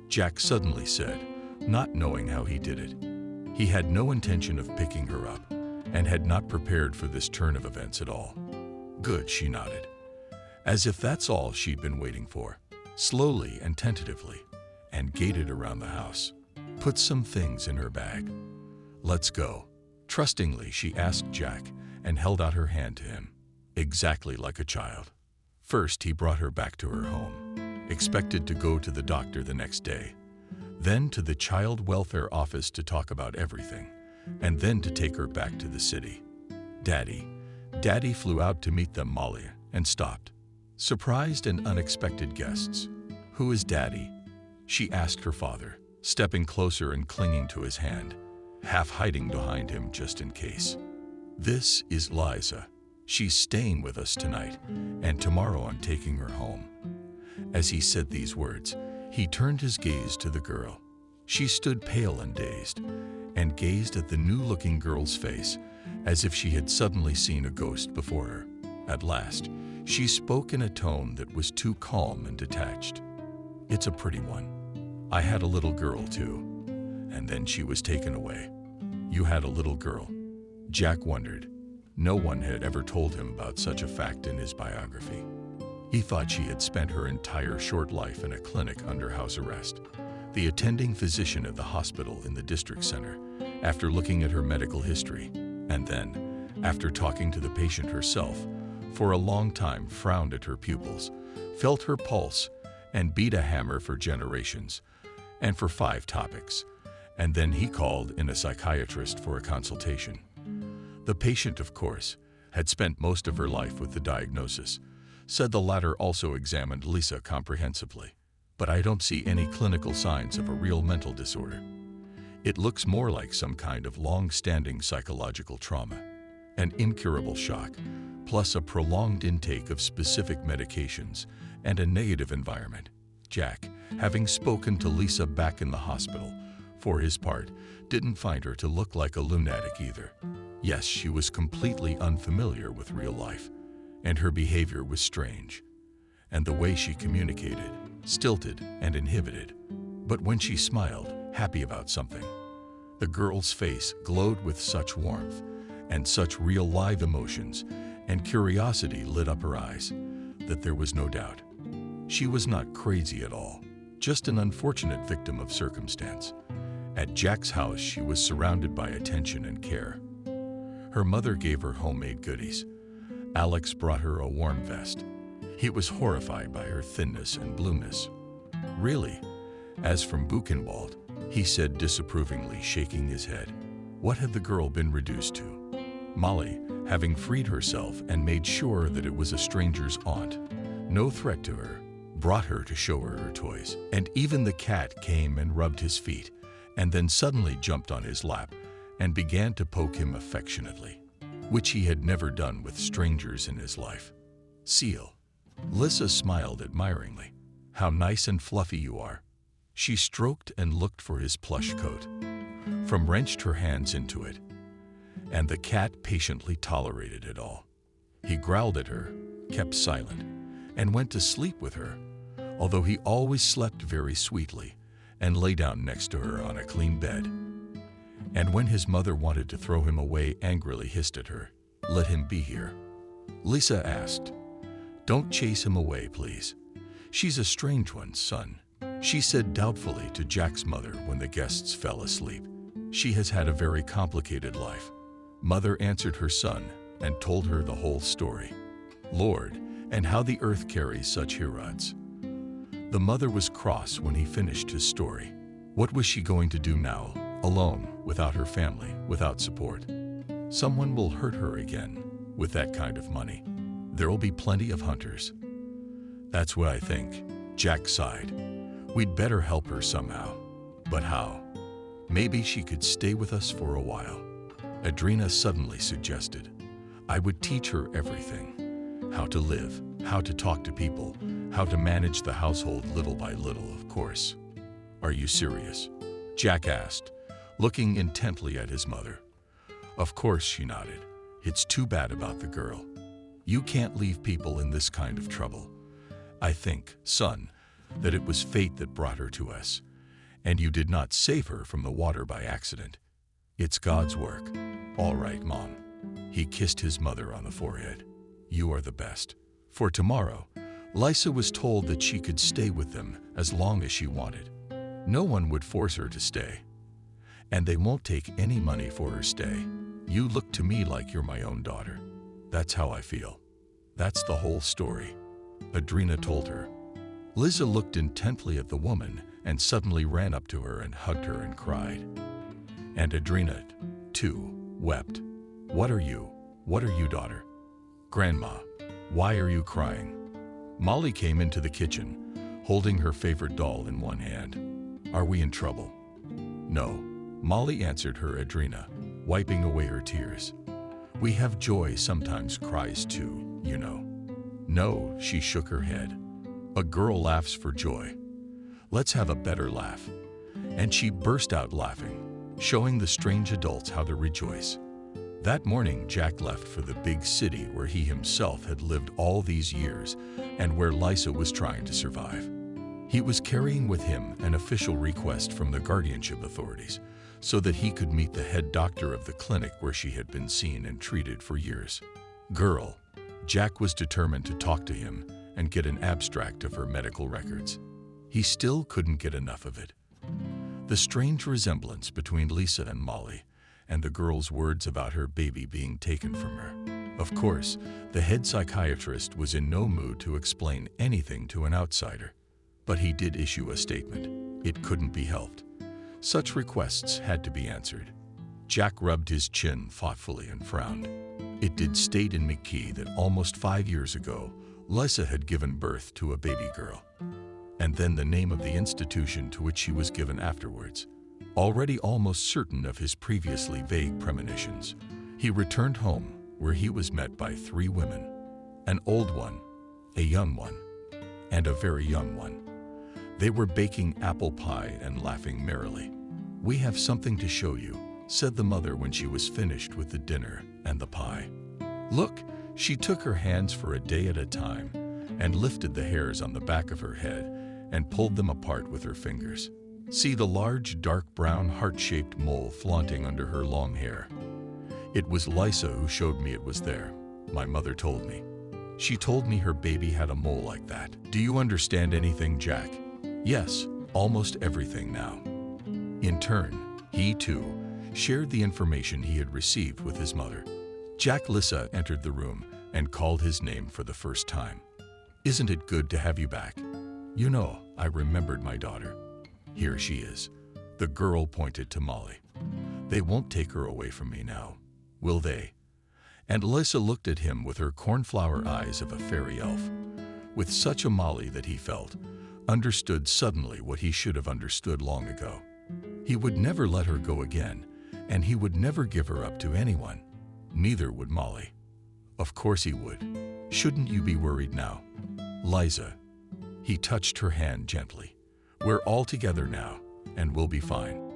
Jack suddenly said, not knowing how he did it. He had no intention of picking her up, and had not prepared for this turn of events at all. "Good," she nodded, as if that's all she'd been waiting for, slowly and tentatively, and gated around the house. Put some things in her bag. "Let's go." Trustingly, she asked Jack and held out her hand to him, exactly like a child. First, he brought her back to her home, expected to go to the doctor the next day, then to the child welfare office to talk about everything, and then to take her back to the city. Daddy flew out to meet them, Molly, and stopped. Surprised and unexpected guests. "Who is Daddy?" she asked her father, stepping closer and clinging to his hand, half hiding behind him just in case. "This is Liza. She's staying with us tonight, and tomorrow I'm taking her home." As he said these words, he turned his gaze to the girl. She stood pale and dazed, and gazed at the new-looking girl's face as if she had suddenly seen a ghost before her. At last, she spoke in a tone that was too calm and detached. "It's a pretty one. I had a little girl too, and then she was taken away." "You had a little girl?" Jack wondered. No one had ever told him about such a fact in his biography. He thought she had spent her entire short life in a clinic under house arrest, the attending physician at the hospital in the district center, after looking at her medical history, and then, after talking to the patient herself, for a long time frowned at her pupils, felt her pulse, and beat a hammer for generations, and for 5 topics, and then he called in a psychiatrist for a consultation. The patient, of course, had spent most of her life with the diagnosis, said the latter also examined Lisa comprehensively. "But I don't see any clinical signs of a real mental disorder. It looks more like some kind of long-standing psychological trauma, an incurable shock, plus a prolonged intake of specific medications and a negative environment." Jack, having spoken to Lisa back in the hospital, for his part, didn't find her to look like a lunatic either. Yes, she was completely unfamiliar with real life, and her behavior was strange, and the way she communicated, stilted and inhibited. But when she smiled, happy about something, the girl's face glowed with such warmth, and such real live emotions, and curiosity lit up her eyes, that there was no doubt. She was not crazy at all, just an unfortunate victim of circumstance. At Jack's house, she was surrounded by attention and care. Her mother gave her homemade goodies. Alex brought her a warm vest. He was horrified by her thinness and blueness. "Really?" As from Buchenwald, he said disapprovingly, shaking his head. What had the girl been reduced to? Molly, having freed herself and made sure that it was a stranger's aunt, no threat to her, brought her to show her her toys. And even the cat came and rubbed his feet, and then suddenly jumped on his lap and began to poke him affectionately, which he had never done with strangers in his life. "Seal." Lisa smiled admiringly. "How nice and fluffy you are." She stroked and looked for his plush coat, wrenched her hands into it, and the cat patiently tolerated it all. He growled at her, kept silent, and went to sleep with her, although he always slept very sweetly and lay down next to her on a clean bed. And when his mother wanted to throw him away, angrily hissed at her, "Let him be here." Lisa asked, "Don't chase him away, please. She's a strange one, son," she said doubtfully to Jack's mother when the guests fell asleep. "She has had a very complicated life." Mother answered her son and told her the whole story. Lord, and how the earth carries such heroes. The mother was cross when he finished his story. What was she going to do now, alone, without her family, without support? Someone will hurt her again. With that kind of money, there'll be plenty of hunters. That's what I think, Jack sighed. We'd better help her somehow. But how? Maybe she could stay with us for a while. Adrina suddenly suggested. I would teach her everything. How to live, how to talk to people, how to manage the household little by little, of course. Are you serious? Jack asked, looking intently at his mother. Of course, she nodded. It's too bad about the girl. You can't leave people in this kind of trouble. I think, son, that it was fate that brought her to us, and you did not save her from the water by accident. It's God's work. All right, Mom. He kissed his mother on the forehead. You are the best. For tomorrow, Lisa was told that she could stay with them as long as she wanted. No one would force her to stay. And they won't take any money for her stay. You look to me like you're my own daughter. That's how I feel. That's the whole story. Adrina told her. Liza looked intently at the woman and suddenly ran up to her and hugged her and cried. And Adrina, too, wept. What are you, daughter? Grandma, why are you crying? Molly came into the kitchen, holding her favorite doll in one hand. Are we in trouble? No, Molly answered her Adrina, wiping away her tears. We have joy sometimes cries too, you know. No, she shook her head. A girl laughs for joy. Let's have a better laugh. And she burst out laughing, showing the strange adults how to rejoice. That morning, Jack left for the big city where he himself had lived all these years and where Lisa was trying to survive. He was carrying with him an official request from the guardianship authorities so that he could meet the head doctor of the clinic where she had been seen and treated for years. Girl, Jack was determined to talk to him and get an abstract of her medical records. He still couldn't get enough of it. The strange resemblance between Lisa and Molly, and the girl's words about her baby being taken from her. Of course, the head psychiatrist was in no mood to explain anything to an outsider, but he did issue a statement. It couldn't be helped. Such requests had to be answered. Jack rubbed his chin thoughtfully and frowned. It did state in McKee that almost 5 years ago, Lisa had given birth to a baby girl, and then the name of the institution to which she was given afterwards. Already almost certain of his previously vague premonitions, he returned home where he was met by 3 women, an old one, a young one, and a very young one. They were baking apple pie and laughing merrily. We have something to show you, said the mother when she was finished with the dinner and the pie. Look, she took her hands for a day at a time and lifted the hairs on the back of her head and pulled them apart with her fingers. See the large, dark brown, heart-shaped mole flaunting under her long hair. It was Lisa who showed me it was there, my mother told me. She told me her baby had a mole like that. Do you understand anything, Jack? Yes, almost everything now. In turn, he too shared the information he had received with his mother. Jack Lisa entered the room and called his name for the first time. Isn't it good to have you back? You know, I remembered my daughter. Here she is. The girl pointed to Molly. They won't take her away from me now, will they? And Lisa looked at him with her cornflower eyes of a fairy elf, with such a Molly that he felt, understood suddenly what he should have understood long ago. He would never let her go again, and he would never give her up to anyone. Neither would Molly. Of course he would. Shouldn't you be worried now? Liza. He touched her hand gently. We're all together now, and we'll be fine.